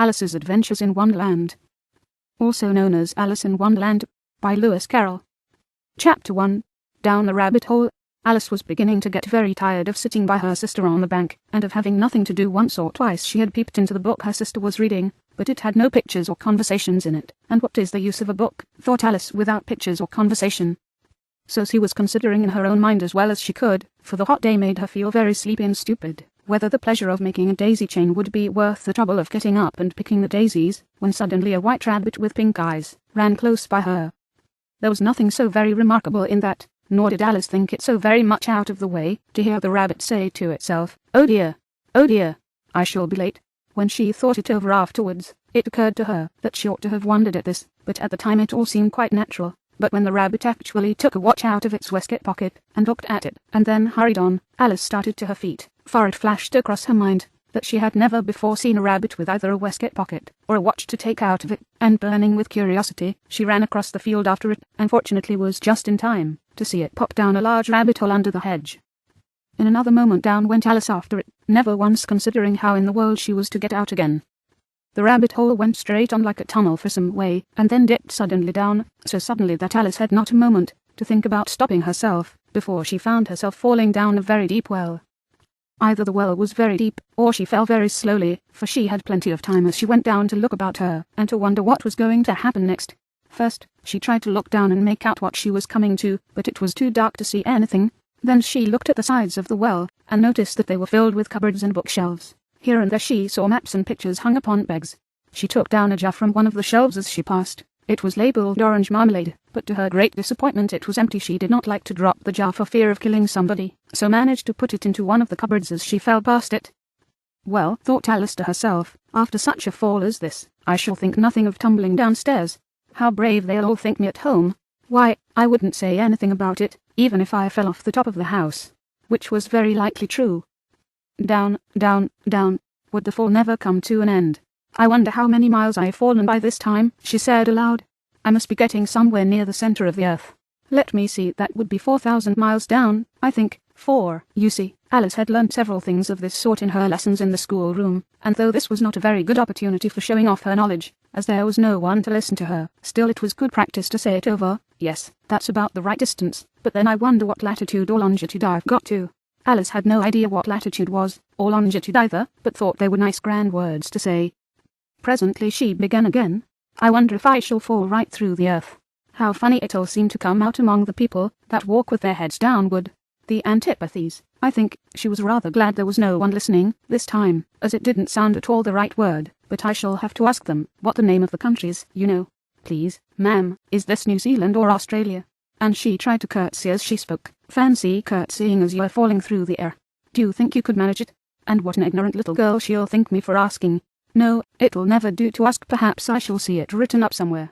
Alice's Adventures in Wonderland. Also known as Alice in Wonderland, by Lewis Carroll. Chapter 1. Down the Rabbit Hole. Alice was beginning to get very tired of sitting by her sister on the bank, and of having nothing to do. Once or twice she had peeped into the book her sister was reading, but it had no pictures or conversations in it. And what is the use of a book, thought Alice, without pictures or conversation? So she was considering in her own mind as well as she could, for the hot day made her feel very sleepy and stupid, whether the pleasure of making a daisy chain would be worth the trouble of getting up and picking the daisies, when suddenly a white rabbit with pink eyes ran close by her. There was nothing so very remarkable in that, nor did Alice think it so very much out of the way to hear the rabbit say to itself, "Oh dear, I shall be late." When she thought it over afterwards, it occurred to her that she ought to have wondered at this, but at the time it all seemed quite natural. But when the rabbit actually took a watch out of its waistcoat pocket and looked at it, and then hurried on, Alice started to her feet, for it flashed across her mind that she had never before seen a rabbit with either a waistcoat pocket or a watch to take out of it, and burning with curiosity, she ran across the field after it, and fortunately was just in time to see it pop down a large rabbit hole under the hedge. In another moment down went Alice after it, never once considering how in the world she was to get out again. The rabbit hole went straight on like a tunnel for some way, and then dipped suddenly down, so suddenly that Alice had not a moment to think about stopping herself, before she found herself falling down a very deep well. Either the well was very deep, or she fell very slowly, for she had plenty of time as she went down to look about her, and to wonder what was going to happen next. First, she tried to look down and make out what she was coming to, but it was too dark to see anything. Then she looked at the sides of the well, and noticed that they were filled with cupboards and bookshelves. Here and there she saw maps and pictures hung upon pegs. She took down a jar from one of the shelves as she passed. It was labelled orange marmalade, but to her great disappointment it was empty. She did not like to drop the jar for fear of killing somebody, so managed to put it into one of the cupboards as she fell past it. Well, thought Alice to herself, after such a fall as this, I shall think nothing of tumbling downstairs. How brave they'll all think me at home. Why, I wouldn't say anything about it, even if I fell off the top of the house. Which was very likely true. Down, down, down, would the fall never come to an end? I wonder how many miles I've fallen by this time, she said aloud. I must be getting somewhere near the centre of the earth. Let me see, that would be 4,000 miles down, I think. You see, Alice had learnt several things of this sort in her lessons in the schoolroom, and though this was not a very good opportunity for showing off her knowledge, as there was no one to listen to her, still it was good practice to say it over. Yes, that's about the right distance, but then I wonder what latitude or longitude I've got to. Alice had no idea what latitude was, or longitude either, but thought they were nice grand words to say. Presently she began again. I wonder if I shall fall right through the earth. How funny it'll seem to come out among the people that walk with their heads downward. The antipathies, I think. She was rather glad there was no one listening this time, as it didn't sound at all the right word, but I shall have to ask them what the name of the countries, you know. Please, ma'am, is this New Zealand or Australia? And she tried to curtsy as she spoke. Fancy curtsying as you are falling through the air. Do you think you could manage it? And what an ignorant little girl she'll think me for asking. No, it'll never do to ask. Perhaps I shall see it written up somewhere.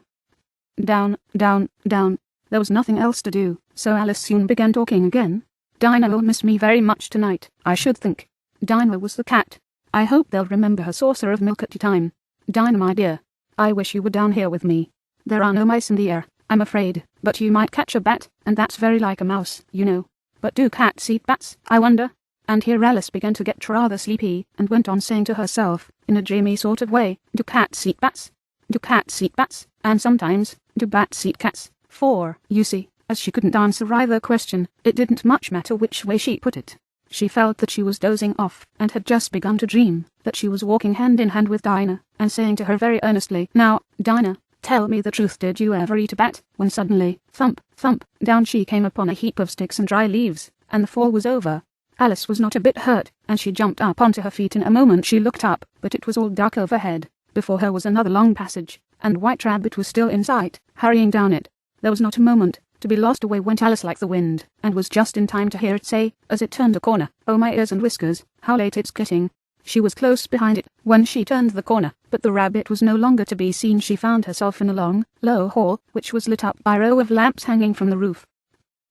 Down, down, down. There was nothing else to do, so Alice soon began talking again. Dinah will miss me very much tonight, I should think. Dinah was the cat. I hope they'll remember her saucer of milk at tea time. Dinah, my dear, I wish you were down here with me. There are no mice in the air, I'm afraid, but you might catch a bat, and that's very like a mouse, you know. But do cats eat bats, I wonder? And here Alice began to get rather sleepy, and went on saying to herself, in a dreamy sort of way, do cats eat bats? Do cats eat bats? And sometimes, do bats eat cats? For, you see, as she couldn't answer either question, it didn't much matter which way she put it. She felt that she was dozing off, and had just begun to dream that she was walking hand in hand with Dinah, and saying to her very earnestly, "Now, Dinah, tell me the truth, did you ever eat a bat?" When suddenly, thump, thump, down she came upon a heap of sticks and dry leaves, and the fall was over. Alice was not a bit hurt, and she jumped up onto her feet in a moment. She looked up, but it was all dark overhead. Before her was another long passage, and White Rabbit was still in sight, hurrying down it. There was not a moment to be lost. Away went Alice like the wind, and was just in time to hear it say, as it turned a corner, "Oh my ears and whiskers, how late it's getting." She was close behind it when she turned the corner, but the rabbit was no longer to be seen. She found herself in a long, low hall, which was lit up by a row of lamps hanging from the roof.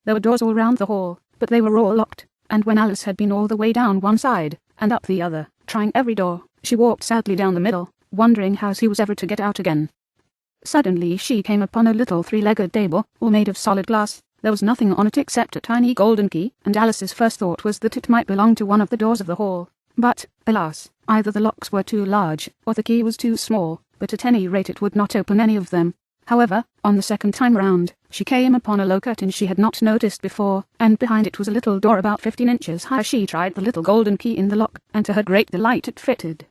There were doors all round the hall, but they were all locked, and when Alice had been all the way down one side, and up the other, trying every door, she walked sadly down the middle, wondering how she was ever to get out again. Suddenly she came upon a little three-legged table, all made of solid glass. There was nothing on it except a tiny golden key, and Alice's first thought was that it might belong to one of the doors of the hall. But, alas, either the locks were too large, or the key was too small, but at any rate it would not open any of them. However, on the second time round, she came upon a low curtain she had not noticed before, and behind it was a little door about 15 inches high. She tried the little golden key in the lock, and to her great delight it fitted.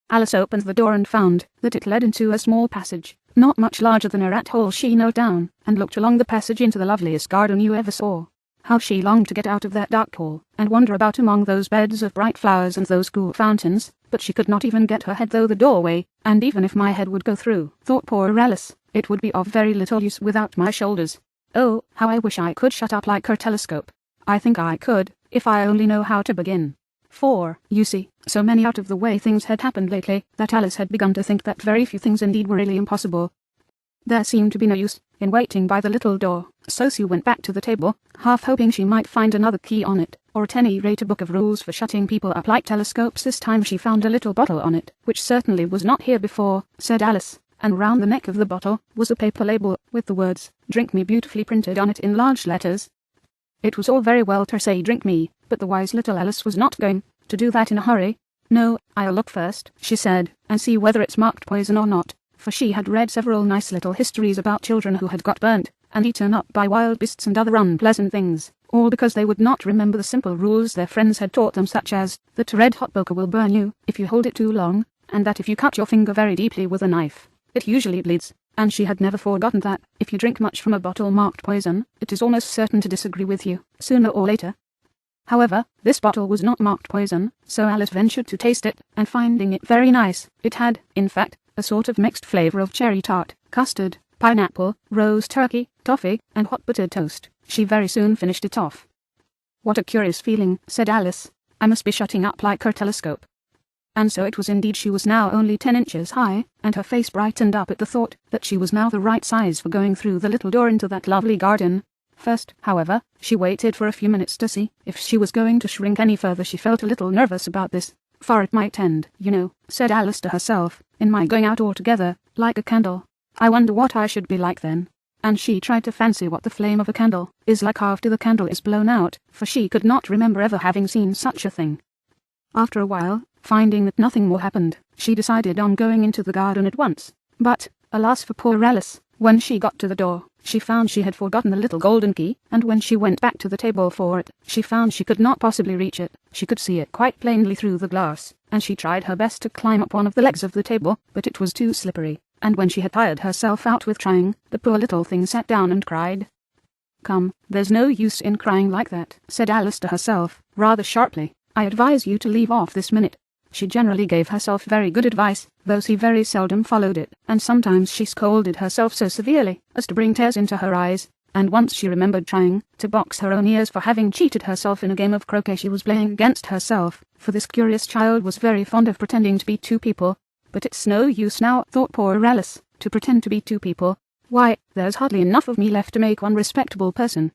Alice opened the door and found that it led into a small passage, not much larger than a rat hole. She knelt down, and looked along the passage into the loveliest garden you ever saw. How she longed to get out of that dark hole, and wander about among those beds of bright flowers and those cool fountains, but she could not even get her head through the doorway, and even if my head would go through, thought poor Alice, it would be of very little use without my shoulders. Oh, how I wish I could shut up like her telescope. I think I could, if I only know how to begin. For, you see, so many out-of-the-way things had happened lately, that Alice had begun to think that very few things indeed were really impossible. There seemed to be no use in waiting by the little door, so she went back to the table, half hoping she might find another key on it, or at any rate a book of rules for shutting people up like telescopes. This time she found a little bottle on it, which certainly was not here before, said Alice, and round the neck of the bottle was a paper label with the words, "Drink me," beautifully printed on it in large letters. It was all very well to say "drink me," but the wise little Alice was not going to do that in a hurry. "No, I'll look first," she said, "and see whether it's marked poison or not," for she had read several nice little histories about children who had got burnt and eaten up by wild beasts and other unpleasant things, all because they would not remember the simple rules their friends had taught them, such as that a red-hot poker will burn you if you hold it too long, and that if you cut your finger very deeply with a knife, it usually bleeds. And she had never forgotten that, if you drink much from a bottle marked poison, it is almost certain to disagree with you, sooner or later. However, this bottle was not marked poison, so Alice ventured to taste it, and finding it very nice, it had, in fact, a sort of mixed flavour of cherry tart, custard, pineapple, roast turkey, toffee, and hot buttered toast. She very soon finished it off. "What a curious feeling," said Alice. "I must be shutting up like her telescope." And so it was indeed. She was now only 10 inches high, and her face brightened up at the thought that she was now the right size for going through the little door into that lovely garden. First, however, she waited for a few minutes to see if she was going to shrink any further. She felt a little nervous about this, for it might end, you know, said Alice to herself, in my going out altogether, like a candle. I wonder what I should be like then. And she tried to fancy what the flame of a candle is like after the candle is blown out, for she could not remember ever having seen such a thing. After a while, finding that nothing more happened, she decided on going into the garden at once. But, alas for poor Alice, when she got to the door, she found she had forgotten the little golden key, and when she went back to the table for it, she found she could not possibly reach it. She could see it quite plainly through the glass, and she tried her best to climb up one of the legs of the table, but it was too slippery, and when she had tired herself out with trying, the poor little thing sat down and cried. "Come, there's no use in crying like that," said Alice to herself, rather sharply. "I advise you to leave off this minute." She generally gave herself very good advice, though she very seldom followed it, and sometimes she scolded herself so severely as to bring tears into her eyes, and once she remembered trying to box her own ears for having cheated herself in a game of croquet she was playing against herself, for this curious child was very fond of pretending to be two people. But it's no use now, thought poor Alice, to pretend to be two people. Why, there's hardly enough of me left to make one respectable person.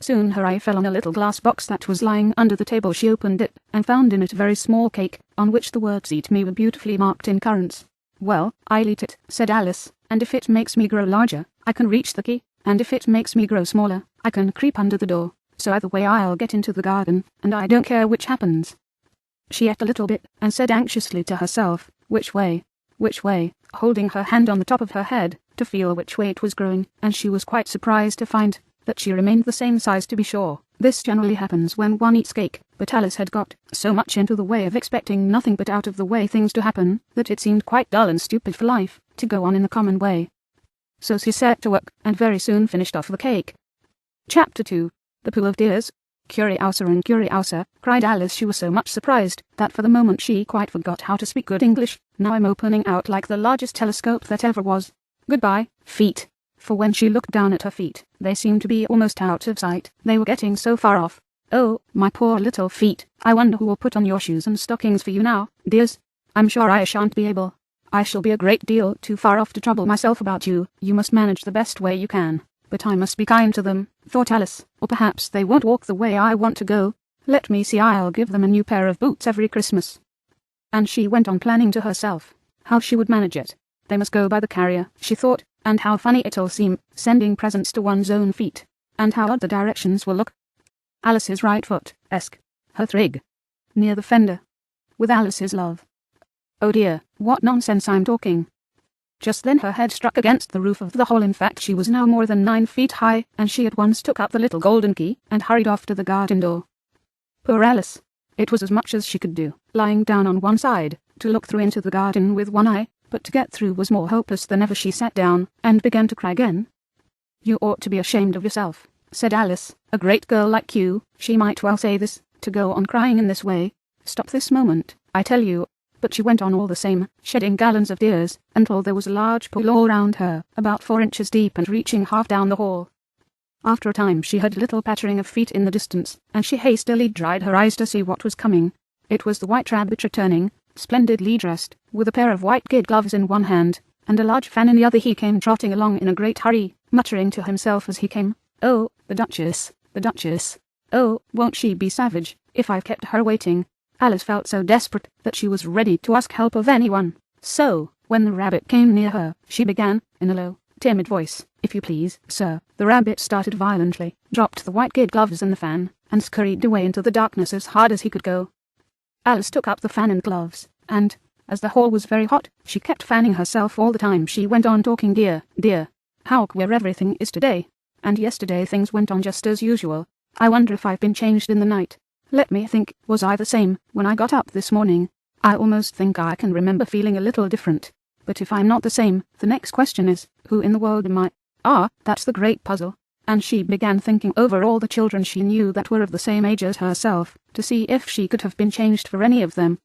Soon her eye fell on a little glass box that was lying under the table. She opened it, and found in it a very small cake, on which the words "Eat me" were beautifully marked in currants. "Well, I'll eat it," said Alice, "and if it makes me grow larger, I can reach the key, and if it makes me grow smaller, I can creep under the door. So either way I'll get into the garden, and I don't care which happens." She ate a little bit, and said anxiously to herself, "Which way? Which way?" holding her hand on the top of her head, to feel which way it was growing, and she was quite surprised to find that she remained the same size. To be sure, this generally happens when one eats cake, but Alice had got so much into the way of expecting nothing but out-of-the-way things to happen, that it seemed quite dull and stupid for life to go on in the common way. So she set to work, and very soon finished off the cake. Chapter 2. The Pool of Tears. "Curiouser and curiouser," cried Alice. She was so much surprised that for the moment she quite forgot how to speak good English. "Now I'm opening out like the largest telescope that ever was. Goodbye, feet." For when she looked down at her feet, they seemed to be almost out of sight. They were getting so far off. "Oh, my poor little feet. I wonder who will put on your shoes and stockings for you now, dears? I'm sure I shan't be able. I shall be a great deal too far off to trouble myself about you. You must manage the best way you can. But I must be kind to them," thought Alice, "or perhaps they won't walk the way I want to go. Let me see, I'll give them a new pair of boots every Christmas." And she went on planning to herself how she would manage it. They must go by the carrier, she thought, and how funny it'll seem, sending presents to one's own feet, and how odd the directions will look. Alice's right foot, her thrig, near the fender. with Alice's love. Oh dear, what nonsense I'm talking. Just then her head struck against the roof of the hall. In fact, she was now more than 9 feet high, and she at once took up the little golden key and hurried off to the garden door. Poor Alice! It was as much as she could do, lying down on one side, to look through into the garden with one eye, but to get through was more hopeless than ever. She sat down, and began to cry again. You ought to be ashamed of yourself, said Alice. A great girl like you, she might well say this, to go on crying in this way. Stop this moment, I tell you. But she went on all the same, shedding gallons of tears, until there was a large pool all round her, about 4 inches deep and reaching half down the hall. After a time she heard a little pattering of feet in the distance, and she hastily dried her eyes to see what was coming. It was the White Rabbit returning, splendidly dressed, with a pair of white kid gloves in one hand, and a large fan in the other. He came trotting along in a great hurry, muttering to himself as he came, "Oh, the Duchess, the Duchess. Oh, won't she be savage, if I've kept her waiting?" Alice felt so desperate that she was ready to ask help of anyone. So, when the rabbit came near her, she began, in a low, timid voice, "If you please, sir." The rabbit started violently, dropped the white kid gloves and the fan, and scurried away into the darkness as hard as he could go. Alice took up the fan and gloves, and, as the hall was very hot, she kept fanning herself all the time she went on talking. Dear, dear, how queer everything is today. And yesterday things went on just as usual. I wonder if I've been changed in the night. Let me think, was I the same when I got up this morning? I almost think I can remember feeling a little different. But if I'm not the same, the next question is, who in the world am I? Ah, that's the great puzzle. And she began thinking over all the children she knew that were of the same age as herself, to see if she could have been changed for any of them.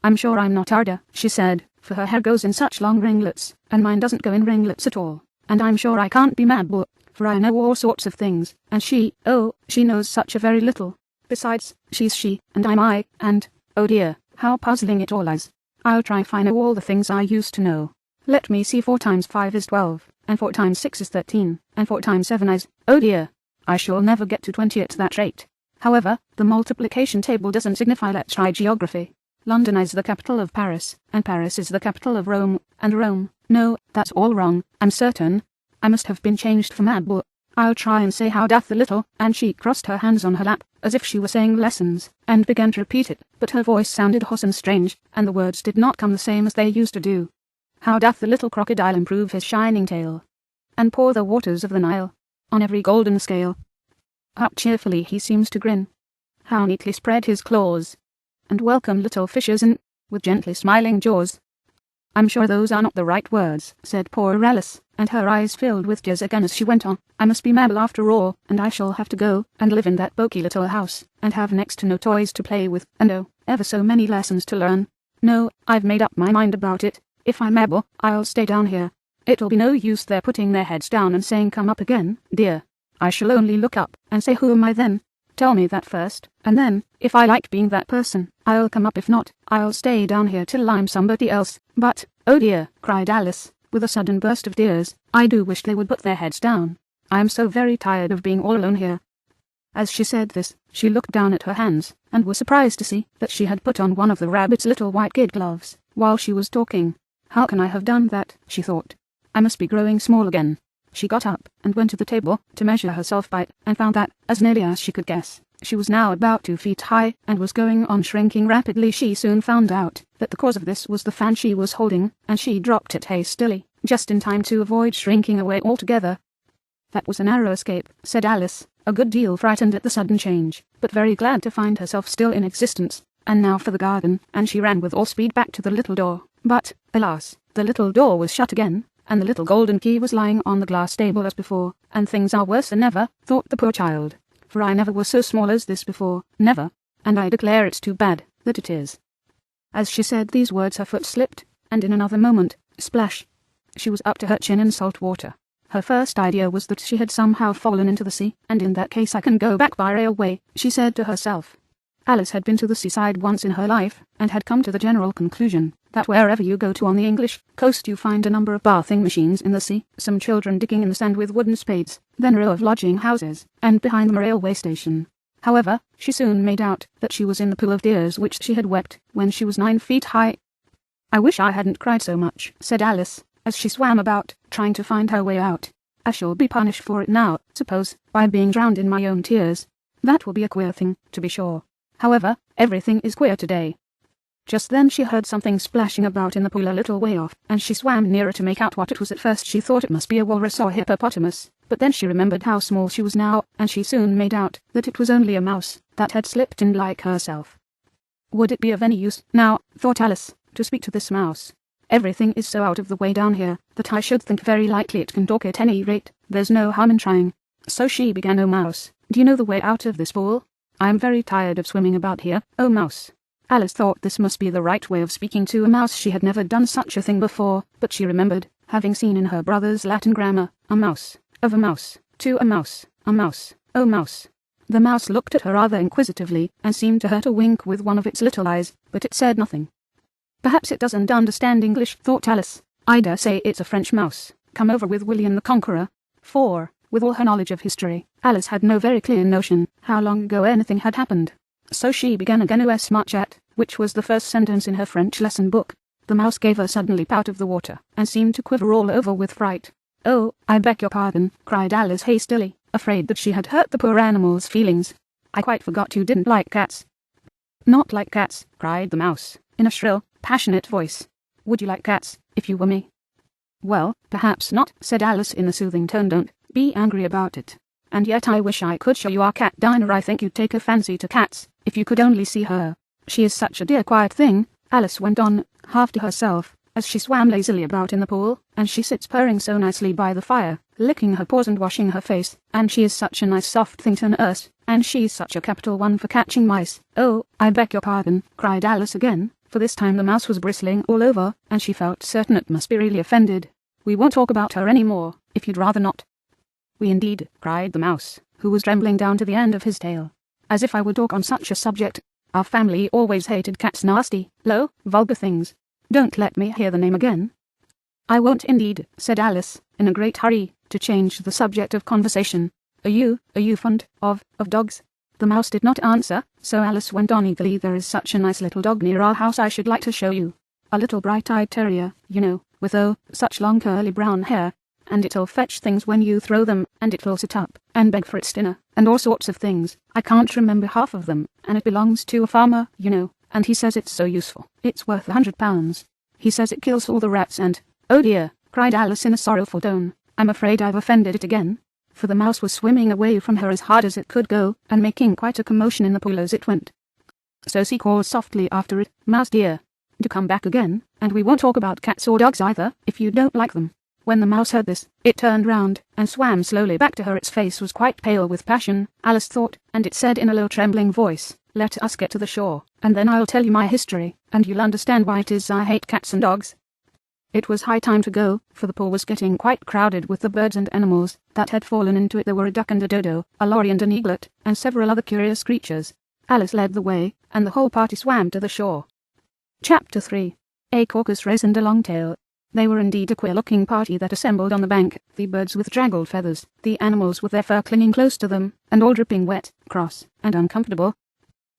I'm sure I'm not Arda, she said, for her hair goes in such long ringlets, and mine doesn't go in ringlets at all. And I'm sure I can't be Mabel, for I know all sorts of things, and she knows such a very little. Besides, she's she, and I'm I, and, oh dear, how puzzling it all is. I'll try if I know all the things I used to know. Let me see, 4 times 5 is 12, and 4 times 6 is 13, and 4 times 7 is, oh dear, I shall never get to 20 at that rate. However, the multiplication table doesn't signify. Let's try geography. London is the capital of Paris, and Paris is the capital of Rome, and Rome, no, that's all wrong, I'm certain. I must have been changed for Mabel. I'll try and say how doth the little, and she crossed her hands on her lap, as if she were saying lessons, and began to repeat it, but her voice sounded hoarse and strange, and the words did not come the same as they used to do. How doth the little crocodile improve his shining tail, and pour the waters of the Nile on every golden scale? How cheerfully he seems to grin, how neatly spread his claws, and welcome little fishes in, with gently smiling jaws. I'm sure those are not the right words, said poor Alice, and her eyes filled with tears again as she went on. I must be Mabel after all, and I shall have to go and live in that poky little house, and have next to no toys to play with, and oh, ever so many lessons to learn. No, I've made up my mind about it. If I'm Mabel, I'll stay down here. It'll be no use their putting their heads down and saying come up again, dear. I shall only look up and say who am I then? Tell me that first, and then, if I like being that person, I'll come up. If not, I'll stay down here till I'm somebody else. But, oh dear, cried Alice, with a sudden burst of tears, I do wish they would put their heads down. I am so very tired of being all alone here. As she said this, she looked down at her hands, and was surprised to see that she had put on one of the rabbit's little white kid gloves, while she was talking. How can I have done that, she thought. I must be growing small again. She got up, and went to the table, to measure herself by it, and found that, as nearly as she could guess, she was now about 2 feet high, and was going on shrinking rapidly. She soon found out that the cause of this was the fan she was holding, and she dropped it hastily, just in time to avoid shrinking away altogether. That was a narrow escape, said Alice, a good deal frightened at the sudden change, but very glad to find herself still in existence. And now for the garden, and she ran with all speed back to the little door. But, alas, the little door was shut again, and the little golden key was lying on the glass table as before, and things are worse than ever, thought the poor child. For I never was so small as this before, never, and I declare it's too bad that it is. As she said these words her foot slipped, and in another moment, splash, she was up to her chin in salt water. Her first idea was that she had somehow fallen into the sea, and in that case I can go back by railway, she said to herself. Alice had been to the seaside once in her life, and had come to the general conclusion that wherever you go to on the English coast you find a number of bathing machines in the sea, some children digging in the sand with wooden spades, then a row of lodging houses, and behind them a railway station. However, she soon made out that she was in the pool of tears which she had wept when she was 9 feet high. I wish I hadn't cried so much, said Alice, as she swam about, trying to find her way out. I shall be punished for it now, suppose, by being drowned in my own tears. That will be a queer thing, to be sure. However, everything is queer today. Just then she heard something splashing about in the pool a little way off, and she swam nearer to make out what it was. At first she thought it must be a walrus or hippopotamus, but then she remembered how small she was now, and she soon made out that it was only a mouse that had slipped in like herself. Would it be of any use, now, thought Alice, to speak to this mouse? Everything is so out of the way down here that I should think very likely it can talk. At any rate, there's no harm in trying. So she began. Oh mouse, do you know the way out of this pool? I am very tired of swimming about here, oh mouse. Alice thought this must be the right way of speaking to a mouse. She had never done such a thing before, but she remembered having seen in her brother's Latin grammar, a mouse, of a mouse, to a mouse, oh mouse. The mouse looked at her rather inquisitively, and seemed to her to wink with one of its little eyes, but it said nothing. Perhaps it doesn't understand English, thought Alice. I dare say it's a French mouse, come over with William the Conqueror. For, with all her knowledge of history, Alice had no very clear notion how long ago anything had happened. So she began again. Os marchat, which was the first sentence in her French lesson book. The mouse gave a sudden leap out of the water, and seemed to quiver all over with fright. Oh, I beg your pardon, cried Alice hastily, afraid that she had hurt the poor animal's feelings. I quite forgot you didn't like cats. Not like cats, cried the mouse, in a shrill, passionate voice. Would you like cats, if you were me? Well, perhaps not, said Alice in a soothing tone. Don't be angry about it. And yet I wish I could show you our cat Dinah. I think you'd take a fancy to cats, if you could only see her. She is such a dear quiet thing, Alice went on, half to herself, as she swam lazily about in the pool, and she sits purring so nicely by the fire, licking her paws and washing her face, and she is such a nice soft thing to nurse, and she's such a capital one for catching mice. Oh, I beg your pardon, cried Alice again, for this time the mouse was bristling all over, and she felt certain it must be really offended. We won't talk about her any more, if you'd rather not. We indeed, cried the mouse, who was trembling down to the end of his tail. As if I would talk on such a subject. Our family always hated cats, nasty, low, vulgar things. Don't let me hear the name again. I won't indeed, said Alice, in a great hurry, to change the subject of conversation. Are you fond of dogs? The mouse did not answer, so Alice went on eagerly. There is such a nice little dog near our house I should like to show you. A little bright-eyed terrier, you know, with such long curly brown hair. And it'll fetch things when you throw them, and it'll sit up and beg for its dinner, and all sorts of things. I can't remember half of them, and it belongs to a farmer, you know, and he says it's so useful. It's worth £100. He says it kills all the rats and... Oh dear, cried Alice in a sorrowful tone, I'm afraid I've offended it again. For the mouse was swimming away from her as hard as it could go, and making quite a commotion in the pool as it went. So she called softly after it, Mouse dear, do come back again, and we won't talk about cats or dogs either, if you don't like them. When the mouse heard this, it turned round, and swam slowly back to her. Its face was quite pale with passion, Alice thought, and it said in a low trembling voice, let us get to the shore, and then I'll tell you my history, and you'll understand why it is I hate cats and dogs. It was high time to go, for the pool was getting quite crowded with the birds and animals that had fallen into it. There were a duck and a dodo, a lorry and an eaglet, and several other curious creatures. Alice led the way, and the whole party swam to the shore. Chapter 3. A Caucus Race and a Longtail. They were indeed a queer-looking party that assembled on the bank, the birds with draggled feathers, the animals with their fur clinging close to them, and all dripping wet, cross, and uncomfortable.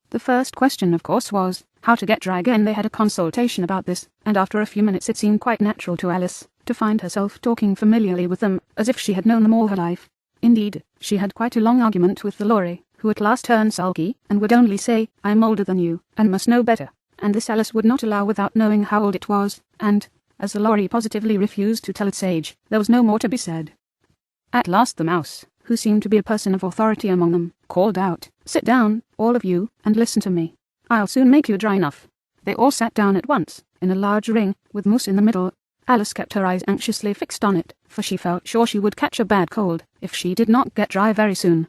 The first question, of course, was how to get dry again. They had a consultation about this, and after a few minutes it seemed quite natural to Alice to find herself talking familiarly with them, as if she had known them all her life. Indeed, she had quite a long argument with the lorry, who at last turned sulky, and would only say, I'm older than you, and must know better, and this Alice would not allow without knowing how old it was, and... as the lorry positively refused to tell its age, there was no more to be said. At last the mouse, who seemed to be a person of authority among them, called out, Sit down, all of you, and listen to me. I'll soon make you dry enough. They all sat down at once, in a large ring, with Moose in the middle. Alice kept her eyes anxiously fixed on it, for she felt sure she would catch a bad cold, if she did not get dry very soon.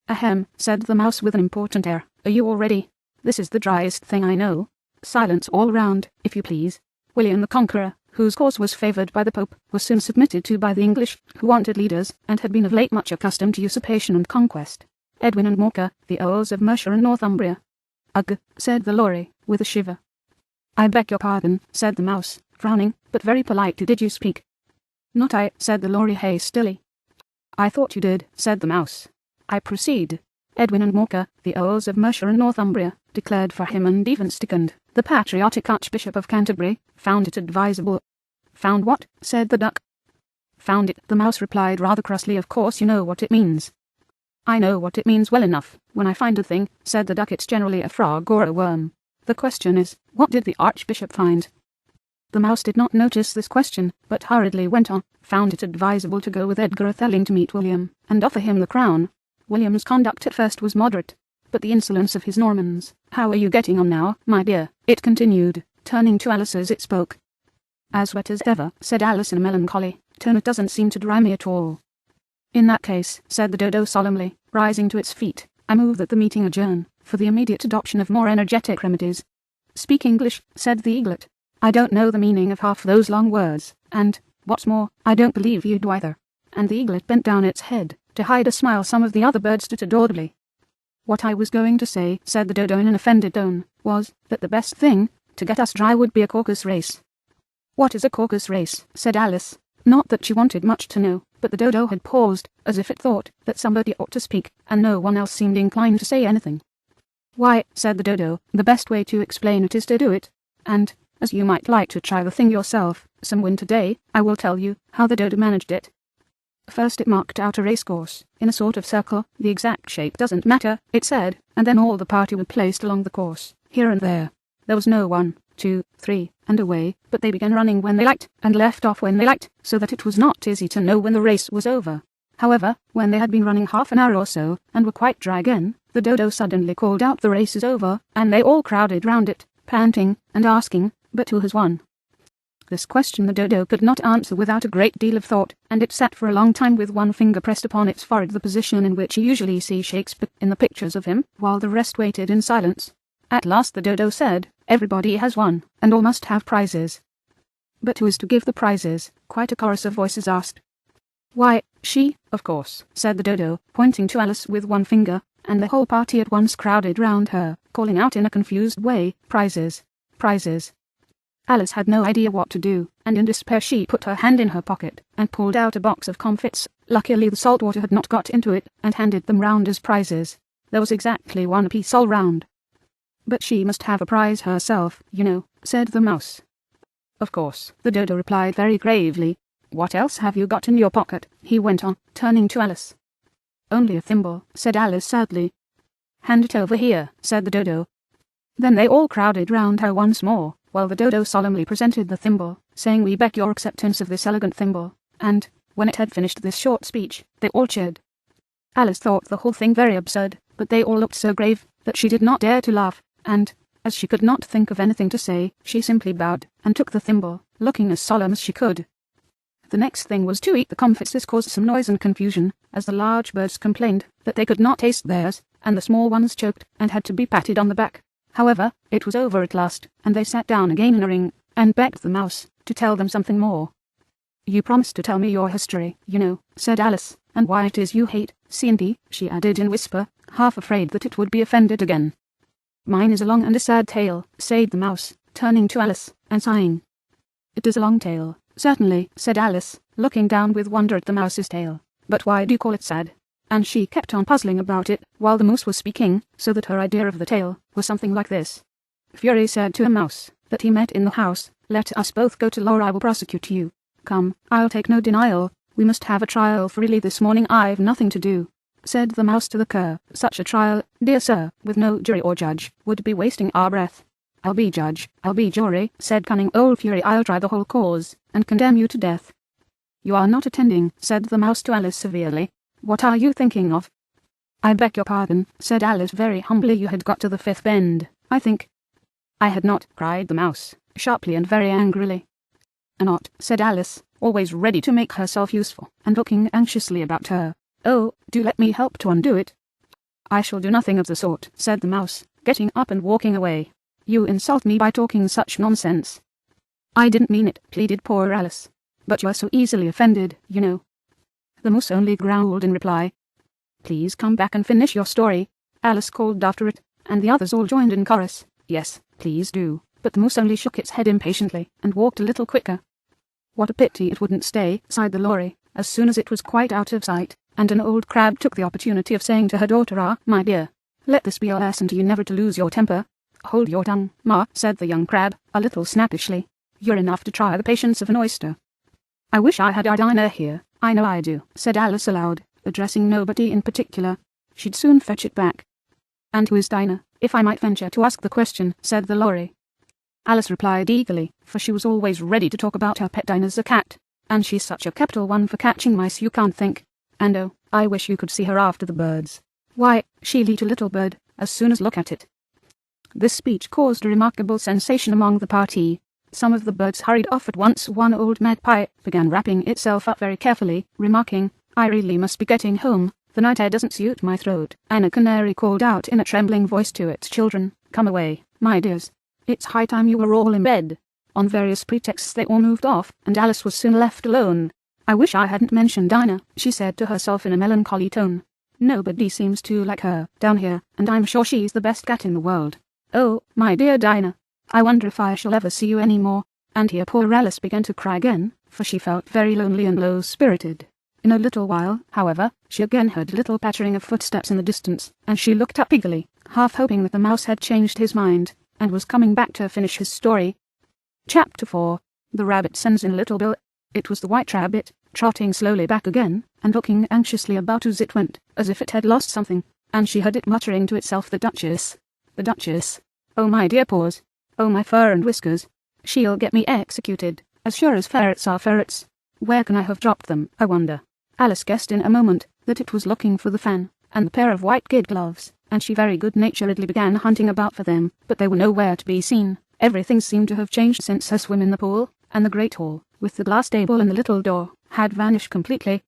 Ahem, said the mouse with an important air. Are you all ready? This is the driest thing I know. Silence all round, if you please. William the Conqueror, whose cause was favoured by the Pope, was soon submitted to by the English, who wanted leaders, and had been of late much accustomed to usurpation and conquest. Edwin and Morcar, the Earls of Mercia and Northumbria. Ugh, said the lorry, with a shiver. I beg your pardon, said the mouse, frowning, but very politely. Did you speak? Not I, said the lorry hastily. I thought you did, said the mouse. I proceed. Edwin and Morcar, the Earls of Mercia and Northumbria, declared for him, and even Stickand, the patriotic Archbishop of Canterbury, found it advisable. Found what? Said the duck. Found it, the mouse replied rather crossly. Of course you know what it means. I know what it means well enough. When I find a thing, said the duck, it's generally a frog or a worm. The question is, what did the Archbishop find? The mouse did not notice this question, but hurriedly went on, found it advisable to go with Edgar Atheling to meet William, and offer him the crown. William's conduct at first was moderate, but the insolence of his Normans. How are you getting on now, my dear? It continued, turning to Alice as it spoke. As wet as ever, said Alice in a melancholy tone. It doesn't seem to dry me at all. In that case, said the dodo solemnly, rising to its feet, I move that the meeting adjourn, for the immediate adoption of more energetic remedies. Speak English, said the eaglet. I don't know the meaning of half those long words, and, what's more, I don't believe you do either. And the eaglet bent down its head, to hide a smile some of the other birds did audibly. What I was going to say, said the dodo in an offended tone, was, that the best thing, to get us dry would be a caucus race. What is a caucus race? Said Alice. Not that she wanted much to know, but the dodo had paused, as if it thought that somebody ought to speak, and no one else seemed inclined to say anything. Why, said the dodo, the best way to explain it is to do it, and, as you might like to try the thing yourself, some winter day, I will tell you how the dodo managed it. First it marked out a racecourse, in a sort of circle. The exact shape doesn't matter, it said, and then all the party were placed along the course, here and there. There was no 1, 2, 3, and away, but they began running when they liked, and left off when they liked, so that it was not easy to know when the race was over. However, when they had been running half an hour or so, and were quite dry again, the dodo suddenly called out, the race is over, and they all crowded round it, panting, and asking, but who has won? This question the dodo could not answer without a great deal of thought, and it sat for a long time with one finger pressed upon its forehead, the position in which you usually see Shakespeare in the pictures of him, while the rest waited in silence. At last the dodo said, everybody has won, and all must have prizes. But who is to give the prizes? Quite a chorus of voices asked. Why, she, of course, said the dodo, pointing to Alice with one finger, and the whole party at once crowded round her, calling out in a confused way, prizes, prizes. Alice had no idea what to do, and in despair she put her hand in her pocket, and pulled out a box of comfits. Luckily the salt water had not got into it, and handed them round as prizes. There was exactly 1 apiece all round. But she must have a prize herself, you know, said the mouse. Of course, the dodo replied very gravely. What else have you got in your pocket? He went on, turning to Alice. Only a thimble, said Alice sadly. Hand it over here, said the dodo. Then they all crowded round her once more, while the dodo solemnly presented the thimble, saying, we beg your acceptance of this elegant thimble, and, when it had finished this short speech, they all cheered. Alice thought the whole thing very absurd, but they all looked so grave that she did not dare to laugh, and, as she could not think of anything to say, she simply bowed, and took the thimble, looking as solemn as she could. The next thing was to eat the comfits. This caused some noise and confusion, as the large birds complained that they could not taste theirs, and the small ones choked, and had to be patted on the back. However, it was over at last, and they sat down again in a ring, and begged the mouse to tell them something more. You promised to tell me your history, you know, said Alice, and why it is you hate C&D, she added in a whisper, half afraid that it would be offended again. Mine is a long and a sad tale, said the mouse, turning to Alice, and sighing. It is a long tale, certainly, said Alice, looking down with wonder at the mouse's tail. But why do you call it sad? And she kept on puzzling about it while the mouse was speaking, so that her idea of the tale was something like this. Fury said to a mouse that he met in the house, let us both go to law, I will prosecute you. Come, I'll take no denial, we must have a trial freely this morning, I've nothing to do. Said the mouse to the cur, such a trial, dear sir, with no jury or judge, would be wasting our breath. I'll be judge, I'll be jury, said cunning old Fury, I'll try the whole cause, and condemn you to death. You are not attending, said the mouse to Alice severely. What are you thinking of? I beg your pardon, said Alice very humbly, you had got to the 5th bend, I think. I had not, cried the mouse, sharply and very angrily. Not, said Alice, always ready to make herself useful, and looking anxiously about her. Oh, do let me help to undo it. I shall do nothing of the sort, said the mouse, getting up and walking away. You insult me by talking such nonsense. I didn't mean it, pleaded poor Alice. But you are so easily offended, you know. The mouse only growled in reply. Please come back and finish your story, Alice called after it, and the others all joined in chorus. Yes, please do. But the mouse only shook its head impatiently, and walked a little quicker. What a pity it wouldn't stay, sighed the Lory, as soon as it was quite out of sight, and an old crab took the opportunity of saying to her daughter, ah, my dear, let this be a lesson to you never to lose your temper. Hold your tongue, ma, said the young crab, a little snappishly. You're enough to try the patience of an oyster. I wish I had our Dinah here. I know I do, said Alice aloud, addressing nobody in particular. She'd soon fetch it back. And who is Dinah? "If I might venture to ask the question," said the lorry. Alice replied eagerly, for she was always ready to talk about her pet Dinah's a cat, and she's such a capital one for catching mice you can't think. And oh, I wish you could see her after the birds. Why, she'll eat a little bird, as soon as look at it. This speech caused a remarkable sensation among the party. Some of the birds hurried off at once. One old magpie began wrapping itself up very carefully, remarking, "I really must be getting home. The night air doesn't suit my throat." And a canary called out in a trembling voice to its children, "Come away, my dears. It's high time you were all in bed." On various pretexts they all moved off, and Alice was soon left alone. "I wish I hadn't mentioned Dinah," she said to herself in a melancholy tone. "Nobody seems to like her down here, and I'm sure she's the best cat in the world. Oh, my dear Dinah, I wonder if I shall ever see you any more." And here poor Alice began to cry again, for she felt very lonely and low-spirited. In a little while, however, she again heard a little pattering of footsteps in the distance, and she looked up eagerly, half hoping that the mouse had changed his mind, and was coming back to finish his story. Chapter 4. The Rabbit Sends in Little Bill. It was the White Rabbit, trotting slowly back again, and looking anxiously about as it went, as if it had lost something, and she heard it muttering to itself, "The Duchess. The Duchess. Oh my dear paws. Oh my fur and whiskers. She'll get me executed, as sure as ferrets are ferrets. Where can I have dropped them, I wonder?" Alice guessed in a moment that it was looking for the fan, and the pair of white kid gloves, and she very good-naturedly began hunting about for them, but they were nowhere to be seen. Everything seemed to have changed since her swim in the pool, and the great hall, with the glass table and the little door, had vanished completely.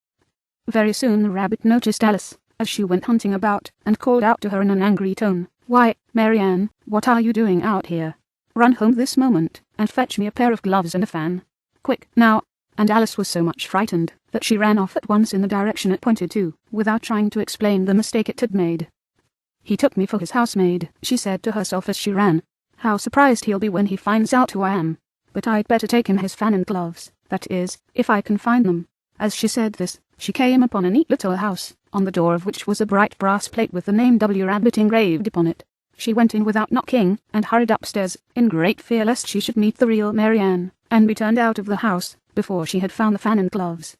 Very soon the rabbit noticed Alice, as she went hunting about, and called out to her in an angry tone, "Why, Marianne, what are you doing out here? Run home this moment, and fetch me a pair of gloves and a fan. Quick, now!" And Alice was so much frightened that she ran off at once in the direction it pointed to, without trying to explain the mistake it had made. "He took me for his housemaid," she said to herself as she ran. "How surprised he'll be when he finds out who I am. But I'd better take him his fan and gloves, that is, if I can find them." As she said this, she came upon a neat little house, on the door of which was a bright brass plate with the name W. Rabbit engraved upon it. She went in without knocking, and hurried upstairs, in great fear lest she should meet the real Marianne, and be turned out of the house, before she had found the fan and gloves.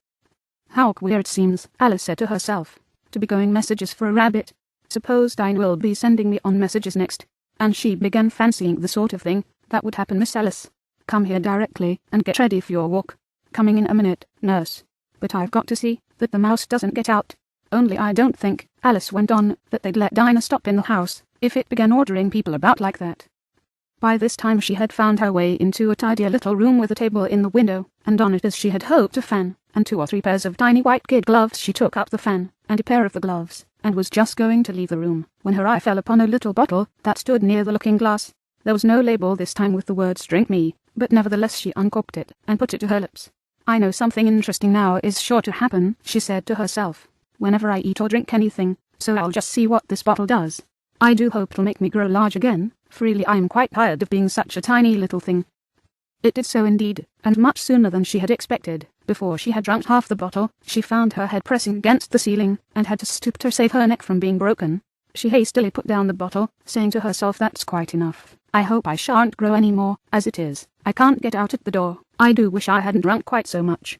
"How queer it seems," Alice said to herself, "to be going messages for a rabbit. Suppose Dinah will be sending me on messages next." And she began fancying the sort of thing that would happen. "Miss Alice, come here directly, and get ready for your walk. Coming in a minute, nurse. But I've got to see that the mouse doesn't get out. Only I don't think," Alice went on, "that they'd let Dinah stop in the house, if it began ordering people about like that." By this time she had found her way into a tidy little room with a table in the window, and on it, as she had hoped, a fan, and 2 or 3 pairs of tiny white kid gloves. She took up the fan, and a pair of the gloves, and was just going to leave the room, when her eye fell upon a little bottle that stood near the looking-glass. There was no label this time with the words "Drink me," but nevertheless she uncorked it, and put it to her lips. "I know something interesting now is sure to happen," she said to herself, "whenever I eat or drink anything, so I'll just see what this bottle does. I do hope it'll make me grow large again, for really I am quite tired of being such a tiny little thing." It did so indeed, and much sooner than she had expected. Before she had drunk half the bottle, she found her head pressing against the ceiling, and had to stoop to save her neck from being broken. She hastily put down the bottle, saying to herself, "That's quite enough. I hope I shan't grow any more, as it is. I can't get out at the door. I do wish I hadn't drunk quite so much."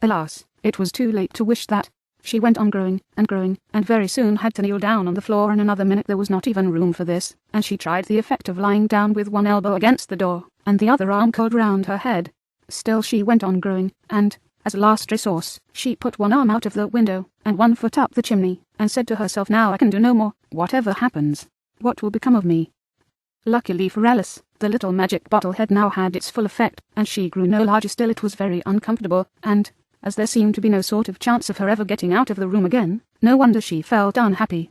Alas, it was too late to wish that. She went on growing, and very soon had to kneel down on the floor. In another minute there was not even room for this, and she tried the effect of lying down with one elbow against the door, and the other arm curled round her head. Still she went on growing, and, as a last resource, she put one arm out of the window, and 1 foot up the chimney, and said to herself, "Now I can do no more. Whatever happens, what will become of me?" Luckily for Alice, the little magic bottle had now had its full effect, and she grew no larger. Still it was very uncomfortable, and, as there seemed to be no sort of chance of her ever getting out of the room again, no wonder she felt unhappy.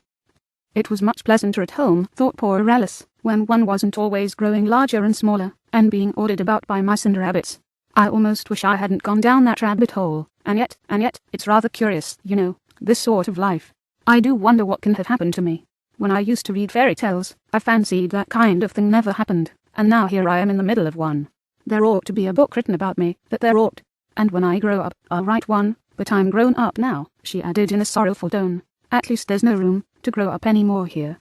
It was much pleasanter at home, thought poor Alice, when one wasn't always growing larger and smaller, and being ordered about by mice and rabbits. "I almost wish I hadn't gone down that rabbit hole, and yet, it's rather curious, you know, this sort of life. I do wonder what can have happened to me. When I used to read fairy tales, I fancied that kind of thing never happened, and now here I am in the middle of one. There ought to be a book written about me, that there ought. And when I grow up, I'll write one, but I'm grown up now," she added in a sorrowful tone. "At least there's no room to grow up any more here."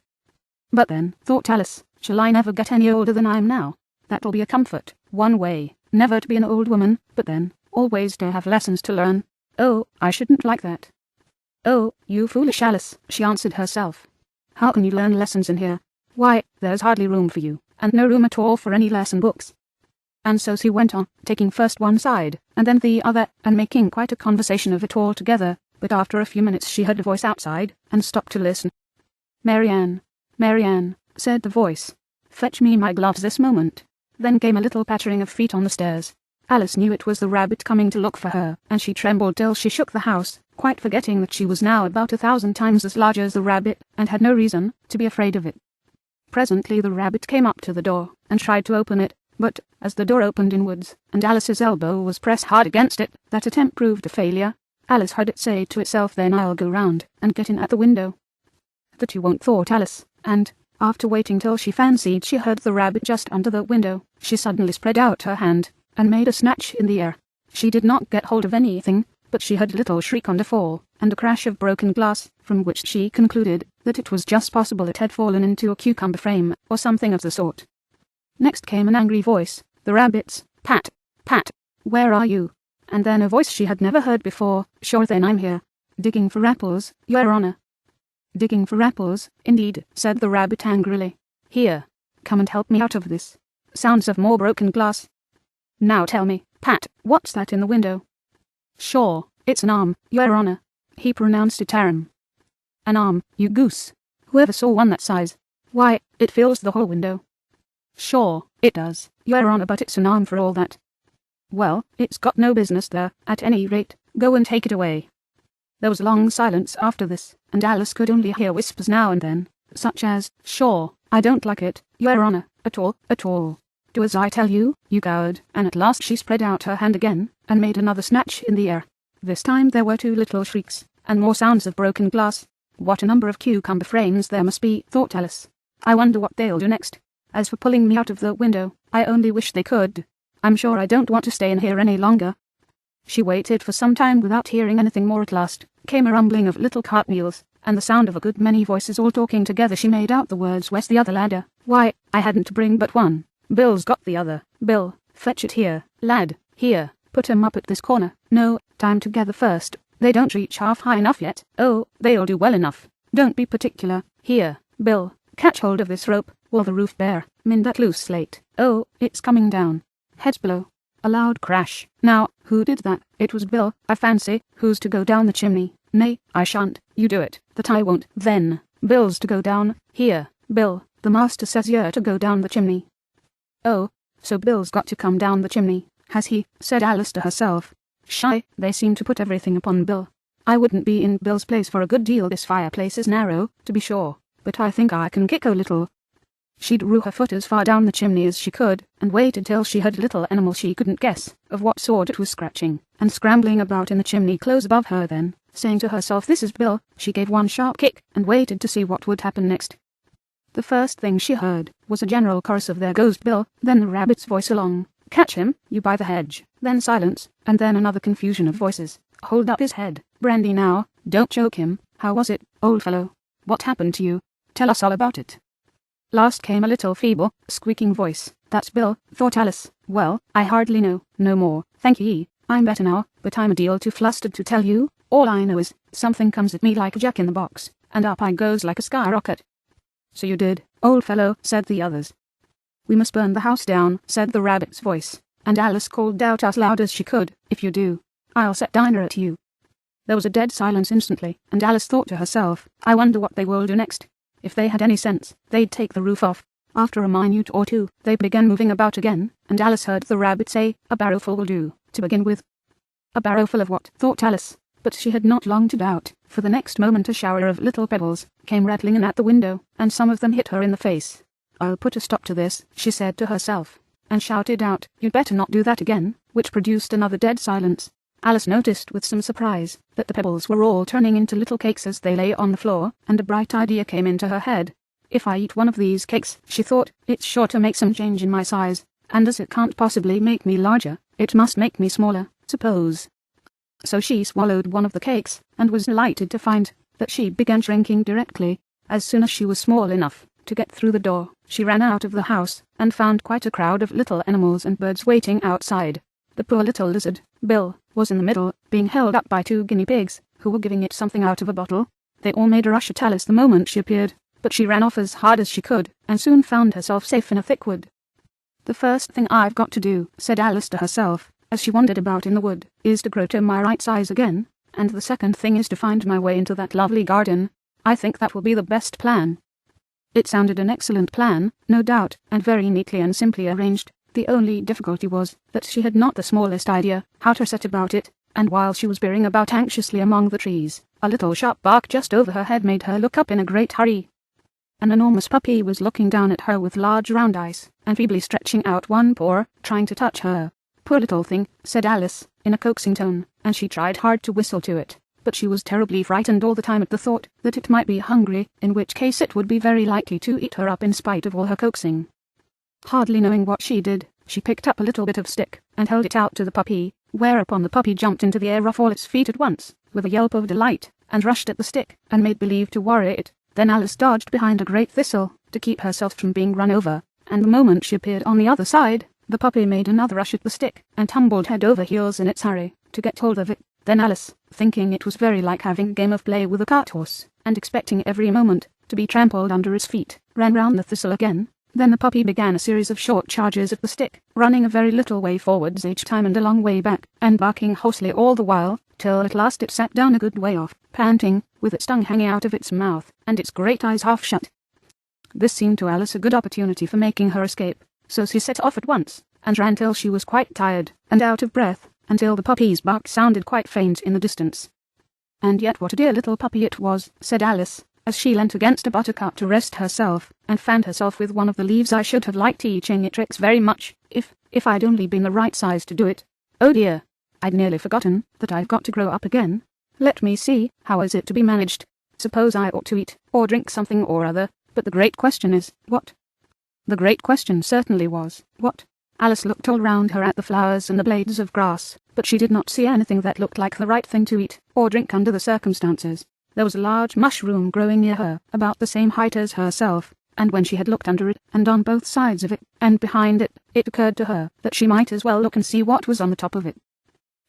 "But then," thought Alice, "shall I never get any older than I am now? That'll be a comfort, one way, never to be an old woman, but then, always to have lessons to learn. Oh, I shouldn't like that." "Oh, you foolish Alice," she answered herself. "How can you learn lessons in here? Why, there's hardly room for you, and no room at all for any lesson books." And so she went on, taking first one side, and then the other, and making quite a conversation of it all together, but after a few minutes she heard a voice outside, and stopped to listen. "Marianne, Marianne," said the voice. "Fetch me my gloves this moment." Then came a little pattering of feet on the stairs. Alice knew it was the rabbit coming to look for her, and she trembled till she shook the house, quite forgetting that she was now about 1,000 times as large as the rabbit, and had no reason to be afraid of it. Presently the rabbit came up to the door, and tried to open it, but, as the door opened inwards, and Alice's elbow was pressed hard against it, that attempt proved a failure. Alice heard it say to itself, "Then I'll go round, and get in at the window." "That you won't," thought Alice, and, after waiting till she fancied she heard the rabbit just under the window, she suddenly spread out her hand, and made a snatch in the air. She did not get hold of anything, but she heard a little shriek on the fall, and a crash of broken glass, from which she concluded that it was just possible it had fallen into a cucumber frame, or something of the sort. Next came an angry voice, the rabbit's, "Pat, Pat, where are you?" And then a voice she had never heard before, "Sure then I'm here. Digging for apples, your honour." "Digging for apples, indeed," said the rabbit angrily. "Here, come and help me out of this." Sounds of more broken glass. "Now tell me, Pat, what's that in the window?" "Sure, it's an arm, your honour." He pronounced it arum. "An arm, you goose. Whoever saw one that size? Why, it fills the whole window." "Sure, it does, your honour, but it's an arm for all that." "Well, it's got no business there, at any rate. Go and take it away." There was a long silence after this, and Alice could only hear whispers now and then, such as, "Sure, I don't like it, your honour, at all, at all. Do as I tell you, you coward." And at last she spread out her hand again, and made another snatch in the air. This time there were 2 little shrieks, and more sounds of broken glass. "What a number of cucumber frames there must be," thought Alice. "I wonder what they'll do next. As for pulling me out of the window, I only wish they could. I'm sure I don't want to stay in here any longer." She waited for some time without hearing anything more. At last came a rumbling of little cart wheels, and the sound of a good many voices all talking together. She made out the words, "Where's the other ladder? Why, I hadn't to bring but one. Bill's got the other. Bill, fetch it here. Lad, here, put 'em up at this corner. No, time together first. They don't reach half high enough yet. Oh, they'll do well enough. Don't be particular. Here, Bill, catch hold of this rope. Will the roof bear? Mend that loose slate. Oh, it's coming down. Heads below." A loud crash. Now, who did that? It was Bill, I fancy. "Who's to go down the chimney?" "Nay, I shan't. You do it." "That I won't." "Then, Bill's to go down. Here, Bill, the master says you're to go down the chimney." "Oh, so Bill's got to come down the chimney, has he?" said Alice to herself. "Shy, they seem to put everything upon Bill. I wouldn't be in Bill's place for a good deal. This fireplace is narrow, to be sure, but I think I can kick a little." She drew her foot as far down the chimney as she could, and waited till she heard a little animal she couldn't guess of what sort it was scratching, and scrambling about in the chimney close above her. Then, saying to herself, "This is Bill," she gave one sharp kick, and waited to see what would happen next. The first thing she heard was a general chorus of "There goes Bill," then the rabbit's voice along, "Catch him, you by the hedge," then silence, and then another confusion of voices, "Hold up his head, Brandy now, don't choke him, how was it, old fellow? What happened to you? Tell us all about it." Last came a little feeble, squeaking voice. "That's Bill," thought Alice. "Well, I hardly know, no more, thank ye. I'm better now, but I'm a deal too flustered to tell you. All I know is, something comes at me like a jack in the box, and up I goes like a skyrocket." "So you did, old fellow," said the others. "We must burn the house down," said the rabbit's voice, and Alice called out as loud as she could, "If you do, I'll set Dinah at you." There was a dead silence instantly, and Alice thought to herself, "I wonder what they will do next. If they had any sense, they'd take the roof off." After a minute or two, they began moving about again, and Alice heard the rabbit say, "A barrowful will do, to begin with." A barrowful of what? thought Alice, but she had not long to doubt, for the next moment a shower of little pebbles came rattling in at the window, and some of them hit her in the face. "I'll put a stop to this," she said to herself, and shouted out, "You'd better not do that again," which produced another dead silence. Alice noticed with some surprise that the pebbles were all turning into little cakes as they lay on the floor, and a bright idea came into her head. "If I eat one of these cakes," she thought, "it's sure to make some change in my size, and as it can't possibly make me larger, it must make me smaller, suppose." So she swallowed one of the cakes, and was delighted to find that she began shrinking directly. As soon as she was small enough to get through the door, she ran out of the house, and found quite a crowd of little animals and birds waiting outside. The poor little lizard, Bill, was in the middle, being held up by 2 guinea pigs, who were giving it something out of a bottle. They all made a rush at Alice the moment she appeared, but she ran off as hard as she could, and soon found herself safe in a thick wood. "The first thing I've got to do," said Alice to herself, as she wandered about in the wood, "is to grow to my right size again, and the second thing is to find my way into that lovely garden. I think that will be the best plan." It sounded an excellent plan, no doubt, and very neatly and simply arranged. The only difficulty was that she had not the smallest idea how to set about it, and while she was peering about anxiously among the trees, a little sharp bark just over her head made her look up in a great hurry. An enormous puppy was looking down at her with large round eyes, and feebly stretching out one paw, trying to touch her. "Poor little thing," said Alice, in a coaxing tone, and she tried hard to whistle to it, but she was terribly frightened all the time at the thought that it might be hungry, in which case it would be very likely to eat her up in spite of all her coaxing. Hardly knowing what she did, she picked up a little bit of stick, and held it out to the puppy, whereupon the puppy jumped into the air off all its feet at once, with a yelp of delight, and rushed at the stick, and made believe to worry it. Then Alice dodged behind a great thistle, to keep herself from being run over, and the moment she appeared on the other side, the puppy made another rush at the stick, and tumbled head over heels in its hurry to get hold of it. Then Alice, thinking it was very like having a game of play with a cart horse, and expecting every moment to be trampled under its feet, ran round the thistle again. Then the puppy began a series of short charges at the stick, running a very little way forwards each time and a long way back, and barking hoarsely all the while, till at last it sat down a good way off, panting, with its tongue hanging out of its mouth, and its great eyes half shut. This seemed to Alice a good opportunity for making her escape, so she set off at once, and ran till she was quite tired, and out of breath, until the puppy's bark sounded quite faint in the distance. "And yet what a dear little puppy it was," said Alice, as she leant against a buttercup to rest herself, and fanned herself with one of the leaves. "I should have liked teaching it tricks very much, if I'd only been the right size to do it. Oh dear, I'd nearly forgotten that I've got to grow up again. Let me see, how is it to be managed? Suppose I ought to eat, or drink something or other, but the great question is, what?" The great question certainly was, what? Alice looked all round her at the flowers and the blades of grass, but she did not see anything that looked like the right thing to eat, or drink under the circumstances. There was a large mushroom growing near her, about the same height as herself, and when she had looked under it, and on both sides of it, and behind it, it occurred to her that she might as well look and see what was on the top of it.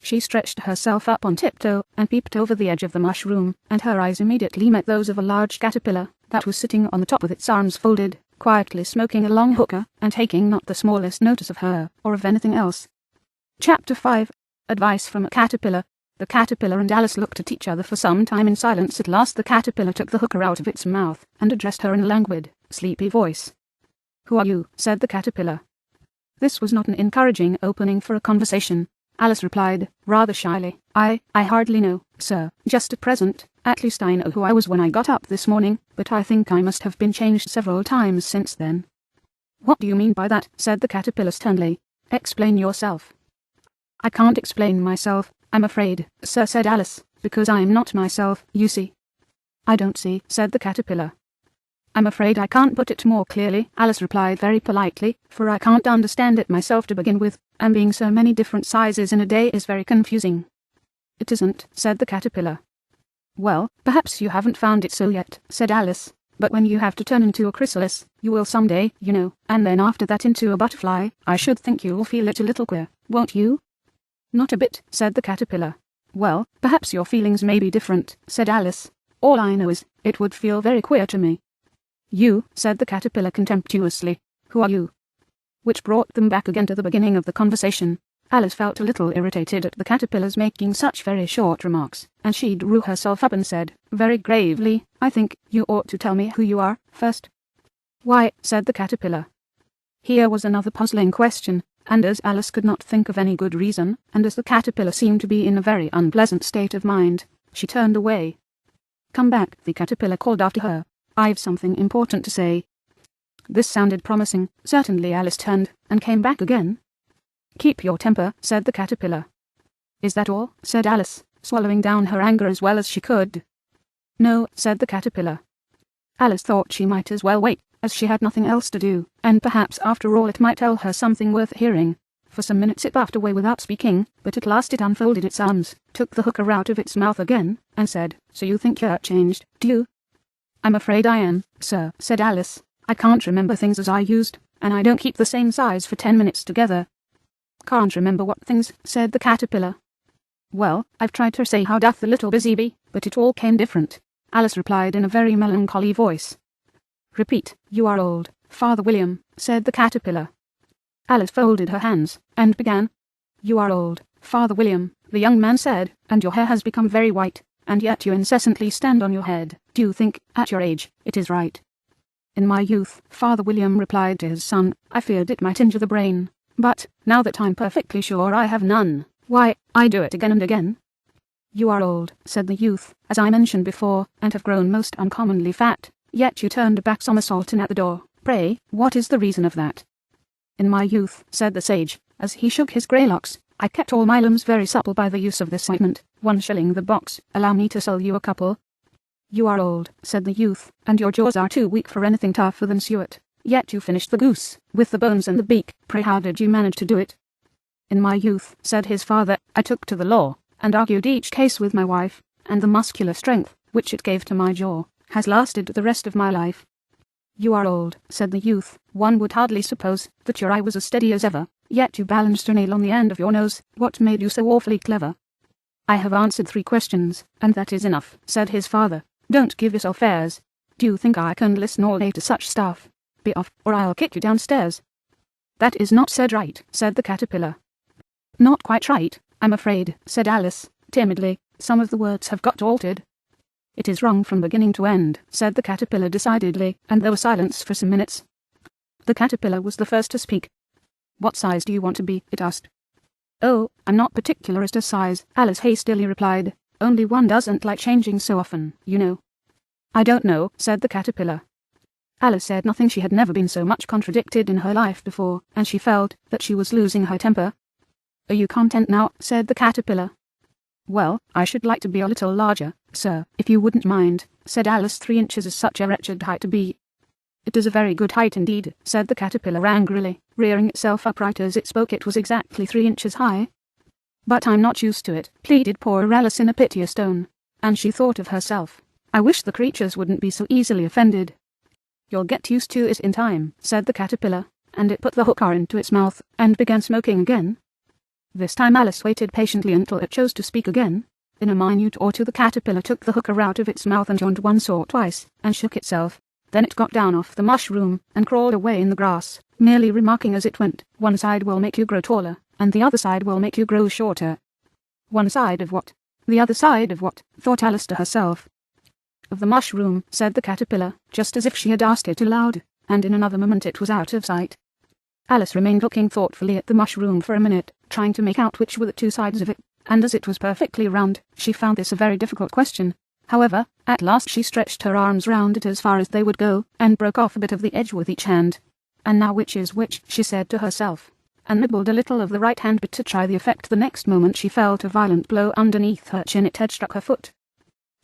She stretched herself up on tiptoe, and peeped over the edge of the mushroom, and her eyes immediately met those of a large caterpillar, that was sitting on the top with its arms folded, quietly smoking a long hookah, and taking not the smallest notice of her, or of anything else. Chapter 5. Advice from a Caterpillar. The caterpillar and Alice looked at each other for some time in silence. At last the caterpillar took the hookah out of its mouth, and addressed her in a languid, sleepy voice. "Who are you?" said the caterpillar. This was not an encouraging opening for a conversation. Alice replied, rather shyly, I hardly know, sir, just at present. At least I know who I was when I got up this morning, but I think I must have been changed several times since then." "What do you mean by that?" said the caterpillar sternly. "Explain yourself." "I can't explain myself, I'm afraid, sir," said Alice, "because I am not myself, you see." "I don't see," said the caterpillar. "I'm afraid I can't put it more clearly," Alice replied very politely, "for I can't understand it myself to begin with, and being so many different sizes in a day is very confusing." "It isn't," said the caterpillar. "Well, perhaps you haven't found it so yet," said Alice, "but when you have to turn into a chrysalis, you will some day, you know, and then after that into a butterfly, I should think you'll feel it a little queer, won't you?" "Not a bit," said the caterpillar. "Well, perhaps your feelings may be different," said Alice. "All I know is, it would feel very queer to me." "You," said the caterpillar contemptuously. "Who are you?" Which brought them back again to the beginning of the conversation. Alice felt a little irritated at the caterpillar's making such very short remarks, and she drew herself up and said, very gravely, "I think you ought to tell me who you are, first." "Why," said the caterpillar. Here was another puzzling question, and as Alice could not think of any good reason, and as the caterpillar seemed to be in a very unpleasant state of mind, she turned away. "Come back," the caterpillar called after her. "I've something important to say." This sounded promising. Certainly Alice turned, and came back again. "Keep your temper," said the caterpillar. "Is that all?" said Alice, swallowing down her anger as well as she could. "No," said the caterpillar. Alice thought she might as well wait, as she had nothing else to do, and perhaps after all it might tell her something worth hearing. For some minutes it puffed away without speaking, but at last it unfolded its arms, took the hookah out of its mouth again, and said, "So you think you're changed, do you?" "I'm afraid I am, sir," said Alice. "I can't remember things as I used, and I don't keep the same size for 10 minutes together." "Can't remember what things?" said the caterpillar. "Well, I've tried to say how doth the little busy bee, but it all came different," Alice replied in a very melancholy voice. Repeat, you are old, Father William, said the caterpillar. Alice folded her hands, and began. You are old, Father William, the young man said, and your hair has become very white, and yet you incessantly stand on your head. Do you think, at your age, it is right? In my youth, Father William replied to his son, I feared it might injure the brain. But, now that I'm perfectly sure I have none, why, I do it again and again. You are old, said the youth, as I mentioned before, and have grown most uncommonly fat, yet you turned a back somersault in at the door. Pray, what is the reason of that? In my youth, said the sage, as he shook his grey locks, I kept all my limbs very supple by the use of this ointment. 1 shilling the box, allow me to sell you a couple. You are old, said the youth, and your jaws are too weak for anything tougher than suet. Yet you finished the goose, with the bones and the beak. Pray how did you manage to do it? In my youth, said his father, I took to the law, and argued each case with my wife, and the muscular strength, which it gave to my jaw, has lasted the rest of my life. You are old, said the youth, one would hardly suppose that your eye was as steady as ever, yet you balanced a nail on the end of your nose. What made you so awfully clever? I have answered 3 questions, and that is enough, said his father. Don't give yourself airs. Do you think I can listen all day to such stuff? Be off, or I'll kick you downstairs. That is not said right, said the caterpillar. Not quite right, I'm afraid, said Alice, timidly. Some of the words have got altered. It is wrong from beginning to end, said the caterpillar decidedly, and there was silence for some minutes. The caterpillar was the first to speak. What size do you want to be? It asked. Oh, I'm not particular as to size, Alice hastily replied. Only one doesn't like changing so often, you know. I don't know, said the caterpillar. Alice said nothing. She had never been so much contradicted in her life before, and she felt that she was losing her temper. Are you content now? Said the caterpillar. Well, I should like to be a little larger, sir, if you wouldn't mind, said Alice. 3 inches is such a wretched height to be. It is a very good height indeed, said the caterpillar angrily, rearing itself upright as it spoke. It was exactly 3 inches high. But I'm not used to it, pleaded poor Alice in a piteous tone, and she thought of herself. I wish the creatures wouldn't be so easily offended. You'll get used to it in time, said the caterpillar, and it put the hookah into its mouth, and began smoking again. This time Alice waited patiently until it chose to speak again. In a minute or two the caterpillar took the hookah out of its mouth and yawned once or twice, and shook itself. Then it got down off the mushroom, and crawled away in the grass, merely remarking as it went, one side will make you grow taller, and the other side will make you grow shorter. One side of what? The other side of what? Thought Alice to herself. Of the mushroom, said the caterpillar, just as if she had asked it aloud, and in another moment it was out of sight. Alice remained looking thoughtfully at the mushroom for a minute, trying to make out which were the 2 sides of it, and as it was perfectly round, she found this a very difficult question. However, at last she stretched her arms round it as far as they would go, and broke off a bit of the edge with each hand. And now which is which, she said to herself, and nibbled a little of the right hand bit to try the effect. The next moment she felt a violent blow underneath her chin. It had struck her foot.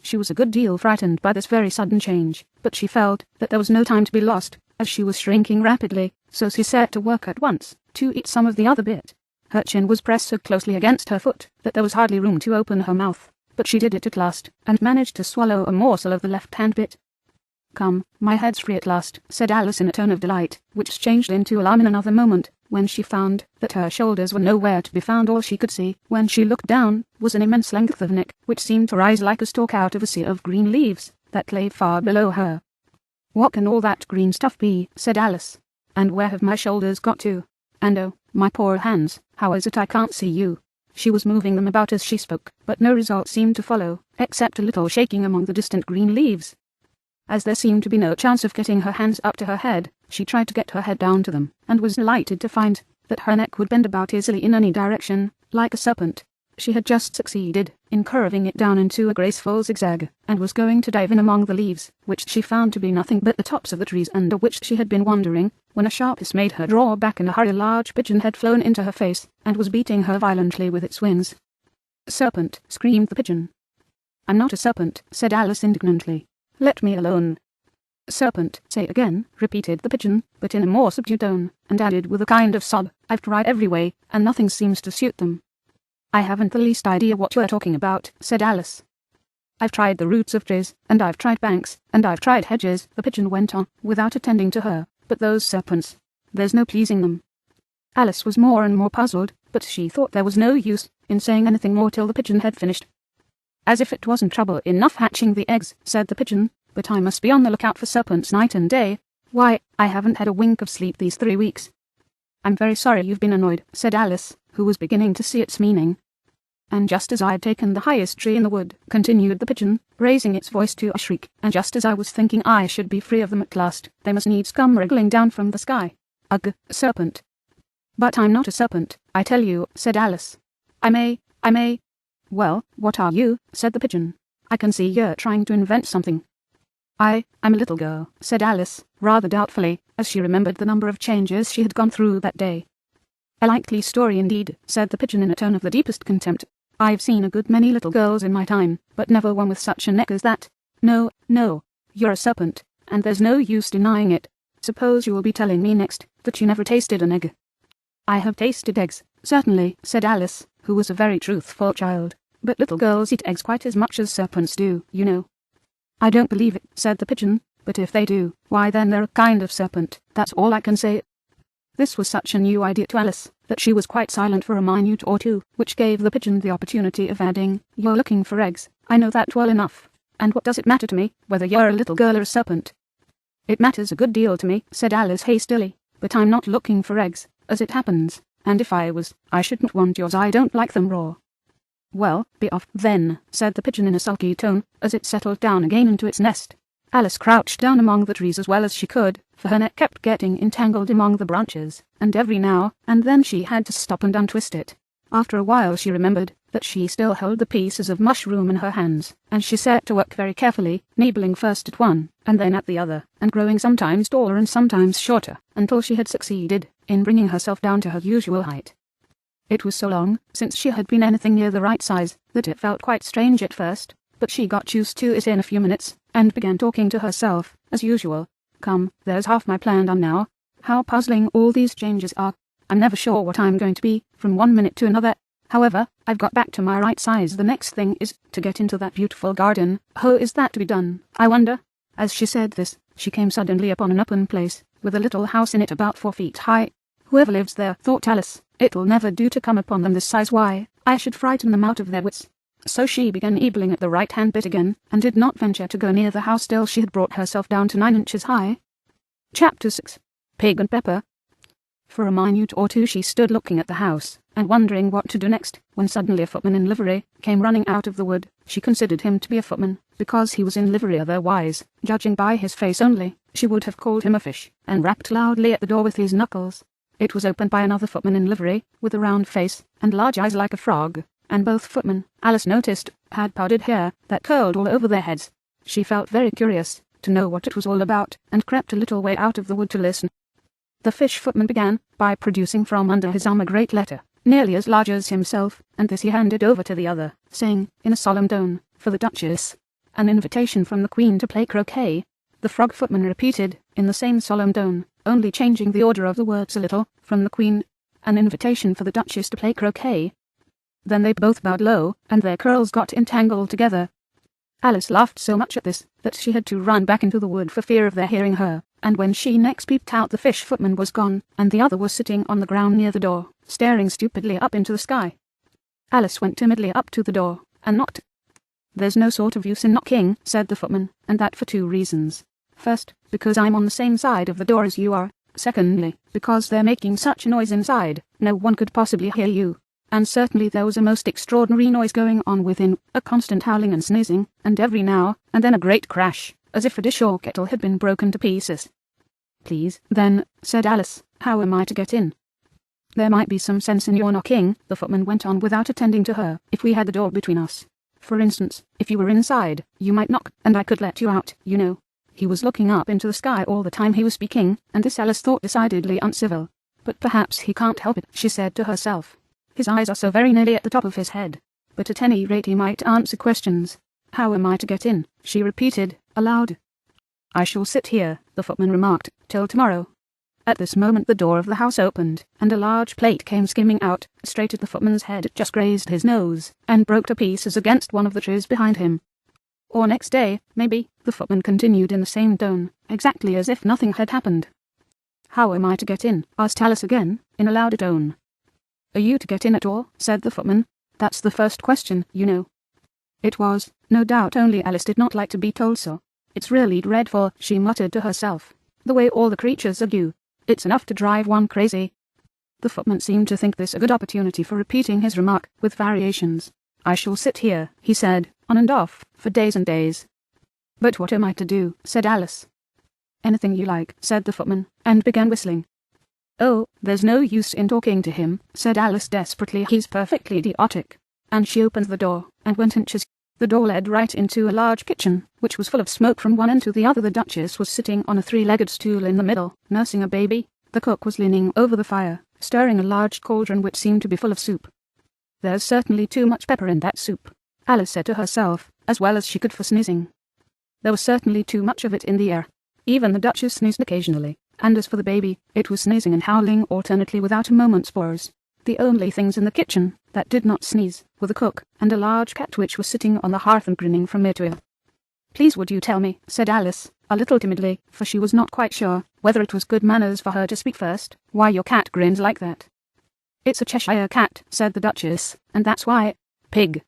She was a good deal frightened by this very sudden change, but she felt that there was no time to be lost, as she was shrinking rapidly, so she set to work at once, to eat some of the other bit. Her chin was pressed so closely against her foot that there was hardly room to open her mouth, but she did it at last, and managed to swallow a morsel of the left-hand bit. Come, my head's free at last, said Alice in a tone of delight, which changed into alarm in another moment, when she found that her shoulders were nowhere to be found. All she could see, when she looked down, was an immense length of neck, which seemed to rise like a stalk out of a sea of green leaves, that lay far below her. What can all that green stuff be? Said Alice. And where have my shoulders got to? And oh, my poor hands, how is it I can't see you? She was moving them about as she spoke, but no result seemed to follow, except a little shaking among the distant green leaves. As there seemed to be no chance of getting her hands up to her head, she tried to get her head down to them, and was delighted to find that her neck would bend about easily in any direction, like a serpent. She had just succeeded in curving it down into a graceful zigzag, and was going to dive in among the leaves, which she found to be nothing but the tops of the trees under which she had been wandering, when a sharp hiss made her draw back in a hurry. A large pigeon had flown into her face, and was beating her violently with its wings. "Serpent!" screamed the pigeon. "I'm not a serpent," said Alice indignantly. "Let me alone." "Serpent, say again," repeated the pigeon, but in a more subdued tone, and added with a kind of sob, "I've tried every way, and nothing seems to suit them." "I haven't the least idea what you're talking about," said Alice. "I've tried the roots of trees, and I've tried banks, and I've tried hedges," the pigeon went on, without attending to her, "but those serpents, there's no pleasing them." Alice was more and more puzzled, but she thought there was no use in saying anything more till the pigeon had finished. "As if it wasn't trouble enough hatching the eggs," said the pigeon, "but I must be on the lookout for serpents night and day. Why, I haven't had a wink of sleep these 3 weeks. I'm very sorry you've been annoyed, said Alice, who was beginning to see its meaning. And just as I had taken the highest tree in the wood, continued the pigeon, raising its voice to a shriek, and just as I was thinking I should be free of them at last, they must needs come wriggling down from the sky. Ugh, serpent. But I'm not a serpent, I tell you, said Alice. I may. Well, what are you, said the pigeon. I can see you're trying to invent something. I'm a little girl, said Alice, rather doubtfully, as she remembered the number of changes she had gone through that day. A likely story indeed, said the pigeon in a tone of the deepest contempt. I've seen a good many little girls in my time, but never one with such a neck as that. No, you're a serpent, and there's no use denying it. Suppose you will be telling me next that you never tasted an egg. I have tasted eggs, certainly, said Alice, who was a very truthful child, but little girls eat eggs quite as much as serpents do, you know. I don't believe it, said the pigeon, but if they do, why then they're a kind of serpent, that's all I can say. This was such a new idea to Alice, that she was quite silent for a minute or two, which gave the pigeon the opportunity of adding, You're looking for eggs, I know that well enough, and what does it matter to me, whether you're a little girl or a serpent? It matters a good deal to me, said Alice hastily, but I'm not looking for eggs, as it happens, and if I was, I shouldn't want yours. I don't like them raw. Well, be off then, said the pigeon in a sulky tone, as it settled down again into its nest. Alice crouched down among the trees as well as she could, for her neck kept getting entangled among the branches, and every now and then she had to stop and untwist it. After a while she remembered that she still held the pieces of mushroom in her hands, and she set to work very carefully, nibbling first at one, and then at the other, and growing sometimes taller and sometimes shorter, until she had succeeded in bringing herself down to her usual height. It was so long since she had been anything near the right size that it felt quite strange at first, but she got used to it in a few minutes, and began talking to herself, as usual. Come, there's half my plan done now. How puzzling all these changes are. I'm never sure what I'm going to be, from one minute to another. However, I've got back to my right size. The next thing is to get into that beautiful garden. How is that to be done, I wonder? As she said this, she came suddenly upon an open place, with a little house in it about 4 feet high. Whoever lives there, thought Alice, it'll never do to come upon them this size. Why, I should frighten them out of their wits. So she began nibbling at the right-hand bit again, and did not venture to go near the house till she had brought herself down to 9 inches high. Chapter 6. Pig and Pepper. For a minute or two she stood looking at the house, and wondering what to do next, when suddenly a footman in livery came running out of the wood. She considered him to be a footman, because he was in livery, otherwise, judging by his face only, she would have called him a fish, and rapped loudly at the door with his knuckles. It was opened by another footman in livery, with a round face, and large eyes like a frog, and both footmen, Alice noticed, had powdered hair that curled all over their heads. She felt very curious to know what it was all about, and crept a little way out of the wood to listen. The fish footman began by producing from under his arm a great letter, nearly as large as himself, and this he handed over to the other, saying, in a solemn tone, For the Duchess. An invitation from the Queen to play croquet. The frog footman repeated, in the same solemn tone, only changing the order of the words a little, from the Queen. An invitation for the Duchess to play croquet. Then they both bowed low, and their curls got entangled together. Alice laughed so much at this, that she had to run back into the wood for fear of their hearing her, and when she next peeped out the fish footman was gone, and the other was sitting on the ground near the door, staring stupidly up into the sky. Alice went timidly up to the door, and knocked. There's no sort of use in knocking, said the footman, and that for 2 reasons. First, because I'm on the same side of the door as you are. Secondly, because they're making such a noise inside, no one could possibly hear you. And certainly there was a most extraordinary noise going on within, a constant howling and sneezing, and every now and then a great crash, as if a dish or kettle had been broken to pieces. Please, then, said Alice, how am I to get in? There might be some sense in your knocking, the footman went on without attending to her, if we had the door between us. For instance, if you were inside, you might knock, and I could let you out, you know. He was looking up into the sky all the time he was speaking, and this Alice thought decidedly uncivil. But perhaps he can't help it, she said to herself. His eyes are so very nearly at the top of his head. But at any rate he might answer questions. How am I to get in? She repeated, aloud. I shall sit here, the footman remarked, till tomorrow. At this moment the door of the house opened, and a large plate came skimming out, straight at the footman's head. It just grazed his nose, and broke to pieces against one of the trees behind him. Or next day, maybe, the footman continued in the same tone, exactly as if nothing had happened. How am I to get in? Asked Alice again, in a louder tone. Are you to get in at all? Said the footman. That's the first question, you know. It was, no doubt, only Alice did not like to be told so. It's really dreadful, she muttered to herself. the way all the creatures argue. It's enough to drive one crazy." The footman seemed to think this a good opportunity for repeating his remark, with variations. "I shall sit here," he said, "on and off, for days and days." "But what am I to do?" said Alice. "Anything you like," said the footman, and began whistling. "Oh, there's no use in talking to him," said Alice desperately. "He's perfectly idiotic." And she opened the door, and went inches. The door led right into a large kitchen, which was full of smoke from one end to the other. The Duchess was sitting on a three-legged stool in the middle, nursing a baby. The cook was leaning over the fire, stirring a large cauldron which seemed to be full of soup. "There's certainly too much pepper in that soup," Alice said to herself, as well as she could for sneezing. There was certainly too much of it in the air. Even the Duchess sneezed occasionally, and as for the baby, it was sneezing and howling alternately without a moment's pause. The only things in the kitchen that did not sneeze were the cook and a large cat which was sitting on the hearth and grinning from ear to ear. "Please would you tell me," said Alice, a little timidly, for she was not quite sure whether it was good manners for her to speak first, "why your cat grins like that?" "It's a Cheshire cat," said the Duchess, "and that's why." "Pig."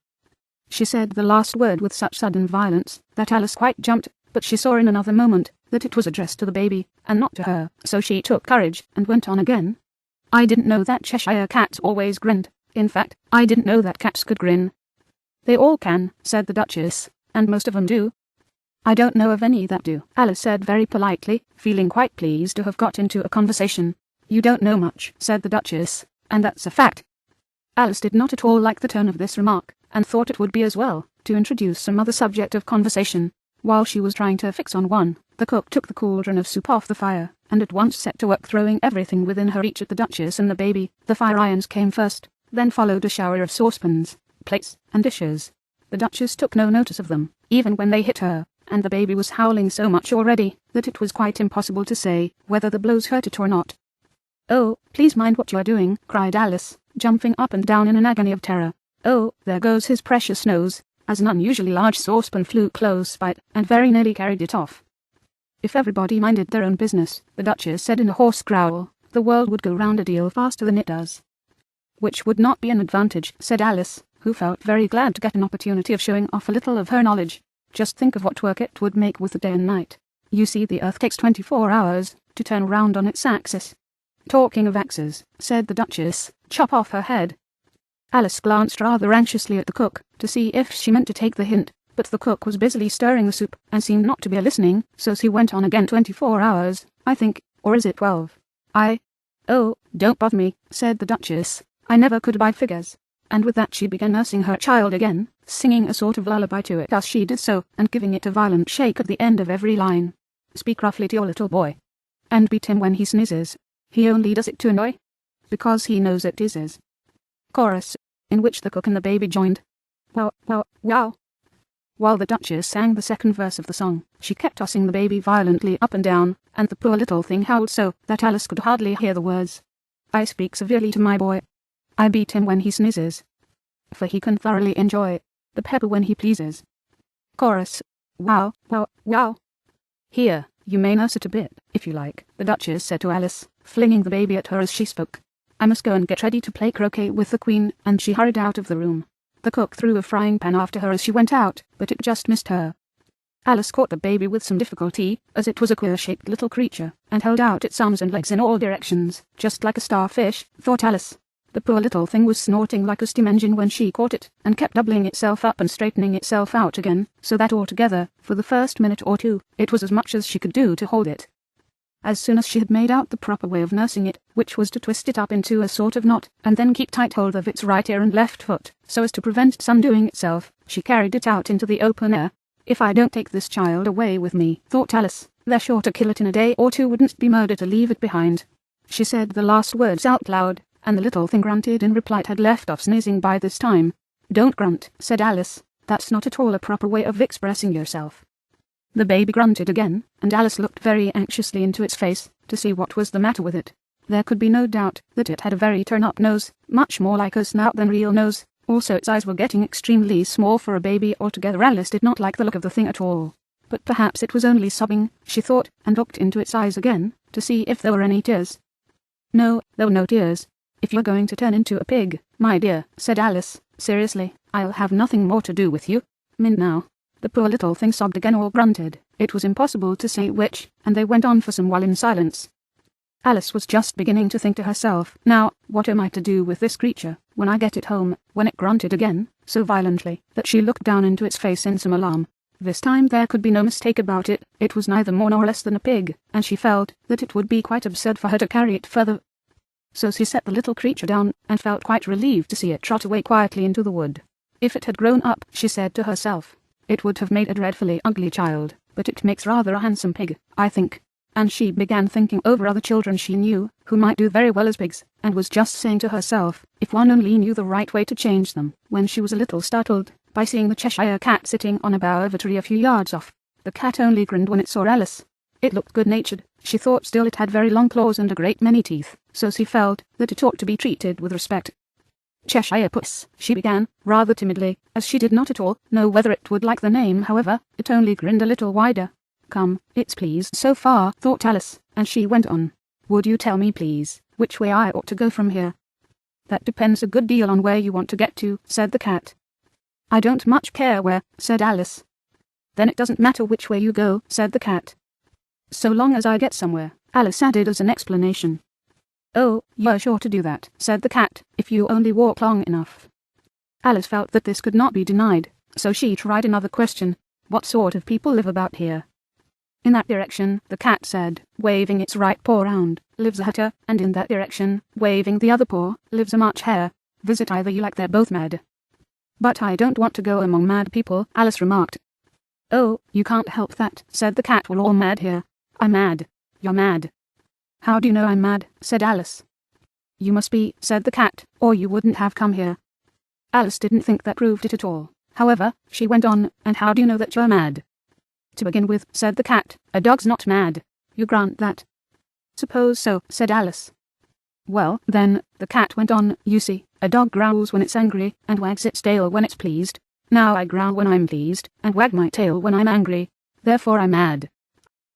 She said the last word with such sudden violence that Alice quite jumped, but she saw in another moment that it was addressed to the baby, and not to her, so she took courage and went on again. "I didn't know that Cheshire cats always grinned. In fact, I didn't know that cats could grin." "They all can," said the Duchess, "and most of them do." "I don't know of any that do," Alice said very politely, feeling quite pleased to have got into a conversation. "You don't know much," said the Duchess, "and that's a fact." Alice did not at all like the tone of this remark, and thought it would be as well to introduce some other subject of conversation. While she was trying to fix on one, the cook took the cauldron of soup off the fire, and at once set to work throwing everything within her reach at the Duchess and the baby. The fire irons came first, then followed a shower of saucepans, plates, and dishes. The Duchess took no notice of them, even when they hit her, and the baby was howling so much already that it was quite impossible to say whether the blows hurt it or not. "Oh, please mind what you are doing," cried Alice, jumping up and down in an agony of terror. "Oh, there goes his precious nose," as an unusually large saucepan flew close by it and very nearly carried it off. "If everybody minded their own business," the Duchess said in a hoarse growl, "the world would go round a deal faster than it does." "Which would not be an advantage," said Alice, who felt very glad to get an opportunity of showing off a little of her knowledge. "Just think of what work it would make with the day and night. You see, the Earth takes 24 hours to turn round on its axis." "Talking of axes," said the Duchess, "chop off her head." Alice glanced rather anxiously at the cook to see if she meant to take the hint, but the cook was busily stirring the soup and seemed not to be listening, so she went on again. 24 hours, I think, or is it 12? Oh, don't bother me," said the Duchess. "I never could buy figures." And with that she began nursing her child again, singing a sort of lullaby to it as she did so, and giving it a violent shake at the end of every line. "Speak roughly to your little boy, and beat him when he sneezes. He only does it to annoy, because he knows it is." Chorus, in which the cook and the baby joined. "Wow, wow, wow." While the Duchess sang the second verse of the song, she kept tossing the baby violently up and down, and the poor little thing howled so that Alice could hardly hear the words. "I speak severely to my boy. I beat him when he sneezes, for he can thoroughly enjoy the pepper when he pleases." Chorus. "Wow, wow, wow." "Here, you may nurse it a bit, if you like," the Duchess said to Alice, flinging the baby at her as she spoke. "I must go and get ready to play croquet with the Queen," and she hurried out of the room. The cook threw a frying pan after her as she went out, but it just missed her. Alice caught the baby with some difficulty, as it was a queer-shaped little creature, and held out its arms and legs in all directions, just like a starfish, thought Alice. The poor little thing was snorting like a steam engine when she caught it, and kept doubling itself up and straightening itself out again, so that altogether, for the first minute or two, it was as much as she could do to hold it. As soon as she had made out the proper way of nursing it, which was to twist it up into a sort of knot, and then keep tight hold of its right ear and left foot, so as to prevent its undoing itself, she carried it out into the open air. "If I don't take this child away with me," thought Alice, "they're sure to kill it in a day or two. Wouldn't be murder to leave it behind." She said the last words out loud, and the little thing grunted in reply. It had left off sneezing by this time. "Don't grunt," said Alice. "That's not at all a proper way of expressing yourself." The baby grunted again, and Alice looked very anxiously into its face to see what was the matter with it. There could be no doubt that it had a very turn-up nose, much more like a snout than real nose. Also its eyes were getting extremely small for a baby. Altogether Alice did not like the look of the thing at all. But perhaps it was only sobbing, she thought, and looked into its eyes again to see if there were any tears. No, there were no tears. "If you're going to turn into a pig, my dear," said Alice, seriously, "I'll have nothing more to do with you. Now." The poor little thing sobbed again or grunted. It was impossible to say which, and they went on for some while in silence. Alice was just beginning to think to herself, now, what am I to do with this creature when I get it home, when it grunted again, so violently, that she looked down into its face in some alarm. This time there could be no mistake about it, it was neither more nor less than a pig, and she felt that it would be quite absurd for her to carry it further. So she set the little creature down, and felt quite relieved to see it trot away quietly into the wood. If it had grown up, she said to herself, it would have made a dreadfully ugly child, but it makes rather a handsome pig, I think. And she began thinking over other children she knew, who might do very well as pigs, and was just saying to herself, if one only knew the right way to change them, when she was a little startled by seeing the Cheshire cat sitting on a bough of a tree a few yards off. The cat only grinned when it saw Alice. It looked good-natured, she thought, still it had very long claws and a great many teeth, so she felt that it ought to be treated with respect. Cheshire Puss, she began, rather timidly, as she did not at all know whether it would like the name. However, it only grinned a little wider. Come, it's pleased so far, thought Alice, and she went on. Would you tell me, please, which way I ought to go from here? That depends a good deal on where you want to get to, said the cat. I don't much care where, said Alice. Then it doesn't matter which way you go, said the cat. So long as I get somewhere, Alice added as an explanation. Oh, you're sure to do that, said the cat, if you only walk long enough. Alice felt that this could not be denied, so she tried another question. What sort of people live about here? In that direction, the cat said, waving its right paw round, lives a hatter, and in that direction, waving the other paw, lives a March hare. Visit either you like, they're both mad. But I don't want to go among mad people, Alice remarked. Oh, you can't help that, said the cat, we're all mad here. I'm mad. You're mad. How do you know I'm mad, said Alice. You must be, said the cat, or you wouldn't have come here. Alice didn't think that proved it at all. However, she went on, and how do you know that you're mad? To begin with, said the cat, a dog's not mad. You grant that? Suppose so, said Alice. Well, then, the cat went on, you see, a dog growls when it's angry, and wags its tail when it's pleased. Now I growl when I'm pleased, and wag my tail when I'm angry. Therefore I'm mad.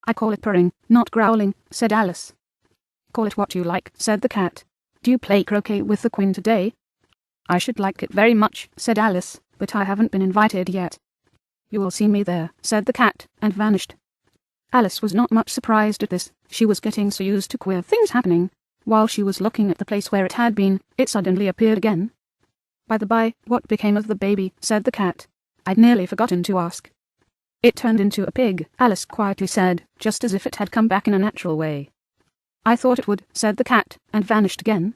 I call it purring, not growling, said Alice. Call it what you like, said the cat. Do you play croquet with the Queen today? I should like it very much, said Alice, but I haven't been invited yet. You will see me there, said the cat, and vanished. Alice was not much surprised at this. She was getting so used to queer things happening. While she was looking at the place where it had been, it suddenly appeared again. By the by, what became of the baby, said the cat. I'd nearly forgotten to ask. It turned into a pig, Alice quietly said, just as if it had come back in a natural way. I thought it would, said the cat, and vanished again.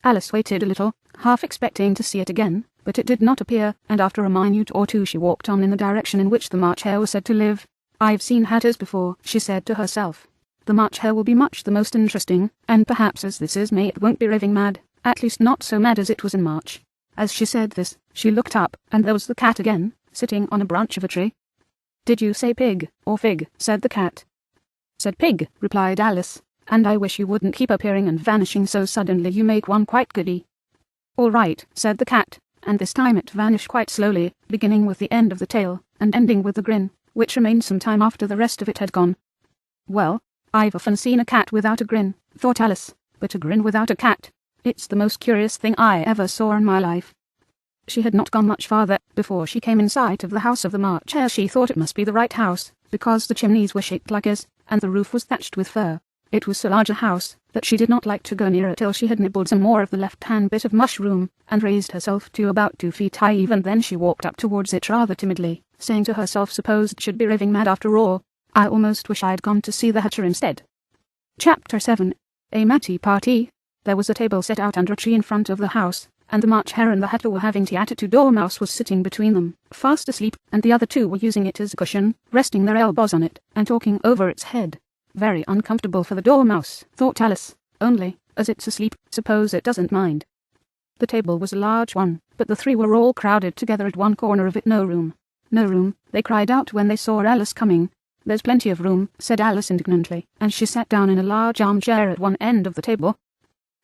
Alice waited a little, half expecting to see it again, but it did not appear, and after a minute or two she walked on in the direction in which the March hare was said to live. I've seen hatters before, she said to herself. The March hare will be much the most interesting, and perhaps as this is May it won't be raving mad, at least not so mad as it was in March. As she said this, she looked up, and there was the cat again, sitting on a branch of a tree. Did you say pig, or fig, said the cat. Said pig, replied Alice, and I wish you wouldn't keep appearing and vanishing so suddenly, you make one quite goody. All right, said the cat, and this time it vanished quite slowly, beginning with the end of the tail, and ending with the grin, which remained some time after the rest of it had gone. Well, I've often seen a cat without a grin, thought Alice, but a grin without a cat. It's the most curious thing I ever saw in my life. She had not gone much farther before she came in sight of the house of the March hare. She thought it must be the right house, because the chimneys were shaped like ears, and the roof was thatched with fur. It was so large a house that she did not like to go near it till she had nibbled some more of the left-hand bit of mushroom, and raised herself to about 2 feet high. Even then she walked up towards it rather timidly, saying to herself, suppose it should be raving mad after all. I almost wish I'd gone to see the Hatter instead. Chapter 7. A Matty Party. There was a table set out under a tree in front of the house, and the March hare and the Hatter were having tea at it. 2 Dormouse was sitting between them, fast asleep, and the other 2 were using it as a cushion, resting their elbows on it, and talking over its head. Very uncomfortable for the Dormouse, thought Alice, only, as it's asleep, suppose it doesn't mind. The table was a large one, but the 3 were all crowded together at one corner of it. No room. No room, they cried out when they saw Alice coming. There's plenty of room, said Alice indignantly, and she sat down in a large armchair at one end of the table.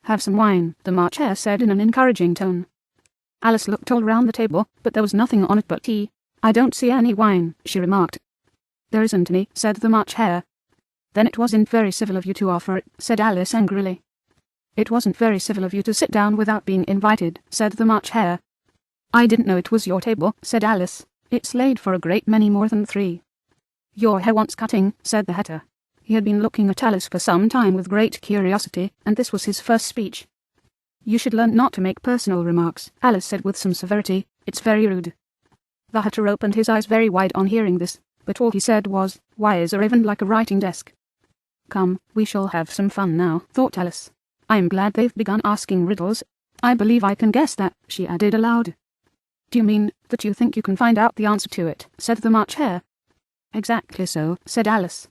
Have some wine, the March hare said in an encouraging tone. Alice looked all round the table, but there was nothing on it but tea. I don't see any wine, she remarked. There isn't any, said the March hare. Then it wasn't very civil of you to offer it, said Alice angrily. It wasn't very civil of you to sit down without being invited, said the March hare. I didn't know it was your table, said Alice, It's laid for a great many more than 3. Your hair wants cutting, said the Hatter. He had been looking at Alice for some time with great curiosity, and this was his first speech. You should learn not to make personal remarks, Alice said with some severity. It's very rude. The Hatter opened his eyes very wide on hearing this, but all he said was, why is a raven like a writing desk? Come, we shall have some fun now, thought Alice. I'm glad they've begun asking riddles. I believe I can guess that, she added aloud. Do you mean that you think you can find out the answer to it, said the March Hare. Exactly so, said Alice.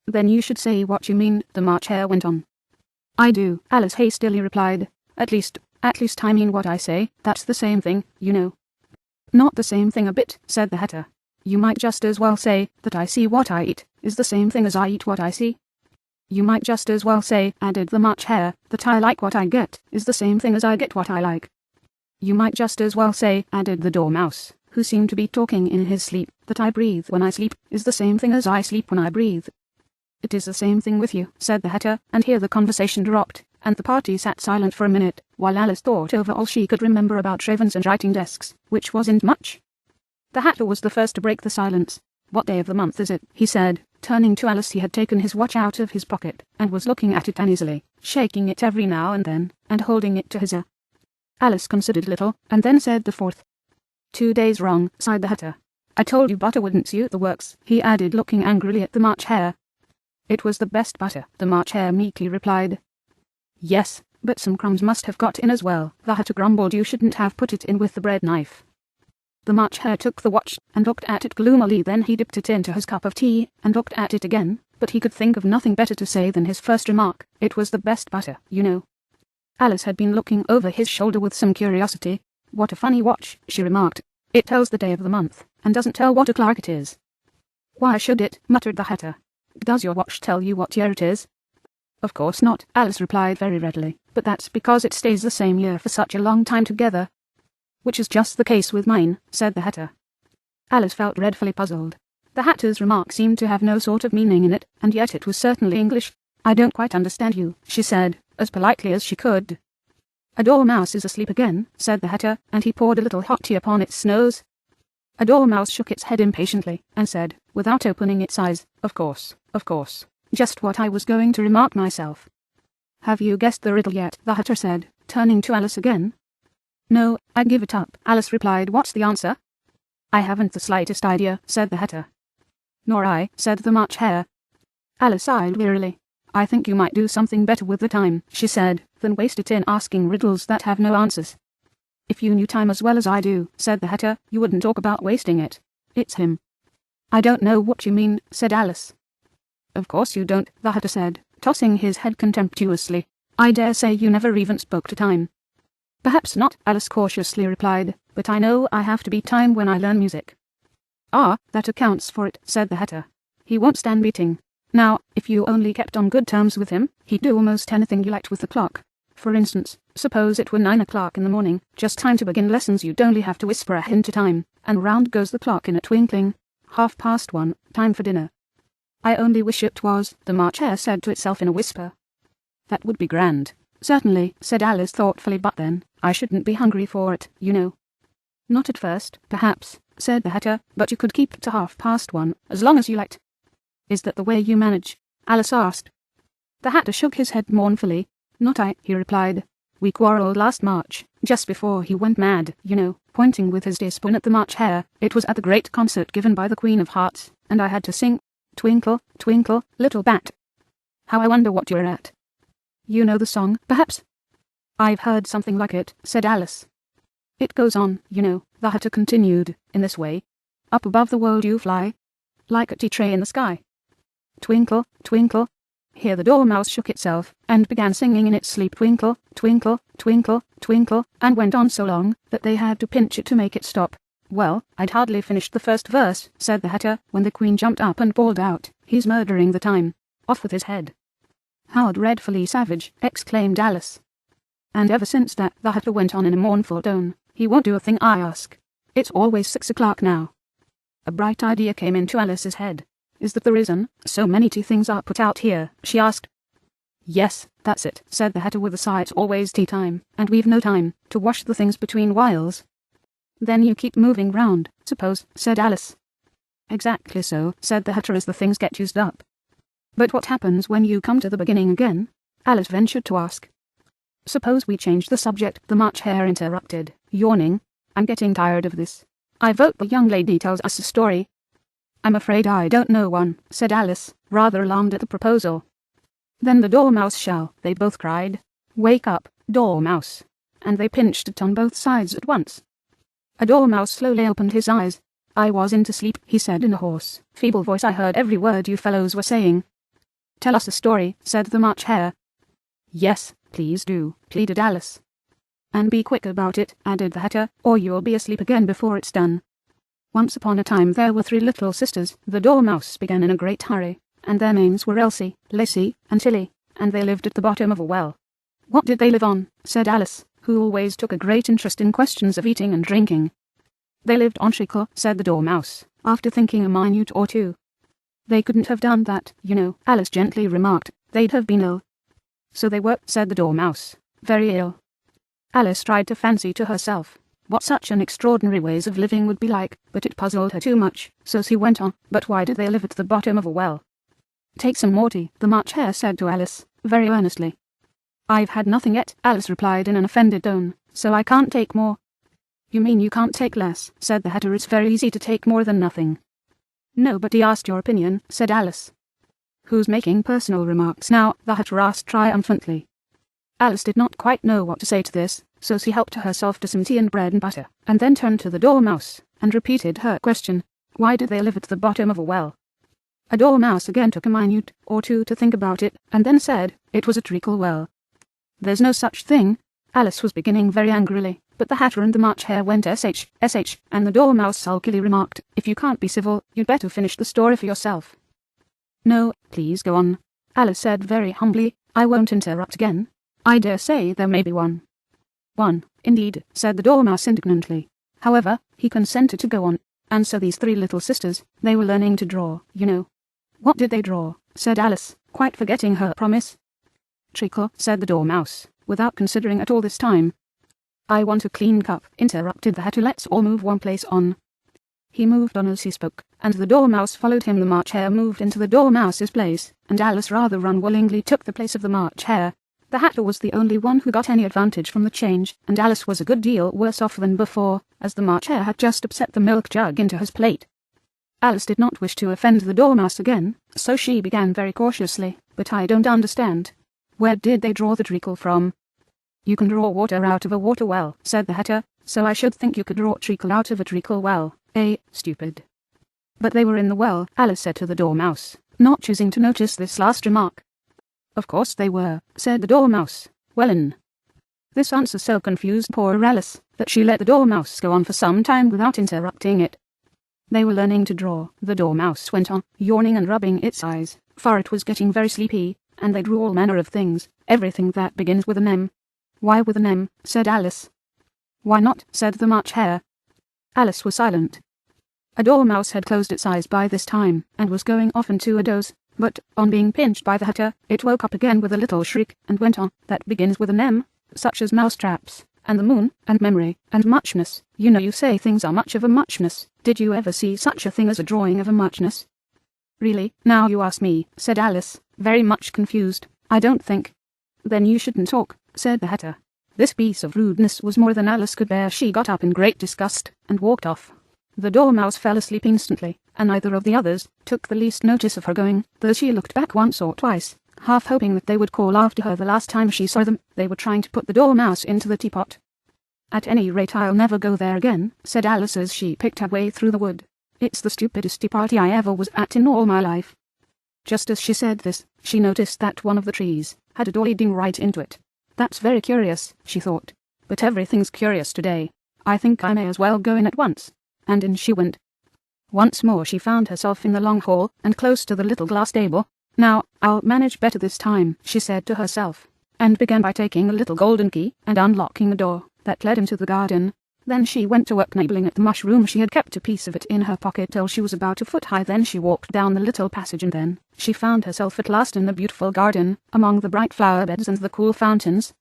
Then you should say what you mean, the March Hare went on. I do, Alice hastily replied. At least I mean what I say. That's the same thing, you know. Not the same thing a bit, said the Hatter. You might just as well say that I see what I eat is the same thing as I eat what I see. You might just as well say, added the March Hare, that I like what I get is the same thing as I get what I like. You might just as well say, added the Dormouse, who seemed to be talking in his sleep, that I breathe when I sleep is the same thing as I sleep when I breathe. It is the same thing with you, said the Hatter, and here the conversation dropped, and the party sat silent for a minute, while Alice thought over all she could remember about ravens and writing desks, which wasn't much. The Hatter was the first to break the silence. What day of the month is it? He said, turning to Alice. He had taken his watch out of his pocket, and was looking at it uneasily, shaking it every now and then, and holding it to his ear. Alice considered a little, and then said the 4th. 2 days wrong, sighed the Hatter. I told you butter wouldn't suit the works, he added, looking angrily at the March Hare. It was the best butter, the March Hare meekly replied. Yes, but some crumbs must have got in as well, the Hatter grumbled. You shouldn't have put it in with the bread knife. The March Hare took the watch and looked at it gloomily. Then he dipped it into his cup of tea and looked at it again, but he could think of nothing better to say than his first remark. It was the best butter, you know. Alice had been looking over his shoulder with some curiosity. What a funny watch, she remarked. It tells the day of the month, and doesn't tell what o'clock it is. Why should it? Muttered the Hatter. Does your watch tell you what year it is? Of course not, Alice replied very readily, but that's because it stays the same year for such a long time together. Which is just the case with mine, said the Hatter. Alice felt dreadfully puzzled. The Hatter's remark seemed to have no sort of meaning in it, and yet it was certainly English. I don't quite understand you, she said, as politely as she could. A dormouse is asleep again, said the Hatter, and he poured a little hot tea upon its nose. A dormouse shook its head impatiently, and said, without opening its eyes, of course. Just what I was going to remark myself. Have you guessed the riddle yet? The Hatter said, turning to Alice again. No, I give it up, Alice replied. What's the answer? I haven't the slightest idea, said the Hatter. Nor I, said the March Hare. Alice sighed wearily. I think you might do something better with the time, she said, than waste it in asking riddles that have no answers. If you knew time as well as I do, said the Hatter, you wouldn't talk about wasting it. It's him. I don't know what you mean, said Alice. Of course you don't, the Hatter said, tossing his head contemptuously. I dare say you never even spoke to time. Perhaps not, Alice cautiously replied, but I know I have to beat time when I learn music. Ah, that accounts for it, said the Hatter. He won't stand beating. Now, if you only kept on good terms with him, he'd do almost anything you liked with the clock. For instance, suppose it were 9 o'clock in the morning, just time to begin lessons. You'd only have to whisper a hint to time, and round goes the clock in a twinkling. 1:30, time for dinner. I only wish it was, the March Hare said to itself in a whisper. That would be grand. Certainly, said Alice thoughtfully, but then, I shouldn't be hungry for it, you know. Not at first, perhaps, said the Hatter, but you could keep it to 1:30, as long as you liked. Is that the way you manage? Alice asked. The Hatter shook his head mournfully. Not I, he replied. We quarrelled last March, just before he went mad, you know, pointing with his teaspoon at the March Hare. It was at the great concert given by the Queen of Hearts, and I had to sing, Twinkle, twinkle, little bat. How I wonder what you're at. You know the song, perhaps? I've heard something like it, said Alice. It goes on, you know, the Hatter continued, in this way. Up above the world you fly, like a tea tray in the sky. Twinkle, twinkle. Here the Dormouse shook itself, and began singing in its sleep, twinkle, twinkle, twinkle, twinkle, and went on so long that they had to pinch it to make it stop. Well, I'd hardly finished the first verse, said the Hatter, when the Queen jumped up and bawled out, He's murdering the time. Off with his head. How dreadfully savage, exclaimed Alice. And ever since that, the Hatter went on in a mournful tone, he won't do a thing I ask. It's always 6 o'clock now. A bright idea came into Alice's head. Is that the reason so many tea things are put out here? She asked. Yes, that's it, said the Hatter with a sigh. It's always tea time, and we've no time to wash the things between whiles. Then you keep moving round, suppose, said Alice. Exactly so, said the Hatter, as the things get used up. But what happens when you come to the beginning again? Alice ventured to ask. Suppose we change the subject, the March Hare interrupted, yawning. I'm getting tired of this. I vote the young lady tells us a story. I'm afraid I don't know one, said Alice, rather alarmed at the proposal. Then the Dormouse shall, they both cried. Wake up, Dormouse. And they pinched it on both sides at once. A Dormouse slowly opened his eyes. I wasn't asleep, he said in a hoarse, feeble voice. I heard every word you fellows were saying. Tell us a story, said the March Hare. Yes, please do, pleaded Alice. And be quick about it, added the Hatter, or you'll be asleep again before it's done. Once upon a time there were 3 little sisters, the Dormouse began in a great hurry, and their names were Elsie, Lacey, and Tilly, and they lived at the bottom of a well. What did they live on? Said Alice, who always took a great interest in questions of eating and drinking. They lived on treacle, said the Dormouse, after thinking a minute or two. They couldn't have done that, you know, Alice gently remarked. They'd have been ill. So they were, said the Dormouse, very ill. Alice tried to fancy to herself what such an extraordinary ways of living would be like, but it puzzled her too much, so she went on. But why did they live at the bottom of a well? Take some more tea, the March Hare said to Alice, very earnestly. I've had nothing yet, Alice replied in an offended tone, so I can't take more. You mean you can't take less, said the Hatter. It's very easy to take more than nothing. Nobody asked your opinion, said Alice. Who's making personal remarks now? The Hatter asked triumphantly. Alice did not quite know what to say to this, so she helped herself to some tea and bread and butter, and then turned to the Dormouse, and repeated her question. Why did they live at the bottom of a well? A Dormouse again took a minute or two to think about it, and then said, it was a treacle well. There's no such thing. Alice was beginning very angrily, but the Hatter and the March Hare went sh, and the Dormouse sulkily remarked, if you can't be civil, you'd better finish the story for yourself. No, please go on, Alice said very humbly. I won't interrupt again. I dare say there may be one. One, indeed, said the Dormouse indignantly. However, he consented to go on, and so these 3 little sisters, they were learning to draw, you know. What did they draw? Said Alice, quite forgetting her promise. Treacle, said the Dormouse, without considering at all this time. I want a clean cup, interrupted the Hatter. Let's all move one place on. He moved on as he spoke, and the Dormouse followed him. The March Hare moved into the Dormouse's place, and Alice rather unwillingly took the place of the March Hare. The Hatter was the only one who got any advantage from the change, and Alice was a good deal worse off than before, as the March Hare had just upset the milk jug into his plate. Alice did not wish to offend the Dormouse again, so she began very cautiously, but I don't understand. Where did they draw the treacle from? You can draw water out of a water well, said the Hatter, so I should think you could draw treacle out of a treacle well, stupid. But they were in the well, Alice said to the Dormouse, not choosing to notice this last remark. Of course they were, said the Dormouse. Well'n. This answer so confused poor Alice, that she let the Dormouse go on for some time without interrupting it. They were learning to draw, the Dormouse went on, yawning and rubbing its eyes, for it was getting very sleepy, and they drew all manner of things, everything that begins with an M. Why with an M? Said Alice. Why not? Said the March Hare. Alice was silent. A Dormouse had closed its eyes by this time, and was going off into a doze, but, on being pinched by the Hatter, it woke up again with a little shriek, and went on, that begins with an M, such as mousetraps, and the moon, and memory, and muchness. You know you say things are much of a muchness. Did you ever see such a thing as a drawing of a muchness? Really, now you ask me, said Alice, very much confused. I don't think. Then you shouldn't talk, said the Hatter. This piece of rudeness was more than Alice could bear. She got up in great disgust, and walked off. The Dormouse fell asleep instantly, and neither of the others took the least notice of her going, though she looked back once or twice, half hoping that they would call after her the last time she saw them. They were trying to put the Dormouse into the teapot. At any rate I'll never go there again, said Alice as she picked her way through the wood. It's the stupidest tea party I ever was at in all my life. Just as she said this, she noticed that one of the trees had a door leading right into it. That's very curious, she thought, but everything's curious today. I think I may as well go in at once. And in she went. Once more she found herself in the long hall, and close to the little glass table. Now, I'll manage better this time, she said to herself, and began by taking a little golden key and unlocking the door that led into the garden. Then she went to work nibbling at the mushroom. She had kept a piece of it in her pocket till she was about a foot high. Then she walked down the little passage, and then she found herself at last in the beautiful garden, among the bright flower beds and the cool fountains.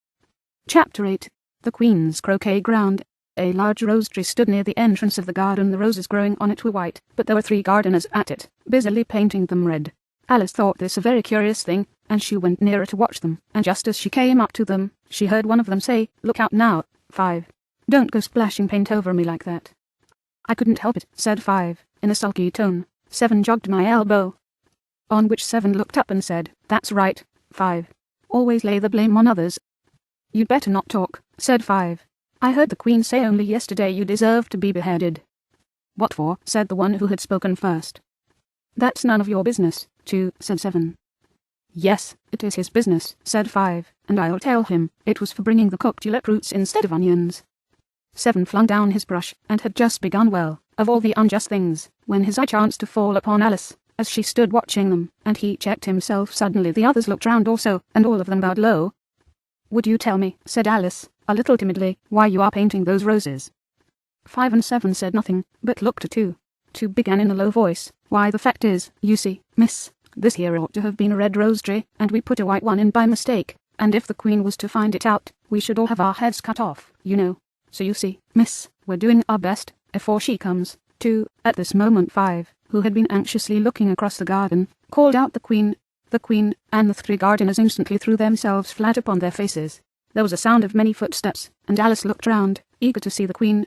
Chapter 8. The Queen's Croquet Ground. A large rose tree stood near the entrance of the garden. The roses growing on it were white, but there were 3 gardeners at it, busily painting them red. Alice thought this a very curious thing, and she went nearer to watch them, and just as she came up to them, she heard one of them say, "Look out now, 5. Don't go splashing paint over me like that." "I couldn't help it," said 5, in a sulky tone. 7 jogged my elbow. On which 7 looked up and said, "That's right, 5. Always lay the blame on others." "You'd better not talk," said 5. "I heard the Queen say only yesterday you deserved to be beheaded." "What for?" said the one who had spoken first. "That's none of your business, 2, said 7. "Yes, it is his business," said 5, "and I'll tell him. It was for bringing the cooked tulip roots instead of onions." 7 flung down his brush, and had just begun well, of all the unjust things, when his eye chanced to fall upon Alice, as she stood watching them, and he checked himself suddenly. The others looked round also, and all of them bowed low. "Would you tell me," said Alice, a little timidly, "why you are painting those roses?" 5 and 7 said nothing, but looked at 2. 2 began in a low voice, "Why, the fact is, you see, miss, this here ought to have been a red rose tree, and we put a white one in by mistake, and if the Queen was to find it out, we should all have our heads cut off, you know. So you see, miss, we're doing our best, afore she comes." 2. At this moment 5, who had been anxiously looking across the garden, called out, the Queen, and the 3 gardeners instantly threw themselves flat upon their faces. There was a sound of many footsteps, and Alice looked round, eager to see the Queen.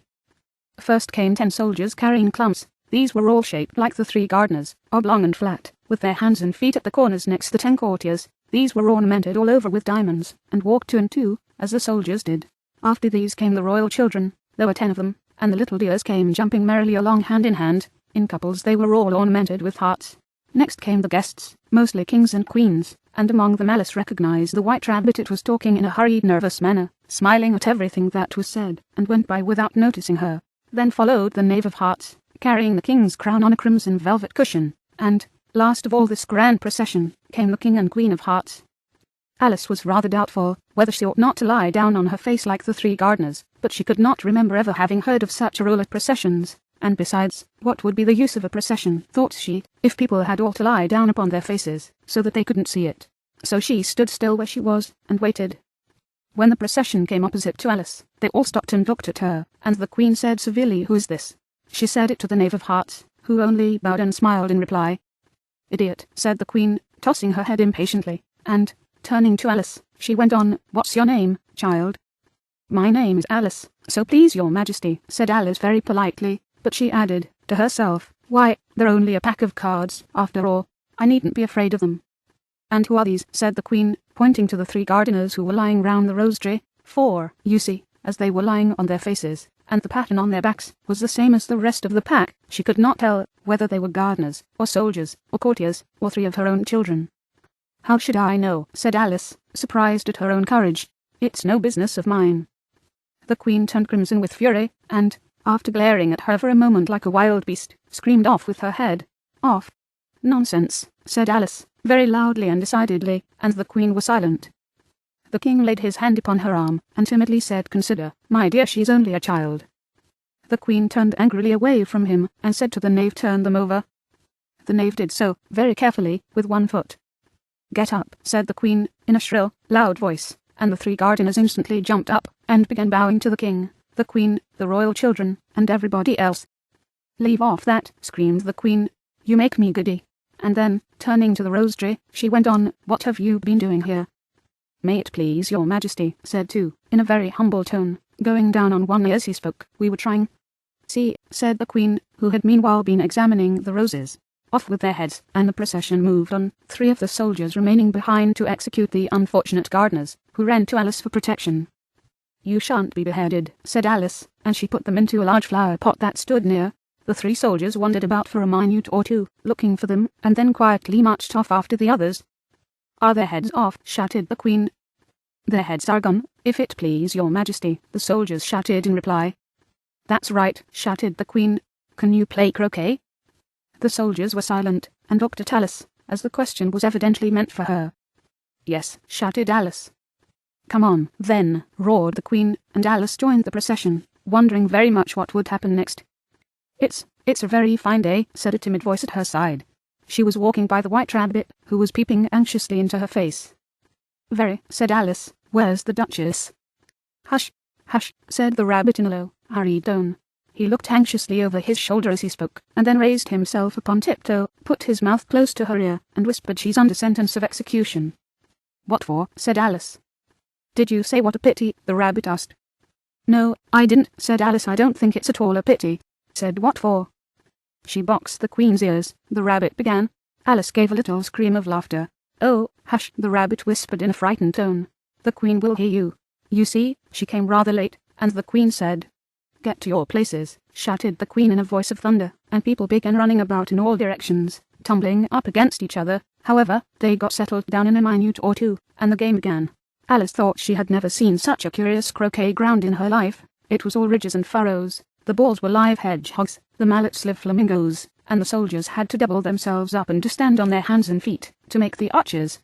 First came 10 soldiers carrying clumps. These were all shaped like the 3 gardeners, oblong and flat, with their hands and feet at the corners next the 10 courtiers. These were ornamented all over with diamonds, and walked 2 and 2, as the soldiers did. After these came the royal children. There were 10 of them, and the little dears came jumping merrily along hand in hand. In couples they were all ornamented with hearts. Next came the guests, mostly kings and queens, and among them Alice recognized the white rabbit. It was talking in a hurried, nervous manner, smiling at everything that was said, and went by without noticing her. Then followed the knave of hearts, carrying the king's crown on a crimson velvet cushion, and, last of all this grand procession, came the king and queen of hearts. Alice was rather doubtful whether she ought not to lie down on her face like the 3 gardeners, but she could not remember ever having heard of such a rule at processions, and besides, what would be the use of a procession, thought she, if people had all to lie down upon their faces, so that they couldn't see it. So she stood still where she was, and waited. When the procession came opposite to Alice, they all stopped and looked at her, and the Queen said severely, "Who is this?" She said it to the knave of hearts, who only bowed and smiled in reply. "Idiot," said the Queen, tossing her head impatiently, and, turning to Alice, she went on, "What's your name, child?" "My name is Alice, so please your Majesty," said Alice very politely, but she added, to herself, "Why, they're only a pack of cards, after all. I needn't be afraid of them." "And who are these?" said the Queen, pointing to the 3 gardeners who were lying round the rose tree. 4, you see, as they were lying on their faces, and the pattern on their backs was the same as the rest of the pack. She could not tell whether they were gardeners, or soldiers, or courtiers, or 3 of her own children. "How should I know?" said Alice, surprised at her own courage. "It's no business of mine." The Queen turned crimson with fury, and, after glaring at her for a moment like a wild beast, screamed off with her head. "Off? Nonsense," said Alice, very loudly and decidedly, and the Queen was silent. The King laid his hand upon her arm, and timidly said, "Consider, my dear, she's only a child." The Queen turned angrily away from him, and said to the knave, "Turn them over." The knave did so, very carefully, with 1 foot. "Get up," said the Queen, in a shrill, loud voice, and the 3 gardeners instantly jumped up, and began bowing to the King, the Queen, the royal children, and everybody else. "Leave off that," screamed the Queen. "You make me giddy." And then, turning to the rose tree, she went on, "What have you been doing here?" "May it please your Majesty," said 2, in a very humble tone, going down on one knee as he spoke, "we were trying—" "See," said the Queen, who had meanwhile been examining the roses. Off with their heads, and the procession moved on, 3 of the soldiers remaining behind to execute the unfortunate gardeners, who ran to Alice for protection. "You shan't be beheaded," said Alice, and she put them into a large flower pot that stood near. The 3 soldiers wandered about for a minute or 2, looking for them, and then quietly marched off after the others. "Are their heads off?" shouted the Queen. "Their heads are gone, if it please your Majesty," the soldiers shouted in reply. "That's right," shouted the Queen. "Can you play croquet?" The soldiers were silent, and looked at Alice, as the question was evidently meant for her. "Yes," shouted Alice. "Come on, then," roared the Queen, and Alice joined the procession, wondering very much what would happen next. It's a very fine day," said a timid voice at her side. She was walking by the white rabbit, who was peeping anxiously into her face. "Very," said Alice. "Where's the Duchess?" "Hush, hush," said the rabbit in a low, hurried tone. He looked anxiously over his shoulder as he spoke, and then raised himself upon tiptoe, put his mouth close to her ear, and whispered, "She's under sentence of execution." "What for?" said Alice. "Did you say what a pity?" the rabbit asked. "No, I didn't," said Alice. "I don't think it's at all a pity." Said, "What for?" "She boxed the Queen's ears," the rabbit began. Alice gave a little scream of laughter. "Oh, hush," the rabbit whispered in a frightened tone. "The Queen will hear you. You see, she came rather late, and the Queen said—" "Get to your places," shouted the Queen in a voice of thunder, and people began running about in all directions, tumbling up against each other. However, they got settled down in a minute or two, and the game began. Alice thought she had never seen such a curious croquet ground in her life. It was all ridges and furrows. The balls were live hedgehogs, the mallets live flamingos, and the soldiers had to double themselves up and to stand on their hands and feet to make the arches.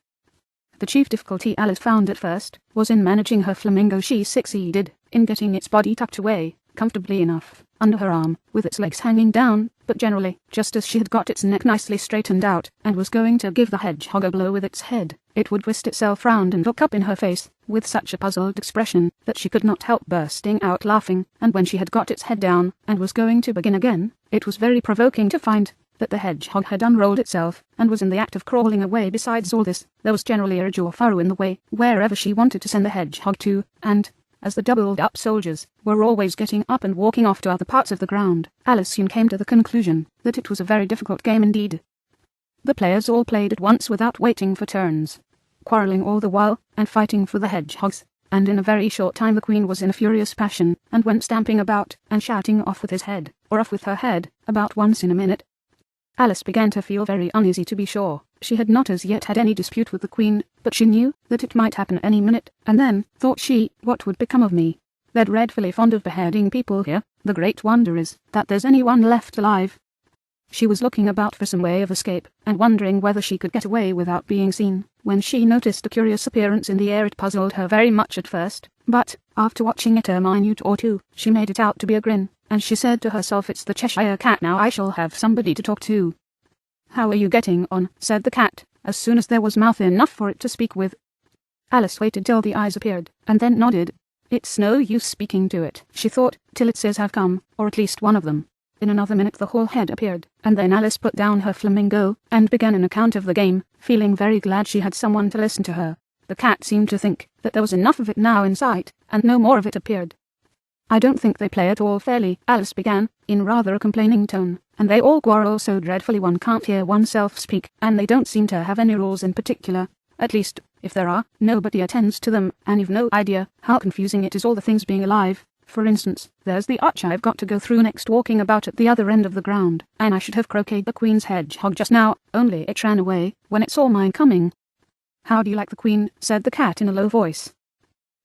The chief difficulty Alice found at first was in managing her flamingo. She succeeded in getting its body tucked away comfortably enough under her arm, with its legs hanging down, but generally, just as she had got its neck nicely straightened out and was going to give the hedgehog a blow with its head, it would twist itself round and look up in her face with such a puzzled expression that she could not help bursting out laughing, and when she had got its head down and was going to begin again, it was very provoking to find that the hedgehog had unrolled itself and was in the act of crawling away. Besides all this, there was generally a ridge or furrow in the way wherever she wanted to send the hedgehog to, and as the doubled-up soldiers were always getting up and walking off to other parts of the ground, Alice soon came to the conclusion that it was a very difficult game indeed. The players all played at once without waiting for turns, quarrelling all the while and fighting for the hedgehogs, and in a very short time the Queen was in a furious passion and went stamping about and shouting "Off with his head," or "Off with her head," about once in a minute. Alice began to feel very uneasy, to be sure. She had not as yet had any dispute with the Queen, but she knew that it might happen any minute, and then, thought she, what would become of me? They're dreadfully fond of beheading people here. The great wonder is that there's anyone left alive. She was looking about for some way of escape, and wondering whether she could get away without being seen, when she noticed a curious appearance in the air. It puzzled her very much at first, but, after watching it a minute or two, she made it out to be a grin, and she said to herself, "It's the Cheshire Cat now. I shall have somebody to talk to." "How are you getting on?" said the cat, as soon as there was mouth enough for it to speak with. Alice waited till the eyes appeared, and then nodded. "It's no use speaking to it," she thought, "till its ears have come, or at least one of them." In another minute the whole head appeared, and then Alice put down her flamingo, and began an account of the game, feeling very glad she had someone to listen to her. The cat seemed to think that there was enough of it now in sight, and no more of it appeared. "I don't think they play at all fairly," Alice began, in rather a complaining tone, "and they all quarrel so dreadfully one can't hear oneself speak, and they don't seem to have any rules in particular. At least, if there are, nobody attends to them, and you've no idea how confusing it is, all the things being alive. For instance, there's the arch I've got to go through next, walking about at the other end of the ground, and I should have croqueted the Queen's hedgehog just now, only it ran away when it saw mine coming." "How do you like the Queen?" said the cat in a low voice.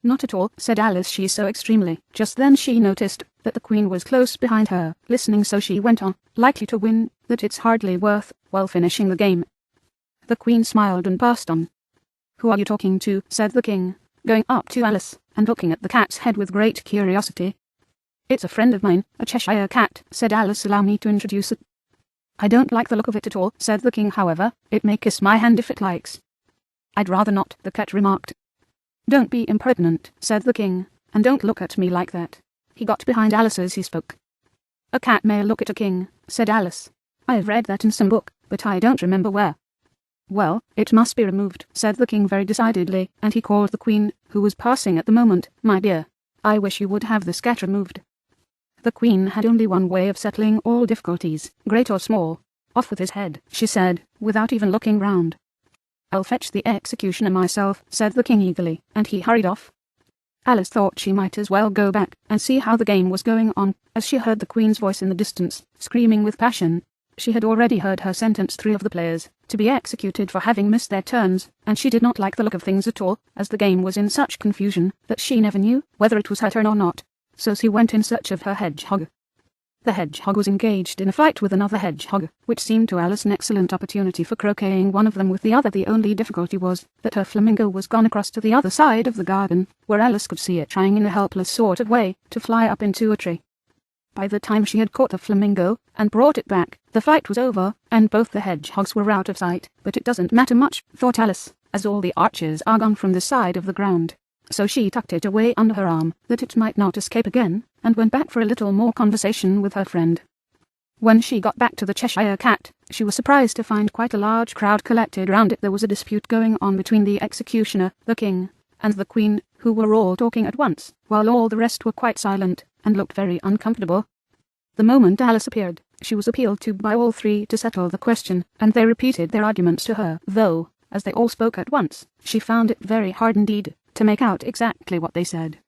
"Not at all," said Alice, "she's so extremely." Just then she noticed that the Queen was close behind her, listening, so she went on, "Likely to win, that it's hardly worth while finishing the game." The Queen smiled and passed on. "Who are you talking to?" said the King, going up to Alice and looking at the cat's head with great curiosity. "It's a friend of mine, a Cheshire Cat," said Alice. "Allow me to introduce it." "I don't like the look of it at all," said the King. "However, it may kiss my hand if it likes." "I'd rather not," the cat remarked. "Don't be impertinent," said the King, "and don't look at me like that." He got behind Alice as he spoke. "A cat may look at a king," said Alice. "I've read that in some book, but I don't remember where." "Well, it must be removed," said the King very decidedly, and he called the Queen, who was passing at the moment. "My dear, I wish you would have this cat removed." The Queen had only one way of settling all difficulties, great or small. "Off with his head," she said, without even looking round. "I'll fetch the executioner myself," said the King eagerly, and he hurried off. Alice thought she might as well go back and see how the game was going on, as she heard the Queen's voice in the distance, screaming with passion. She had already heard her sentence 3 of the players to be executed for having missed their turns, and she did not like the look of things at all, as the game was in such confusion that she never knew whether it was her turn or not. So she went in search of her hedgehog. The hedgehog was engaged in a fight with another hedgehog, which seemed to Alice an excellent opportunity for croqueting one of them with the other. The only difficulty was that her flamingo was gone across to the other side of the garden, where Alice could see it trying in a helpless sort of way to fly up into a tree. By the time she had caught the flamingo and brought it back, the fight was over, and both the hedgehogs were out of sight. But it doesn't matter much, thought Alice, as all the archers are gone from this side of the ground. so she tucked it away under her arm, that it might not escape again, and went back for a little more conversation with her friend. When she got back to the Cheshire Cat, she was surprised to find quite a large crowd collected round it. There was a dispute going on between the executioner, the king, and the queen, who were all talking at once, while all the rest were quite silent, and looked very uncomfortable. The moment Alice appeared, she was appealed to by all three to settle the question, and they repeated their arguments to her, though, as they all spoke at once, she found it very hard indeed to make out exactly what they said.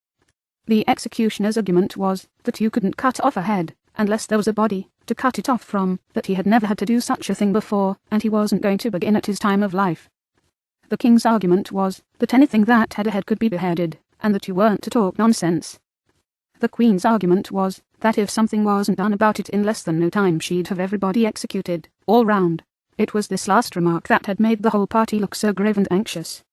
The executioner's argument was that you couldn't cut off a head unless there was a body to cut it off from, that he had never had to do such a thing before, and he wasn't going to begin at his time of life. The king's argument was that anything that had a head could be beheaded, and that you weren't to talk nonsense. The queen's argument was that if something wasn't done about it in less than no time, she'd have everybody executed, all round. It was this last remark that had made the whole party look so grave and anxious.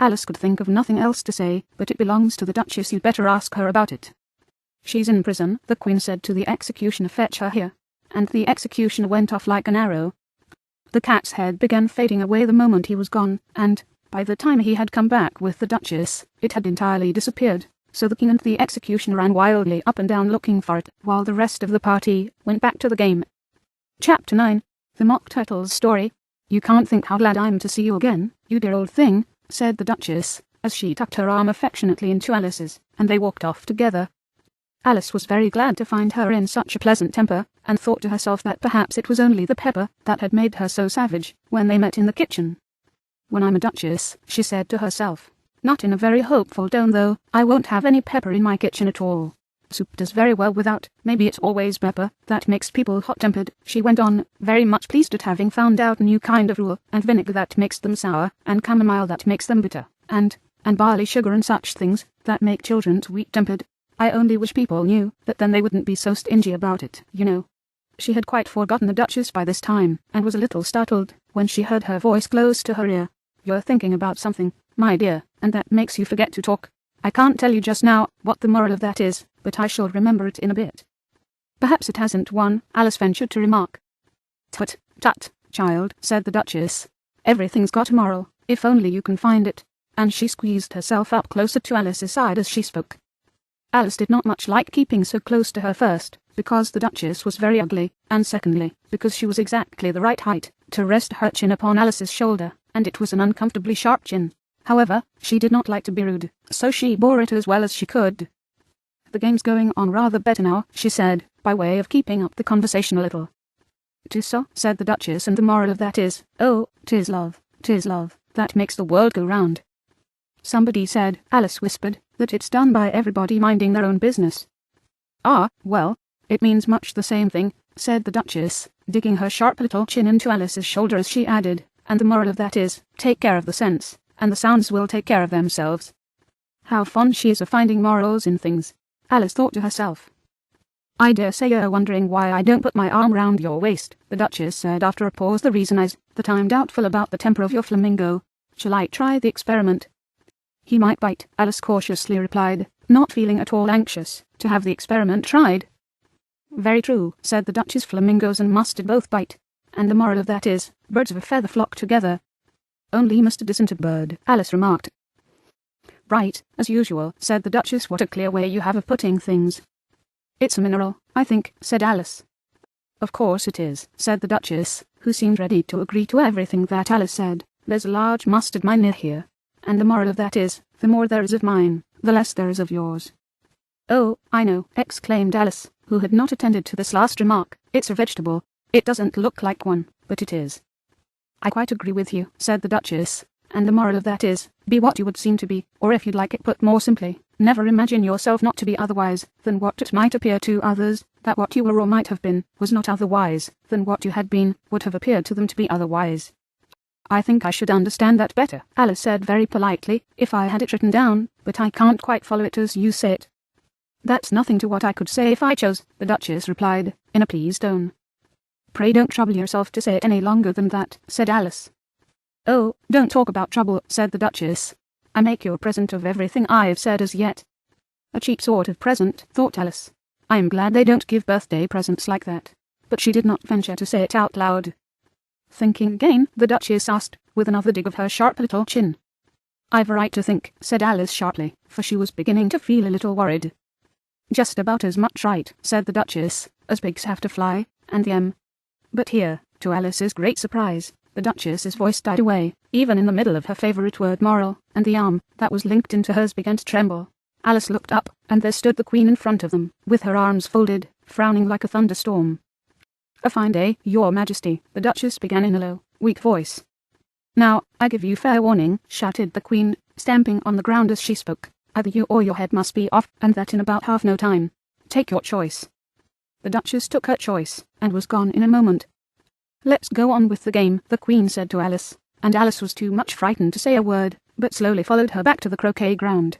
Alice could think of nothing else to say, but it belongs to the Duchess, you'd better ask her about it. She's in prison, the queen said to the executioner, fetch her here. And the executioner went off like an arrow. The cat's head began fading away the moment he was gone, and, by the time he had come back with the Duchess, it had entirely disappeared. So the king and the executioner ran wildly up and down looking for it, while the rest of the party went back to the game. Chapter 9. The Mock Turtle's Story. You can't think how glad I'm to see you again, you dear old thing, said the Duchess, as she tucked her arm affectionately into Alice's, and they walked off together. Alice was very glad to find her in such a pleasant temper, and thought to herself that perhaps it was only the pepper that had made her so savage when they met in the kitchen. When I'm a duchess, she said to herself, not in a very hopeful tone though, I won't have any pepper in my kitchen at all. Soup does very well without, maybe it's always pepper that makes people hot-tempered, she went on, very much pleased at having found out a new kind of rule, and vinegar that makes them sour, and chamomile that makes them bitter, and barley sugar and such things that make children sweet-tempered. I only wish people knew that, then they wouldn't be so stingy about it, you know. She had quite forgotten the Duchess by this time, and was a little startled when she heard her voice close to her ear. You're thinking about something, my dear, and that makes you forget to talk. I can't tell you just now what the moral of that is, but I shall remember it in a bit. Perhaps it hasn't one, Alice ventured to remark. Tut, tut, child, said the Duchess. Everything's got a moral, if only you can find it, and she squeezed herself up closer to Alice's side as she spoke. Alice did not much like keeping so close to her, first, because the Duchess was very ugly, and secondly, because she was exactly the right height to rest her chin upon Alice's shoulder, and it was an uncomfortably sharp chin. However, she did not like to be rude, so she bore it as well as she could. The game's going on rather better now, she said, by way of keeping up the conversation a little. 'Tis so, said the Duchess, and the moral of that is, oh, 'tis love, that makes the world go round. Somebody said, Alice whispered, that it's done by everybody minding their own business. Ah, well, it means much the same thing, said the Duchess, digging her sharp little chin into Alice's shoulder as she added, and the moral of that is, take care of the sense, and the sounds will take care of themselves. How fond she is of finding morals in things, Alice thought to herself. I dare say you're wondering why I don't put my arm round your waist, the Duchess said after a pause. The reason is that I'm doubtful about the temper of your flamingo. Shall I try the experiment? He might bite, Alice cautiously replied, not feeling at all anxious to have the experiment tried. Very true, said the Duchess. Flamingos and mustard both bite, and the moral of that is, birds of a feather flock together. Only mustard isn't a bird, Alice remarked. Right, as usual, said the Duchess. What a clear way you have of putting things. It's a mineral, I think, said Alice. Of course it is, said the Duchess, who seemed ready to agree to everything that Alice said. There's a large mustard mine near here, and the moral of that is, the more there is of mine, the less there is of yours. Oh, I know, exclaimed Alice, who had not attended to this last remark. It's a vegetable. It doesn't look like one, but it is. I quite agree with you, said the Duchess, and the moral of that is, be what you would seem to be, or if you'd like it put more simply, never imagine yourself not to be otherwise than what it might appear to others, that what you were or might have been was not otherwise than what you had been would have appeared to them to be otherwise. I think I should understand that better, Alice said very politely, if I had it written down, but I can't quite follow it as you say it. That's nothing to what I could say if I chose, the Duchess replied, in a pleased tone. Pray don't trouble yourself to say it any longer than that, said Alice. Oh, don't talk about trouble, said the Duchess. I make you a present of everything I've said as yet. A cheap sort of present, thought Alice. I am glad they don't give birthday presents like that. But she did not venture to say it out loud. Thinking again, the Duchess asked, with another dig of her sharp little chin. "I've a right to think," said Alice sharply, for she was beginning to feel a little worried. "Just about as much right," said the Duchess, "as pigs have to fly, and the But here, to Alice's great surprise, the Duchess's voice died away, even in the middle of her favourite word moral, and the arm that was linked into hers began to tremble. Alice looked up, and there stood the Queen in front of them, with her arms folded, frowning like a thunderstorm. "A fine day, Your Majesty," the Duchess began in a low, weak voice. "Now, I give you fair warning," shouted the Queen, stamping on the ground as she spoke. "Either you or your head must be off, and that in about half no time. Take your choice." The Duchess took her choice, and was gone in a moment. "Let's go on with the game," the Queen said to Alice, and Alice was too much frightened to say a word, but slowly followed her back to the croquet ground.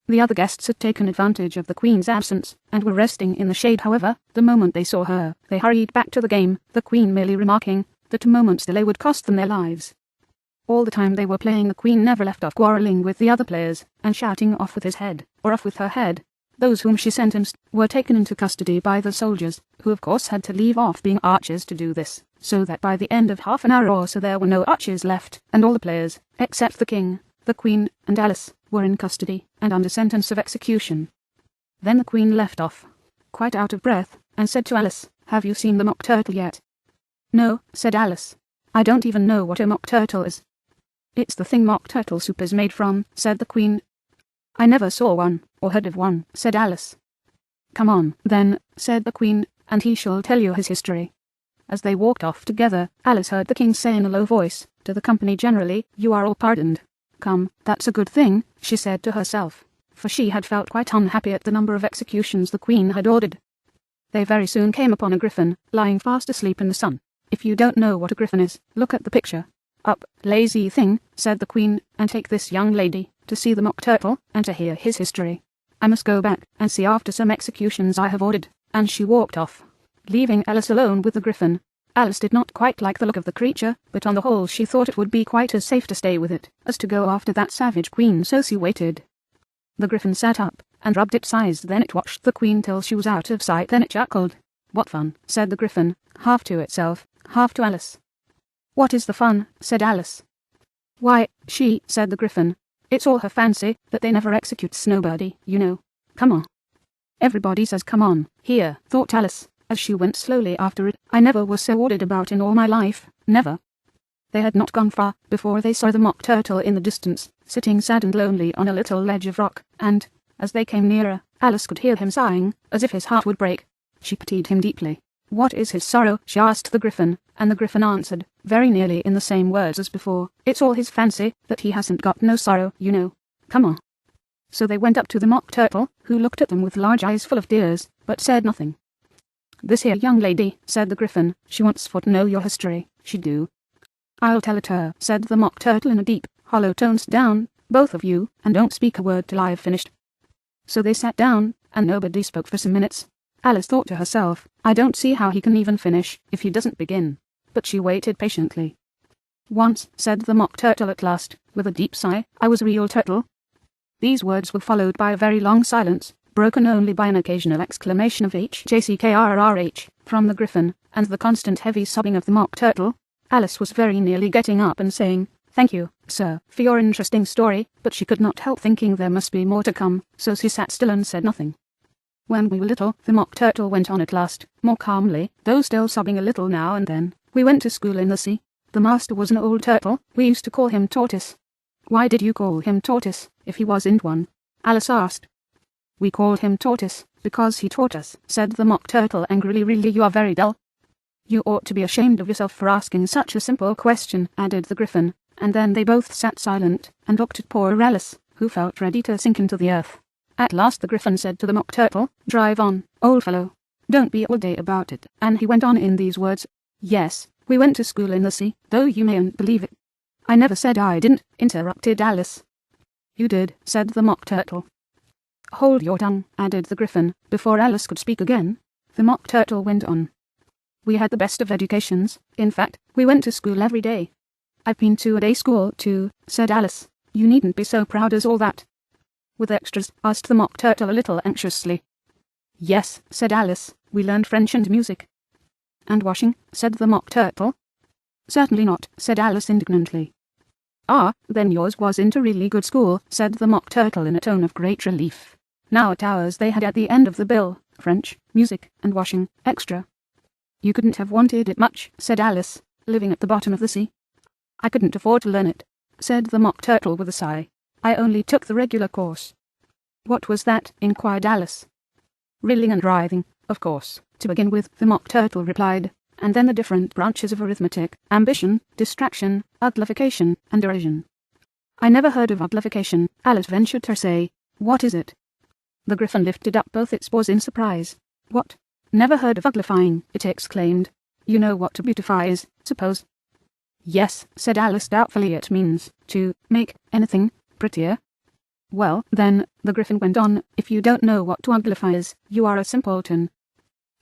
The other guests had taken advantage of the Queen's absence, and were resting in the shade. However, the moment they saw her, they hurried back to the game, the Queen merely remarking that a moment's delay would cost them their lives. All the time they were playing, the Queen never left off quarrelling with the other players, and shouting "off with his head," or "off with her head." Those whom she sentenced were taken into custody by the soldiers, who of course had to leave off being archers to do this, so that by the end of half an hour or so there were no archers left, and all the players, except the King, the Queen, and Alice, were in custody, and under sentence of execution. Then the Queen left off, quite out of breath, and said to Alice, "Have you seen the Mock Turtle yet?" "No," said Alice. "I don't even know what a Mock Turtle is." "It's the thing Mock Turtle soup is made from," said the Queen. "I never saw one, or heard of one," said Alice. "Come on, then," said the Queen, "and he shall tell you his history." As they walked off together, Alice heard the King say in a low voice, to the company generally, "You are all pardoned." "Come, that's a good thing," she said to herself, for she had felt quite unhappy at the number of executions the Queen had ordered. They very soon came upon a griffin, lying fast asleep in the sun. "If you don't know what a griffin is, look at the picture." "Up, lazy thing," said the Queen, "and take this young lady to see the Mock Turtle, and to hear his history. I must go back and see after some executions I have ordered," and she walked off, leaving Alice alone with the griffin. Alice did not quite like the look of the creature, but on the whole she thought it would be quite as safe to stay with it as to go after that savage Queen, so she waited. The griffin sat up and rubbed its eyes, then it watched the Queen till she was out of sight, then it chuckled. "What fun," said the griffin, half to itself, half to Alice. "What is the fun?" said Alice. "Why, said the griffin. "It's all her fancy that they never execute nobody, you know. Come on." "Everybody says come on, here," thought Alice, as she went slowly after it. "I never was so ordered about in all my life, never." They had not gone far before they saw the Mock Turtle in the distance, sitting sad and lonely on a little ledge of rock, and, as they came nearer, Alice could hear him sighing, as if his heart would break. She pitied him deeply. "What is his sorrow?" she asked the griffin, and the griffin answered, very nearly in the same words as before, "It's all his fancy that he hasn't got no sorrow, you know. Come on." So they went up to the Mock Turtle, who looked at them with large eyes full of tears, but said nothing. "This here young lady," said the griffin, "she wants for to know your history, she do." "I'll tell it her," said the Mock Turtle in a deep, hollow tone. "Sit down, both of you, and don't speak a word till I have finished." So they sat down, and nobody spoke for some minutes. Alice thought to herself, "I don't see how he can even finish, if he doesn't begin." But she waited patiently. "Once," said the Mock Turtle at last, with a deep sigh, "I was a real turtle." These words were followed by a very long silence, broken only by an occasional exclamation of "H-J-C-K-R-R-H" from the griffin, and the constant heavy sobbing of the Mock Turtle. Alice was very nearly getting up and saying, "Thank you, sir, for your interesting story," but she could not help thinking there must be more to come, so she sat still and said nothing. "When we were little," the Mock Turtle went on at last, more calmly, though still sobbing a little now and then, "we went to school in the sea. The master was an old turtle. We used to call him Tortoise." "Why did you call him Tortoise, if he wasn't one?" Alice asked. "We called him Tortoise because he taught us," said the Mock Turtle angrily. "Really, you are very dull." "You ought to be ashamed of yourself for asking such a simple question," added the griffin, and then they both sat silent and looked at poor Alice, who felt ready to sink into the earth. At last the griffin said to the Mock Turtle, "Drive on, old fellow. Don't be all day about it," and he went on in these words, "Yes, we went to school in the sea, though you mayn't believe it." "I never said I didn't," interrupted Alice. "You did," said the Mock Turtle. "Hold your tongue," added the griffin, before Alice could speak again. The Mock Turtle went on. "We had the best of educations. In fact, we went to school every day." "I've been to a day school too," said Alice. "You needn't be so proud as all that." "With extras?" asked the Mock Turtle a little anxiously. "Yes," said Alice, "we learned French and music." "And washing?" said the Mock Turtle. "Certainly not," said Alice indignantly. "Ah, then yours wasn't a really good school," said the Mock Turtle in a tone of great relief. Now 8 hours they had at the end of the bill: French, music, and washing, extra. "You couldn't have wanted it much," said Alice, "living at the bottom of the sea." "I couldn't afford to learn it," said the Mock Turtle with a sigh. "I only took the regular course." "What was that?" inquired Alice. "Rilling and writhing, of course, to begin with," the Mock Turtle replied, "and then the different branches of arithmetic: ambition, distraction, uglification, and derision." "I never heard of uglification," Alice ventured to say. "What is it?" The Gryphon lifted up both its paws in surprise. "What? Never heard of uglifying?" it exclaimed. "You know what to beautify is, suppose?" "Yes," said Alice doubtfully, "it means to make anything prettier." "Well, then," the Gryphon went on, "if you don't know what to uglify is, you are a simpleton."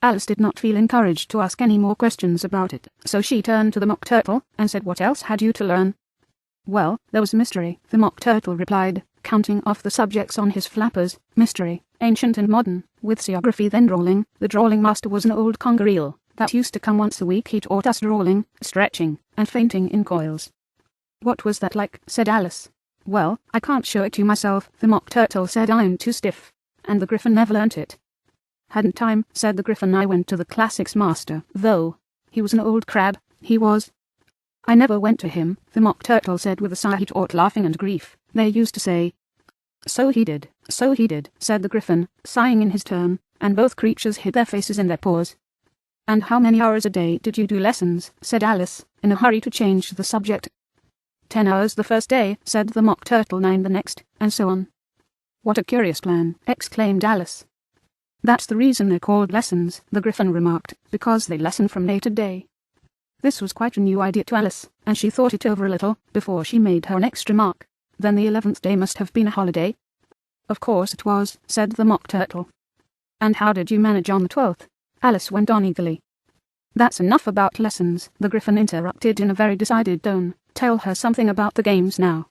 Alice did not feel encouraged to ask any more questions about it, so she turned to the Mock Turtle and said, "What else had you to learn?" "Well, there was mystery," the Mock Turtle replied, counting off the subjects on his flappers: mystery, ancient and modern, with seaography, then drawling. The drawling master was an old conger eel that used to come once a week. He taught us drawling, stretching, and fainting in coils. "What was that like?" said Alice. "Well, I can't show it to you myself," the Mock Turtle said. "I'm too stiff." And the Gryphon never learnt it. "Hadn't time," said the Gryphon. "I went to the classics master, though. He was an old crab, he was." "I never went to him," the Mock Turtle said with a sigh. "He taught laughing and grief, they used to say." "So he did, said the Gryphon, sighing in his turn, and both creatures hid their faces in their paws. "And how many hours a day did you do lessons?" said Alice, in a hurry to change the subject. 10 hours the first day," said the Mock Turtle, 9 the next, and so on. "What a curious plan," exclaimed Alice. "That's the reason they're called lessons," the Gryphon remarked, "because they lesson from day to day." This was quite a new idea to Alice, and she thought it over a little before she made her next remark. "Then the 11th day must have been a holiday?" "Of course it was," said the Mock Turtle. "And how did you manage on the 12th? Alice went on eagerly. "That's enough about lessons," the Gryphon interrupted in a very decided tone. "Tell her something about the games now."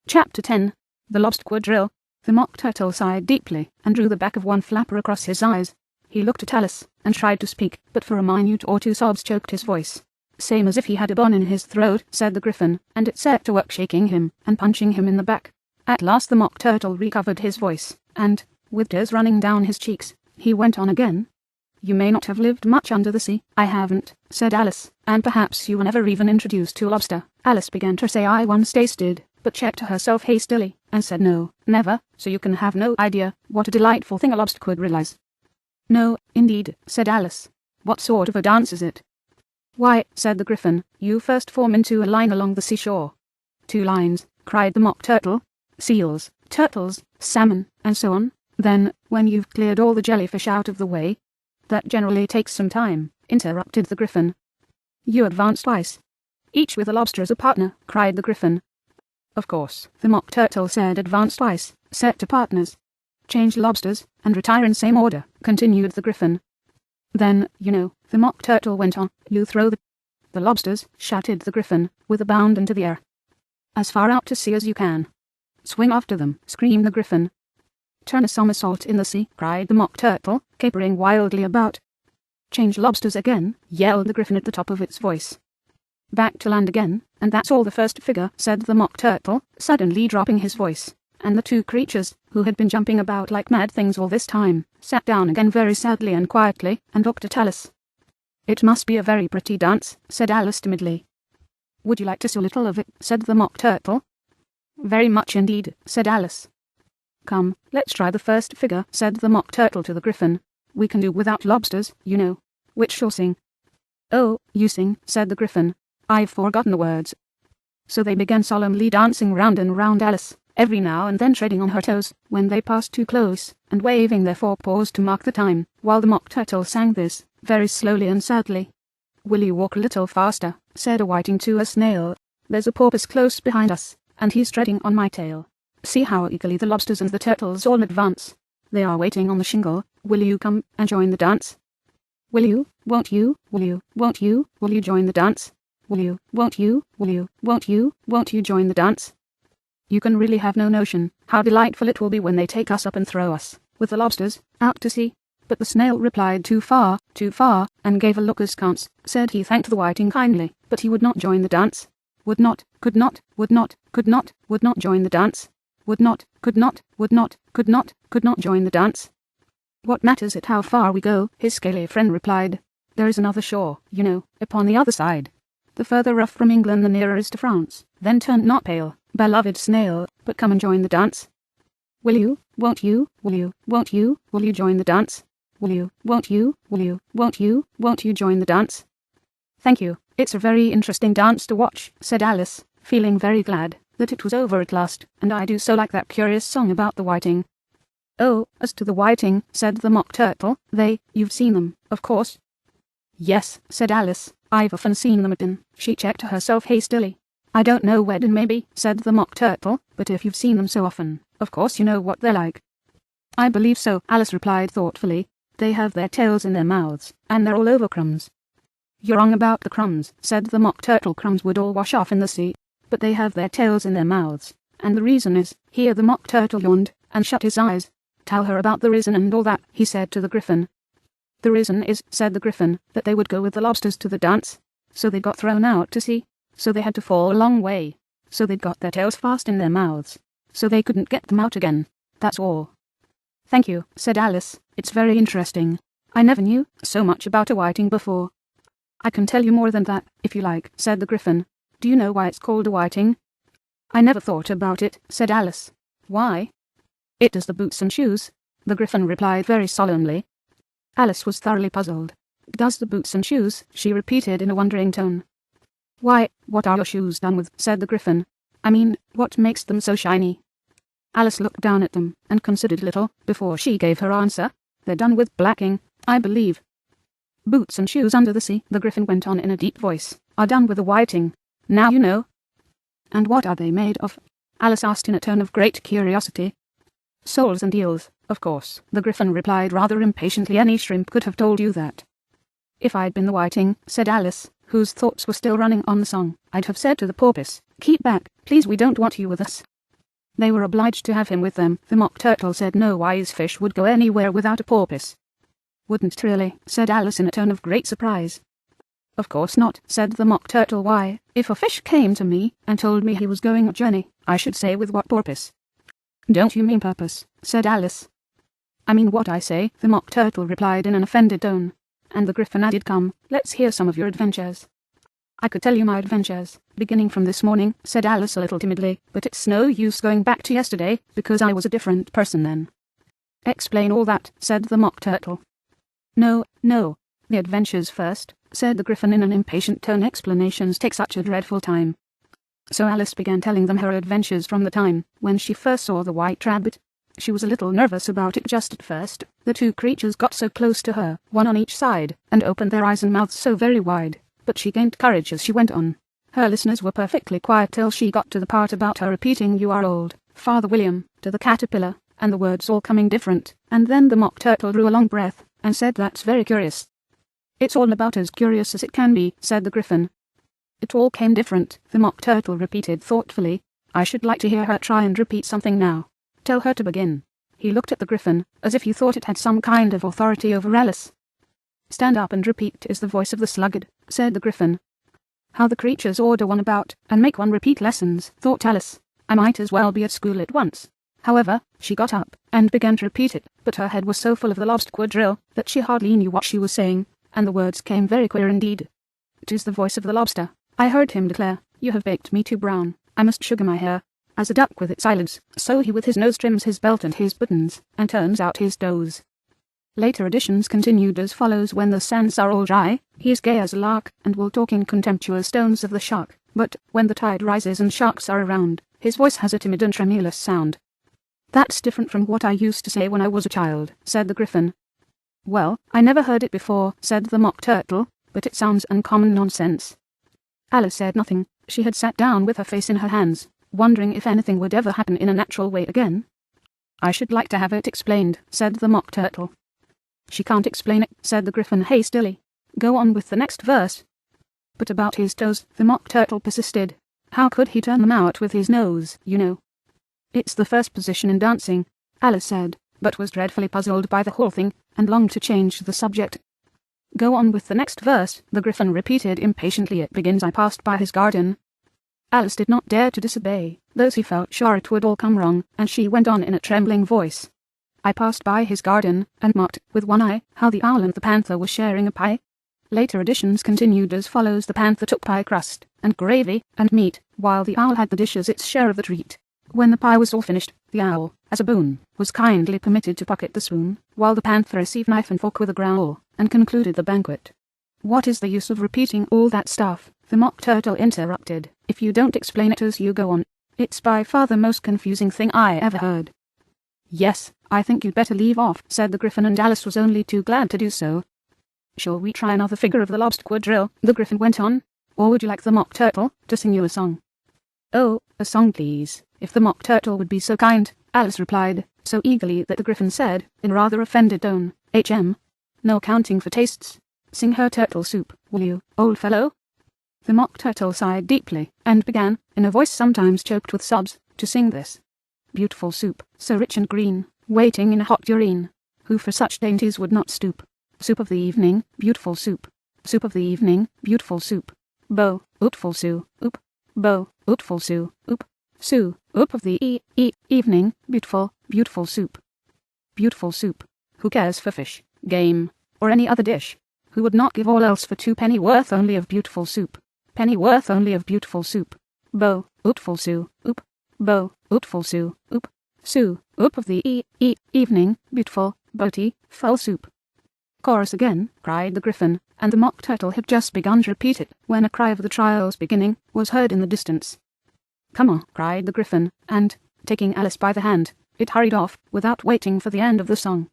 Chapter 10. The Lobster Quadrille. The Mock Turtle sighed deeply and drew the back of one flapper across his eyes. He looked at Alice and tried to speak, but for a minute or two sobs choked his voice. "Same as if he had a bone in his throat," said the Gryphon, and it set to work shaking him and punching him in the back. At last the Mock Turtle recovered his voice, and, with tears running down his cheeks, he went on again. "You may not have lived much under the sea." "I haven't," said Alice, "and perhaps you were never even introduced to lobster." Alice began to say, "I once tasted," but checked herself hastily, and said, "No, never, so you can have no idea what a delightful thing a lobster quadrille is." "No, indeed," said Alice. "What sort of a dance is it?" "Why," said the Gryphon, "you first form into a line along the seashore." "2 lines," cried the Mock Turtle. "Seals, turtles, salmon, and so on. Then, when you've cleared all the jellyfish out of the way—" "That generally takes some time," interrupted the Gryphon. "You advance twice, each with a lobster as a partner," cried the Gryphon. "Of course," the Mock Turtle said. "Advance twice, set to partners. Change lobsters, and retire in same order," continued the Gryphon. "Then, you know," the Mock Turtle went on, "you throw the lobsters," shouted the Gryphon, with a bound into the air, "as far out to sea as you can." "Swim after them," screamed the Gryphon. "Turn a somersault in the sea," cried the Mock Turtle, capering wildly about. "Change lobsters again," yelled the Gryphon at the top of its voice. "Back to land again, and that's all the first figure," said the Mock Turtle, suddenly dropping his voice. And the 2 creatures, who had been jumping about like mad things all this time, sat down again very sadly and quietly, and looked at Alice. "It must be a very pretty dance," said Alice timidly. "Would you like to see a little of it?" said the Mock Turtle. "Very much indeed," said Alice. "Come, let's try the first figure," said the Mock Turtle to the Gryphon. "We can do without lobsters, you know. Which shall sing?" "Oh, you sing," said the Gryphon. "I've forgotten the words." So they began solemnly dancing round and round Alice, every now and then treading on her toes when they passed too close, and waving their forepaws to mark the time, while the Mock Turtle sang this, very slowly and sadly. "Will you walk a little faster?" said a whiting to a snail. "There's a porpoise close behind us, and he's treading on my tail. See how eagerly the lobsters and the turtles all advance. They are waiting on the shingle. Will you come and join the dance? Will you, won't you, will you, won't you, will you join the dance? Will you, won't you, will you, won't you join the dance?" You can really have no notion how delightful it will be when they take us up and throw us, with the lobsters, out to sea. But the snail replied, too far, and gave a look askance. Said he thanked the whiting kindly, but he would not join the dance. would not, could not, would not, could not, would not join the dance. Would not, could not, would not, could not, could not join the dance. What matters it how far we go, his scaly friend replied. There is another shore, you know, upon the other side. The further off from England the nearer is to France. Then turn not pale, beloved snail, but come and join the dance. Will you, won't you, will you, won't you, will you join the dance? Will you, won't you, will you, won't you join the dance? Thank you, it's a very interesting dance to watch, said Alice, feeling very glad that it was over at last, and I do so like that curious song about the whiting. Oh, as to the whiting, said the Mock Turtle, you've seen them, of course. Yes, said Alice, I've often seen them again. She checked herself hastily. I don't know when maybe, said the Mock Turtle, but if you've seen them so often, of course you know what they're like. I believe so, Alice replied thoughtfully. They have their tails in their mouths, and they're all over crumbs. You're wrong about the crumbs, said the Mock Turtle. Crumbs would all wash off in the sea, but they have their tails in their mouths, and the reason is, here the Mock Turtle yawned, and shut his eyes. Tell her about the reason and all that, he said to the Griffin. The reason is, said the Griffin, that they would go with the lobsters to the dance. So they got thrown out to sea. So they had to fall a long way. So they'd got their tails fast in their mouths. So they couldn't get them out again. That's all. Thank you, said Alice. It's very interesting. I never knew so much about a whiting before. I can tell you more than that, if you like, said the Griffin. Do you know why it's called a whiting? I never thought about it, said Alice. Why? It does the boots and shoes, the Griffin replied very solemnly. Alice was thoroughly puzzled. Does the boots and shoes, she repeated in a wondering tone. Why, what are your shoes done with, said the Griffin. I mean, what makes them so shiny? Alice looked down at them, and considered a little, before she gave her answer. They're done with blacking, I believe. Boots and shoes under the sea, the Griffin went on in a deep voice, are done with a whiting. Now you know. And what are they made of? Alice asked in a tone of great curiosity. Soles and eels, of course, the Griffin replied rather impatiently. Any shrimp could have told you that. If I'd been the whiting, said Alice, whose thoughts were still running on the song, I'd have said to the porpoise, keep back, please, we don't want you with us. They were obliged to have him with them. The Mock Turtle said no wise fish would go anywhere without a porpoise. Wouldn't it really, said Alice in a tone of great surprise. Of course not, said the Mock Turtle. Why, if a fish came to me and told me he was going a journey, I should say with what purpose? Don't you mean purpose, said Alice. I mean what I say, the Mock Turtle replied in an offended tone. And the Griffin added, come, let's hear some of your adventures. I could tell you my adventures, beginning from this morning, said Alice a little timidly, but it's no use going back to yesterday, because I was a different person then. Explain all that, said the Mock Turtle. No, the adventures first, said the Griffin in an impatient tone. Explanations take such a dreadful time. So Alice began telling them her adventures from the time when she first saw the white rabbit. She was a little nervous about it just at first. The two creatures got so close to her, one on each side, and opened their eyes and mouths so very wide, but she gained courage as she went on. Her listeners were perfectly quiet till she got to the part about her repeating "You are old, Father William," to the caterpillar, and the words all coming different, and then the Mock Turtle drew a long breath, and said, that's very curious. It's all about as curious as it can be, said the Griffin. It all came different, the Mock Turtle repeated thoughtfully. I should like to hear her try and repeat something now. Tell her to begin. He looked at the Griffin, as if he thought it had some kind of authority over Alice. Stand up and repeat is the voice of the sluggard, said the Griffin. How the creatures order one about, and make one repeat lessons, thought Alice. I might as well be at school at once. However, she got up, and began to repeat it, but her head was so full of the lobster quadrille, that she hardly knew what she was saying, and the words came very queer indeed. It is the voice of the lobster. I heard him declare, you have baked me too brown, I must sugar my hair. As a duck with its eyelids, so he with his nose trims his belt and his buttons, and turns out his toes. Later editions continued as follows. When the sands are all dry, he is gay as a lark, and will talk in contemptuous tones of the shark, but when the tide rises and sharks are around, his voice has a timid and tremulous sound. That's different from what I used to say when I was a child, said the Griffin. Well, I never heard it before, said the Mock Turtle, but it sounds uncommon nonsense. Alice said nothing. She had sat down with her face in her hands, wondering if anything would ever happen in a natural way again. I should like to have it explained, said the Mock Turtle. She can't explain it, said the Griffin hastily. Go on with the next verse. But about his toes, the Mock Turtle persisted. How could he turn them out with his nose, you know? It's the first position in dancing, Alice said, but was dreadfully puzzled by the whole thing, and longed to change the subject. Go on with the next verse, the Griffin repeated impatiently. It begins, I passed by his garden. Alice did not dare to disobey, though she felt sure it would all come wrong, and she went on in a trembling voice. I passed by his garden, and marked, with one eye, how the owl and the panther were sharing a pie. Later editions continued as follows: the panther took pie crust, and gravy, and meat, while the owl had the dish as its share of the treat. When the pie was all finished, the owl, as a boon, was kindly permitted to pocket the spoon, while the panther received knife and fork with a growl, and concluded the banquet. What is the use of repeating all that stuff? The Mock Turtle interrupted. If you don't explain it as you go on, it's by far the most confusing thing I ever heard. Yes, I think you'd better leave off, said the Gryphon, and Alice was only too glad to do so. Shall we try another figure of the lobster quadrille? The Gryphon went on. Or would you like the Mock Turtle to sing you a song? Oh, a song please, if the Mock Turtle would be so kind, Alice replied, so eagerly that the Gryphon said, in rather offended tone, no accounting for tastes. Sing her turtle soup, will you, old fellow? The Mock Turtle sighed deeply, and began, in a voice sometimes choked with sobs, to sing this. Beautiful soup, so rich and green, waiting in a hot tureen, who for such dainties would not stoop? Soup of the evening, beautiful soup. Soup of the evening, beautiful soup. Bo, ootful soo, oop. Bo, ootful soo, oop. Soo, oop of the evening, beautiful, beautiful soup. Beautiful soup. Who cares for fish, game, or any other dish? Who would not give all else for 2 pennyworth only of beautiful soup? Pennyworth only of beautiful soup. Bo, ootful soo, oop. Bo, ootful soo, oop. Soo, oop of the evening, beautiful, boaty, full soup. Chorus again, cried the Gryphon, and the Mock Turtle had just begun to repeat it, when a cry of the trial's beginning was heard in the distance. Come on, cried the Gryphon, and, taking Alice by the hand, it hurried off, without waiting for the end of the song.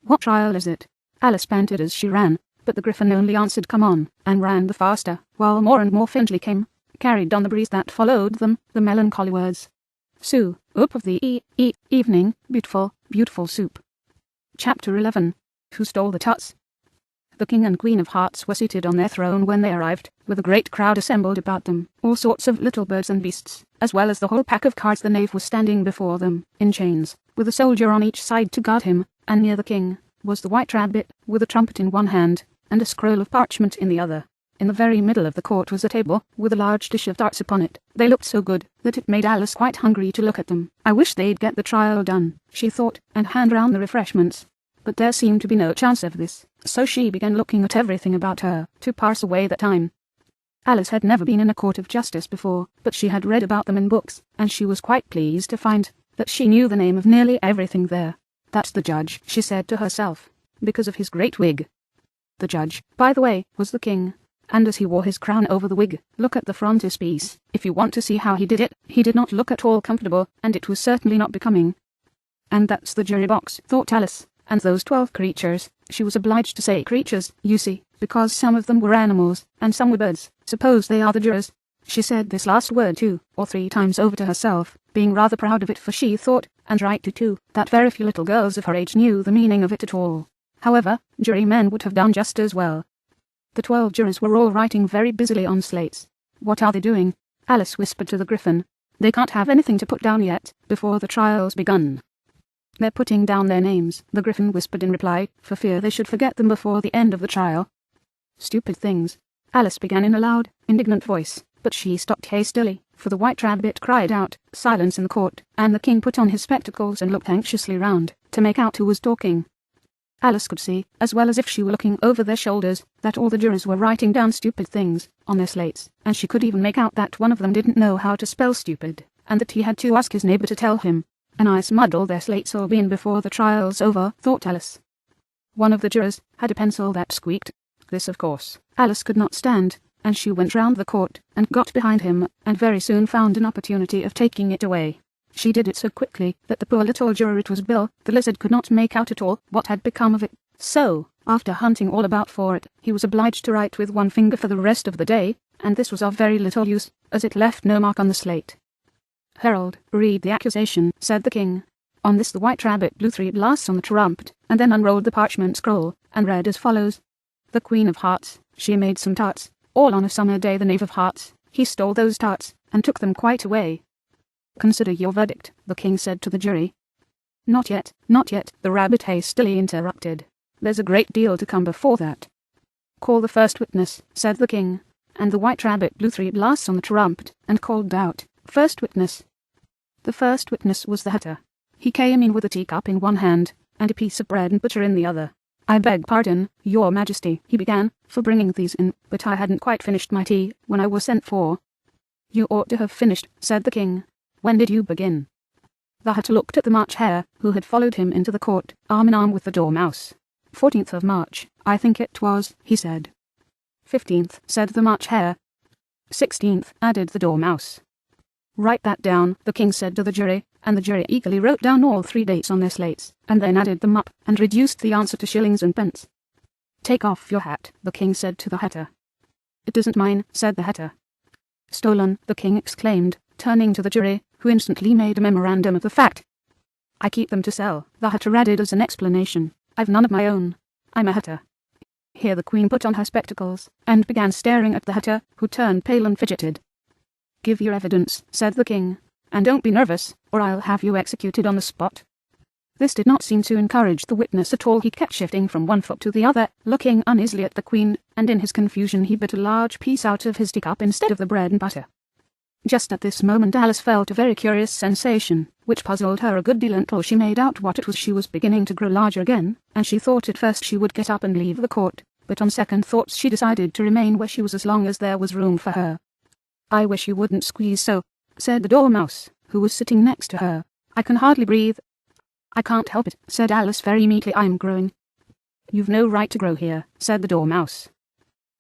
What trial is it? Alice panted as she ran, but the Gryphon only answered come on, and ran the faster, while more and more faintly came, carried on the breeze that followed them, the melancholy words. Soo, oop of the evening, beautiful, beautiful soup. Chapter 11. Who stole the tuts? The King and Queen of Hearts were seated on their throne when they arrived, with a great crowd assembled about them, all sorts of little birds and beasts, as well as the whole pack of cards. The knave was standing before them, in chains, with a soldier on each side to guard him, and near the king was the White Rabbit, with a trumpet in one hand, and a scroll of parchment in the other. In the very middle of the court was a table, with a large dish of tarts upon it. They looked so good, that it made Alice quite hungry to look at them. I wish they'd get the trial done, she thought, and hand round the refreshments. But there seemed to be no chance of this, so she began looking at everything about her, to pass away the time. Alice had never been in a court of justice before, but she had read about them in books, and she was quite pleased to find that she knew the name of nearly everything there. That's the judge, she said to herself, because of his great wig. The judge, by the way, was the king, and as he wore his crown over the wig, look at the frontispiece. If you want to see how he did not look at all comfortable, and it was certainly not becoming. And that's the jury box, thought Alice. And those 12 creatures, she was obliged to say creatures, you see, because some of them were animals, and some were birds. Suppose they are the jurors. She said this last word 2 or 3 times over to herself, being rather proud of it, for she thought, and rightly too, that very few little girls of her age knew the meaning of it at all. However, jurymen would have done just as well. The 12 jurors were all writing very busily on slates. What are they doing? Alice whispered to the Gryphon. They can't have anything to put down yet, before the trial's begun. They're putting down their names, the Gryphon whispered in reply, for fear they should forget them before the end of the trial. Stupid things, Alice began in a loud, indignant voice, but she stopped hastily, for the White Rabbit cried out, silence in the court, and the king put on his spectacles and looked anxiously round, to make out who was talking. Alice could see, as well as if she were looking over their shoulders, that all the jurors were writing down stupid things, on their slates, and she could even make out that one of them didn't know how to spell stupid, and that he had to ask his neighbour to tell him. A nice muddle their slates will be in before the trial's over, thought Alice. One of the jurors had a pencil that squeaked. This, of course, Alice could not stand, and she went round the court, and got behind him, and very soon found an opportunity of taking it away. She did it so quickly that the poor little juror, it was Bill, the lizard, could not make out at all what had become of it. So, after hunting all about for it, he was obliged to write with one finger for the rest of the day, and this was of very little use, as it left no mark on the slate. Herald, read the accusation, said the king. On this the White Rabbit blew 3 blasts on the trumpet, and then unrolled the parchment scroll, and read as follows. The Queen of Hearts, she made some tarts, all on a summer day. The Knave of Hearts, he stole those tarts, and took them quite away. Consider your verdict, the king said to the jury. Not yet, the Rabbit hastily interrupted. There's a great deal to come before that. Call the first witness, said the king. and the White Rabbit blew 3 blasts on the trumpet and called out, "First witness." The first witness was the Hatter. He came in with a teacup in one hand and a piece of bread and butter in the other. "I beg pardon, Your Majesty," he began, "for bringing these in, but I hadn't quite finished my tea when I was sent for." "You ought to have finished," said the king. "When did you begin?" The Hatter looked at the March Hare, who had followed him into the court, arm in arm with the Dormouse. 14th of March, I think it was, he said. 15th, said the March Hare. 16th, added the Dormouse. "Write that down," the king said to the jury, and the jury eagerly wrote down all 3 dates on their slates, and then added them up, and reduced the answer to shillings and pence. "Take off your hat," the king said to the Hatter. "It isn't mine," said the Hatter. "Stolen," the king exclaimed, turning to the jury, who instantly made a memorandum of the fact. "I keep them to sell," the Hatter added as an explanation. "I've none of my own. I'm a Hatter." Here the queen put on her spectacles, and began staring at the Hatter, who turned pale and fidgeted. "Give your evidence," said the king, "and don't be nervous, or I'll have you executed on the spot." This did not seem to encourage the witness at all. He kept shifting from one foot to the other, looking uneasily at the queen, and in his confusion he bit a large piece out of his teacup instead of the bread and butter. Just at this moment Alice felt a very curious sensation, which puzzled her a good deal until she made out what it was. She was beginning to grow larger again, and she thought at first she would get up and leave the court, but on second thoughts she decided to remain where she was as long as there was room for her. "I wish you wouldn't squeeze so," said the Dormouse, who was sitting next to her. "I can hardly breathe." "I can't help it," said Alice very meekly. "I'm growing." "You've no right to grow here," said the Dormouse.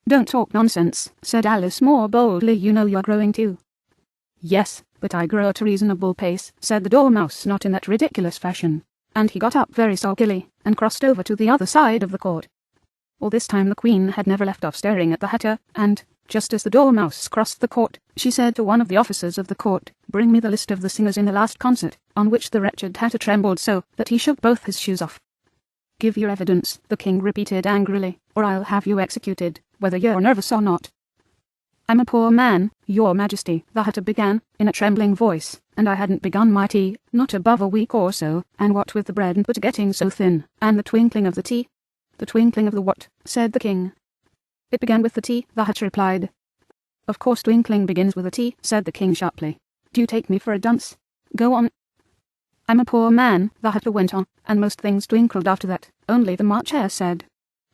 "Don't talk nonsense," said Alice more boldly. "You know you're growing too." "Yes, but I grow at a reasonable pace," said the Dormouse, not in that ridiculous fashion, and he got up very sulkily and crossed over to the other side of the court. All this time the queen had never left off staring at the Hatter, and, just as the Dormouse crossed the court, she said to one of the officers of the court, "Bring me the list of the singers in the last concert," on which the wretched Hatter trembled so that he shook both his shoes off. "Give your evidence," the king repeated angrily, "or I'll have you executed, whether you're nervous or not." "I'm a poor man, Your Majesty," the Hatter began, in a trembling voice, "and I hadn't begun my tea, not above a week or so, and what with the bread and butter getting so thin, and the twinkling of the tea—" "The twinkling of the what?" said the king. "It began with the tea," the Hatter replied. "Of course twinkling begins with a tea," said the king sharply. "Do you take me for a dunce? Go on." "I'm a poor man," the Hatter went on, "and most things twinkled after that, only the March Hare said—"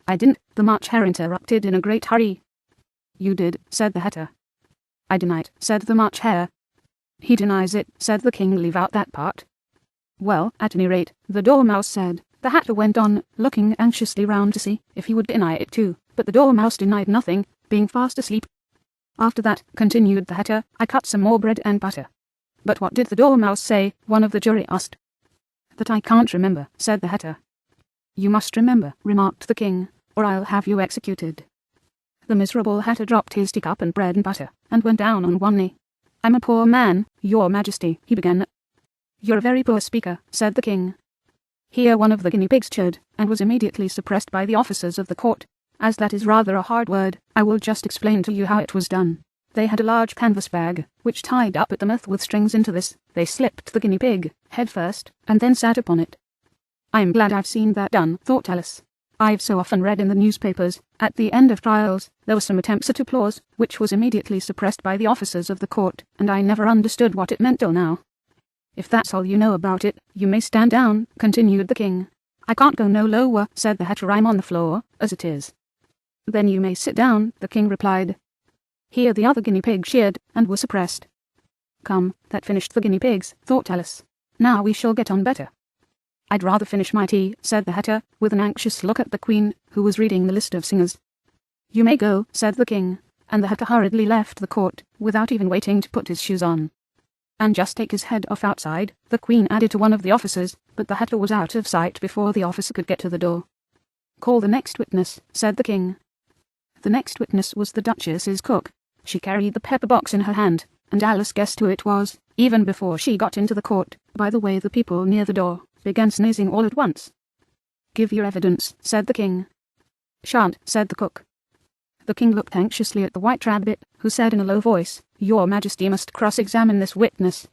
"I didn't," the March Hare interrupted in a great hurry. "You did," said the Hatter. "I deny it," said the March Hare. "He denies it," said the king. "Leave out that part." "Well, at any rate," the Dormouse said. The Hatter went on, looking anxiously round to see if he would deny it too, but the Dormouse denied nothing, being fast asleep. "After that," continued the Hatter, "I cut some more bread and butter." "But what did the Dormouse say?" one of the jury asked. "That I can't remember," said the Hatter. "You must remember," remarked the king, "or I'll have you executed." The miserable Hatter dropped his teacup and bread and butter, and went down on one knee. "I'm a poor man, Your Majesty," he began. "You're a very poor speaker," said the king. Here one of the guinea pigs chirred, and was immediately suppressed by the officers of the court. "As that is rather a hard word, I will just explain to you how it was done. They had a large canvas bag, which tied up at the mouth with strings. Into this they slipped the guinea pig, head first, and then sat upon it." "I'm glad I've seen that done," thought Alice. "I've so often read in the newspapers, at the end of trials, there were some attempts at applause, which was immediately suppressed by the officers of the court, and I never understood what it meant till now." "If that's all you know about it, you may stand down," continued the king. "I can't go no lower," said the Hatter. "I'm on the floor, as it is." "Then you may sit down," the king replied. Here the other guinea pig cheered, and was suppressed. "Come, that finished the guinea pigs," thought Alice. "Now we shall get on better." "I'd rather finish my tea," said the Hatter, with an anxious look at the queen, who was reading the list of singers. "You may go," said the king, and the Hatter hurriedly left the court, without even waiting to put his shoes on. "And just take his head off outside," the queen added to one of the officers, but the Hatter was out of sight before the officer could get to the door. "Call the next witness," said the king. The next witness was the Duchess's cook. She carried the pepper box in her hand, and Alice guessed who it was, even before she got into the court, by the way the people near the door began sneezing all at once. "Give your evidence," said the king. "Shan't," said the cook. The king looked anxiously at the White Rabbit, who said in a low voice, "Your Majesty must cross-examine this witness."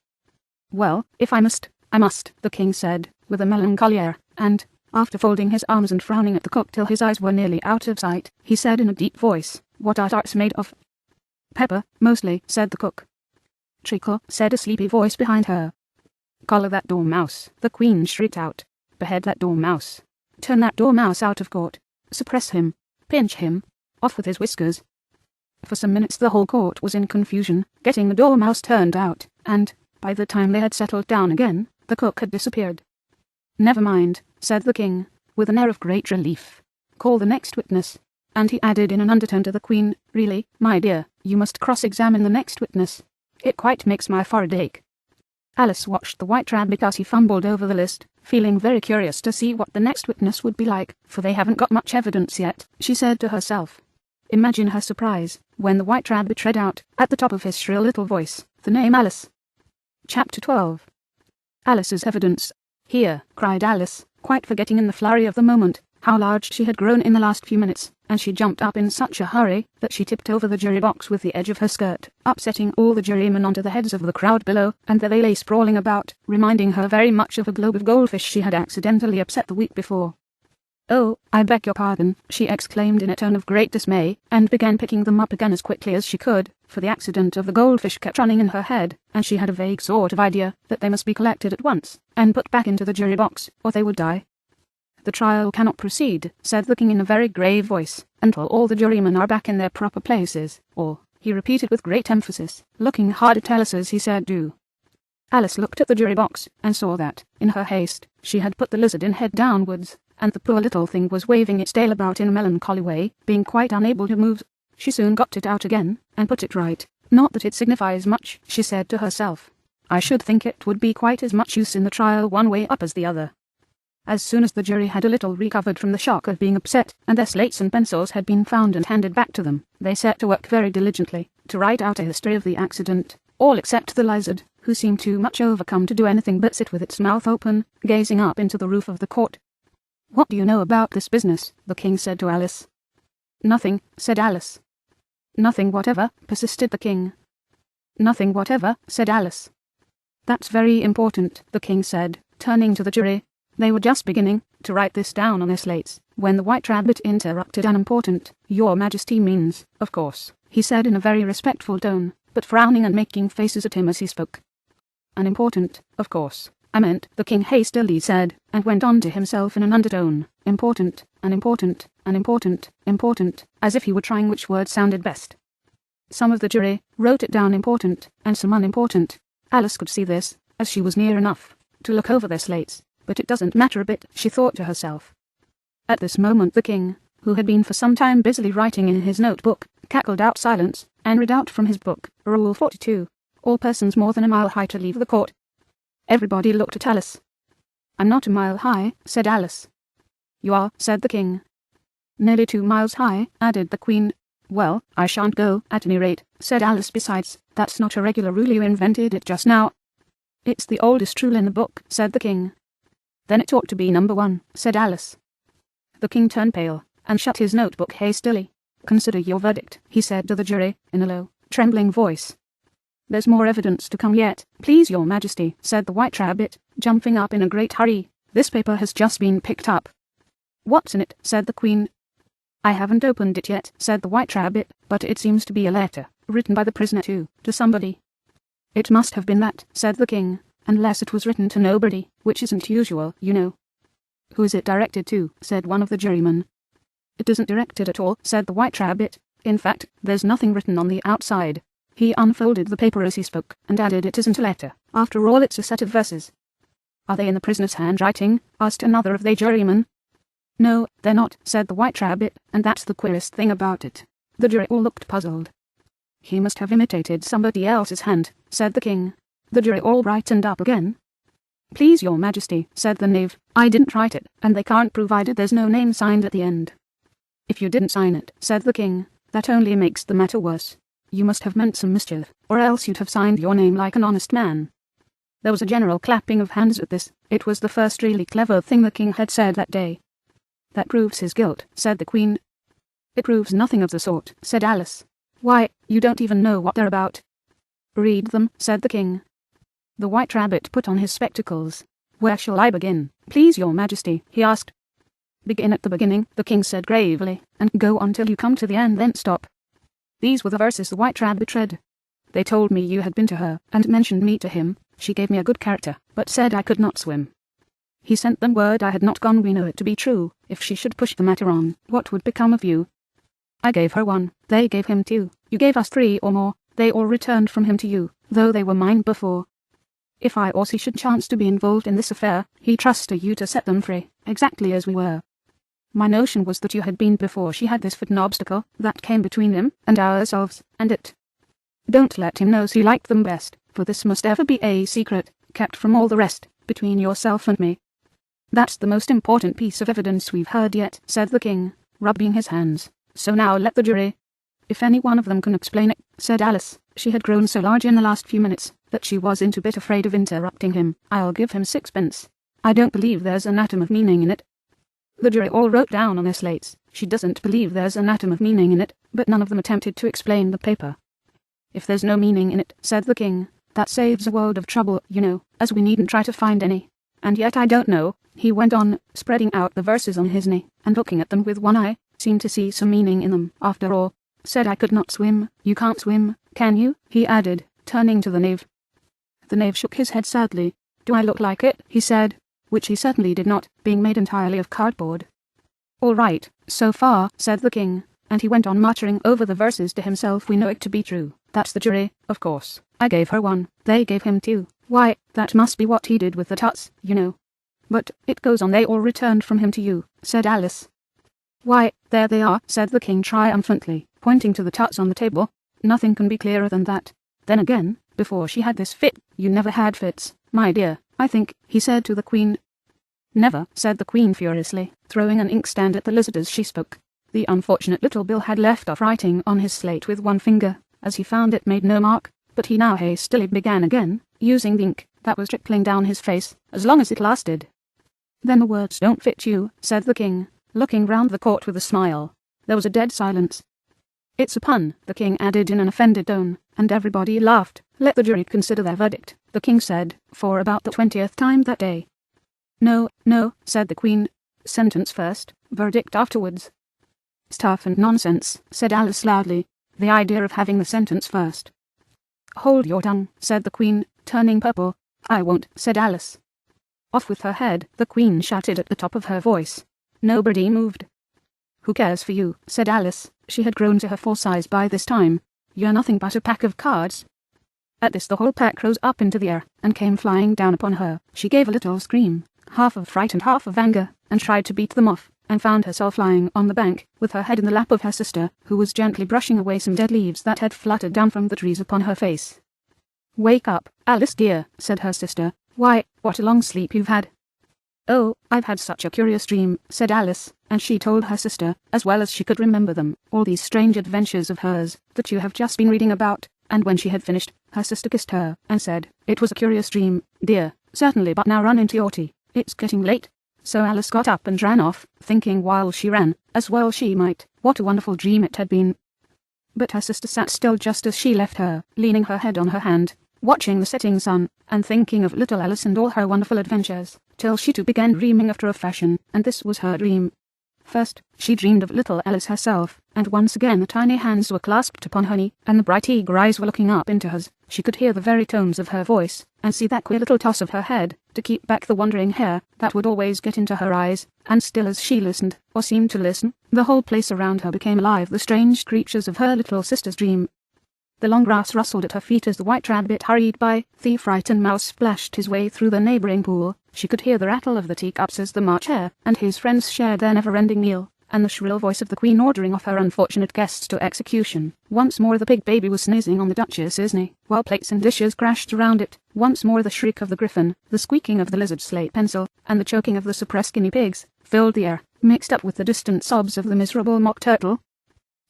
"Well, if I must, I must," the king said, with a melancholy air, and, after folding his arms and frowning at the cook till his eyes were nearly out of sight, he said in a deep voice, "What art arts made of?" Pepper, mostly, said the cook. Treacle, said a sleepy voice behind her. Collar that dormouse, the Queen shrieked out. Behead that dormouse. Turn that dormouse out of court. Suppress him. Pinch him. Off with his whiskers. For some minutes the whole court was in confusion, getting the dormouse turned out, and, by the time they had settled down again, the cook had disappeared. Never mind, said the king, with an air of great relief. Call the next witness. And he added in an undertone to the Queen, really, my dear, you must cross-examine the next witness. It quite makes my forehead ache. Alice watched the White Rabbit as he fumbled over the list, feeling very curious to see what the next witness would be like, for they haven't got much evidence yet, she said to herself. Imagine her surprise, when the White Rabbit read out, at the top of his shrill little voice, the name Alice. Chapter 12. Alice's evidence. Here, cried Alice, quite forgetting in the flurry of the moment how large she had grown in the last few minutes, and she jumped up in such a hurry that she tipped over the jury box with the edge of her skirt, upsetting all the jurymen onto the heads of the crowd below, and there they lay sprawling about, reminding her very much of a globe of goldfish she had accidentally upset the week before. Oh, I beg your pardon, she exclaimed in a tone of great dismay, and began picking them up again as quickly as she could, for the accident of the goldfish kept running in her head, and she had a vague sort of idea that they must be collected at once, and put back into the jury box, or they would die. The trial cannot proceed, said the king in a very grave voice, until all the jurymen are back in their proper places, or, he repeated with great emphasis, looking hard at Alice as he said do. Alice looked at the jury box, and saw that, in her haste, she had put the lizard in head downwards, and the poor little thing was waving its tail about in a melancholy way, being quite unable to move. She soon got it out again, and put it right. Not that it signifies much, she said to herself. I should think it would be quite as much use in the trial one way up as the other. As soon as the jury had a little recovered from the shock of being upset, and their slates and pencils had been found and handed back to them, they set to work very diligently, to write out a history of the accident, all except the lizard, who seemed too much overcome to do anything but sit with its mouth open, gazing up into the roof of the court. What do you know about this business? The king said to Alice. Nothing, said Alice. Nothing whatever, persisted the king. Nothing whatever, said Alice. That's very important, the king said, turning to the jury. They were just beginning to write this down on their slates, when the White Rabbit interrupted. Unimportant, Your Majesty means, of course, he said in a very respectful tone, but frowning and making faces at him as he spoke. Unimportant, of course, I meant, the king hastily said, and went on to himself in an undertone, important, unimportant, unimportant, important, as if he were trying which word sounded best. Some of the jury wrote it down important, and some unimportant. Alice could see this, as she was near enough to look over their slates. But it doesn't matter a bit, she thought to herself. At this moment the king, who had been for some time busily writing in his notebook, cackled out silence, and read out from his book, Rule 42, all persons more than a mile high to leave the court. Everybody looked at Alice. I'm not a mile high, said Alice. You are, said the king. Nearly 2 miles high, added the Queen. Well, I shan't go, at any rate, said Alice. Besides, that's not a regular rule, you invented it just now. It's the oldest rule in the book, said the king. Then it ought to be number 1, said Alice. The king turned pale, and shut his notebook hastily. Consider your verdict, he said to the jury, in a low, trembling voice. There's more evidence to come yet, please your majesty, said the White Rabbit, jumping up in a great hurry. This paper has just been picked up. What's in it? Said the Queen. I haven't opened it yet, said the White Rabbit, but it seems to be a letter, written by the prisoner to somebody. It must have been that, said the king. Unless it was written to nobody, which isn't usual, you know. Who is it directed to? Said one of the jurymen. It isn't directed at all, said the White Rabbit. In fact, there's nothing written on the outside. He unfolded the paper as he spoke, and added, it isn't a letter. After all, it's a set of verses. Are they in the prisoner's handwriting? Asked another of the jurymen. No, they're not, said the White Rabbit, and that's the queerest thing about it. The jury all looked puzzled. He must have imitated somebody else's hand, said the king. The jury all brightened up again. Please your majesty, said the knave, I didn't write it, and they can't provided there's no name signed at the end. If you didn't sign it, said the king, that only makes the matter worse. You must have meant some mischief, or else you'd have signed your name like an honest man. There was a general clapping of hands at this. It was the first really clever thing the king had said that day. That proves his guilt, said the Queen. It proves nothing of the sort, said Alice. Why, you don't even know what they're about. Read them, said the king. The White Rabbit put on his spectacles. Where shall I begin, please your majesty, he asked. Begin at the beginning, the king said gravely, and go on till you come to the end, then stop. These were the verses the White Rabbit read. They told me you had been to her, and mentioned me to him. She gave me a good character, but said I could not swim. He sent them word I had not gone. We know it to be true. If she should push the matter on, what would become of you? I gave her 1. They gave him 2. You gave us 3 or more. They all returned from him to you, though they were mine before. If I or she should chance to be involved in this affair, he trusted you to set them free, exactly as we were. My notion was that you had been before she had this foot obstacle that came between him and ourselves, and it. Don't let him know she liked them best, for this must ever be a secret, kept from all the rest, between yourself and me. That's the most important piece of evidence we've heard yet, said the king, rubbing his hands. So now let the jury. If any one of them can explain it, said Alice. She had grown so large in the last few minutes that she wasn't a bit afraid of interrupting him. I'll give him 6pence. I don't believe there's an atom of meaning in it. The jury all wrote down on their slates, she doesn't believe there's an atom of meaning in it, but none of them attempted to explain the paper. If there's no meaning in it, said the king, that saves a world of trouble, you know, as we needn't try to find any. And yet I don't know, he went on, spreading out the verses on his knee, and looking at them with one eye, seemed to see some meaning in them, after all. Said I could not swim. You can't swim, can you? He added, turning to the knave. The knave shook his head sadly. Do I look like it? He said, which he certainly did not, being made entirely of cardboard. All right, so far, said the king, and he went on muttering over the verses to himself. We know it to be true. That's the jury, of course. I gave her 1. They gave him 2. Why, that must be what he did with the tuts, you know. But it goes on. They all returned from him to you, said Alice. Why, there they are, said the king triumphantly, pointing to the tuts on the table. Nothing can be clearer than that. Then again, before she had this fit, you never had fits, my dear, I think, he said to the queen. Never, said the queen furiously, throwing an inkstand at the lizard as she spoke. The unfortunate little Bill had left off writing on his slate with one finger, as he found it made no mark, but he now hastily began again, using the ink that was trickling down his face, as long as it lasted. Then the words don't fit you, said the king, looking round the court with a smile. There was a dead silence. It's a pun, the king added in an offended tone, and everybody laughed. Let the jury consider their verdict, the king said, for about the 20th time that day. No, no, said the queen. Sentence first, verdict afterwards. Stuff and nonsense, said Alice loudly. The idea of having the sentence first. Hold your tongue, said the queen, turning purple. I won't, said Alice. Off with her head, the queen shouted at the top of her voice. Nobody moved. Who cares for you, said Alice. She had grown to her full size by this time. You're nothing but a pack of cards. At this the whole pack rose up into the air, and came flying down upon her. She gave a little scream, half of fright and half of anger, and tried to beat them off, and found herself lying on the bank, with her head in the lap of her sister, who was gently brushing away some dead leaves that had fluttered down from the trees upon her face. Wake up, Alice dear, said her sister. Why, what a long sleep you've had. Oh, I've had such a curious dream, said Alice, and she told her sister, as well as she could remember them, all these strange adventures of hers, that you have just been reading about, and when she had finished, her sister kissed her, and said, It was a curious dream, dear, certainly, but now run into your tea, it's getting late. So Alice got up and ran off, thinking while she ran, as well she might, what a wonderful dream it had been. But her sister sat still just as she left her, leaning her head on her hand, watching the setting sun, and thinking of little Alice and all her wonderful adventures, till she too began dreaming after a fashion, and this was her dream. First, she dreamed of little Alice herself, and once again the tiny hands were clasped upon her knee, and the bright eager eyes were looking up into hers. She could hear the very tones of her voice, and see that queer little toss of her head, to keep back the wandering hair that would always get into her eyes, and still as she listened, or seemed to listen, the whole place around her became alive, the strange creatures of her little sister's dream. The long grass rustled at her feet as the White Rabbit hurried by. The frightened mouse splashed his way through the neighbouring pool. She could hear the rattle of the teacups as the March Hare and his friends shared their never-ending meal, and the shrill voice of the Queen ordering off her unfortunate guests to execution. Once more the pig baby was sneezing on the Duchess's knee, while plates and dishes crashed around it. Once more the shriek of the griffin, the squeaking of the lizard's slate pencil, and the choking of the suppressed guinea pigs, filled the air, mixed up with the distant sobs of the miserable mock turtle.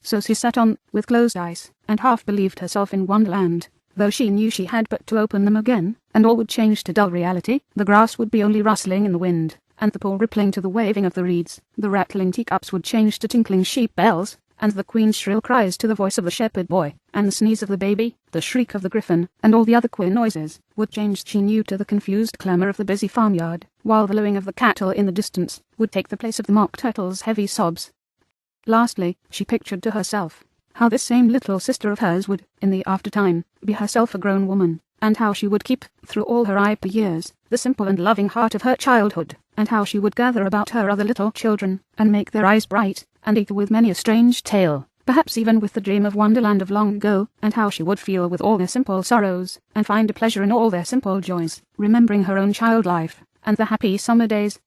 So she sat on, with closed eyes, and half believed herself in Wonderland, though she knew she had but to open them again, and all would change to dull reality. The grass would be only rustling in the wind, and the pool rippling to the waving of the reeds. The rattling teacups would change to tinkling sheep bells, and the Queen's shrill cries to the voice of the shepherd boy, and the sneeze of the baby, the shriek of the griffin, and all the other queer noises, would change, she knew, to the confused clamour of the busy farmyard, while the lowing of the cattle in the distance would take the place of the mock turtle's heavy sobs. Lastly, she pictured to herself how this same little sister of hers would, in the aftertime, be herself a grown woman, and how she would keep, through all her ripe years, the simple and loving heart of her childhood, and how she would gather about her other little children, and make their eyes bright, and eager with many a strange tale, perhaps even with the dream of Wonderland of long ago, and how she would feel with all their simple sorrows, and find a pleasure in all their simple joys, remembering her own child life, and the happy summer days,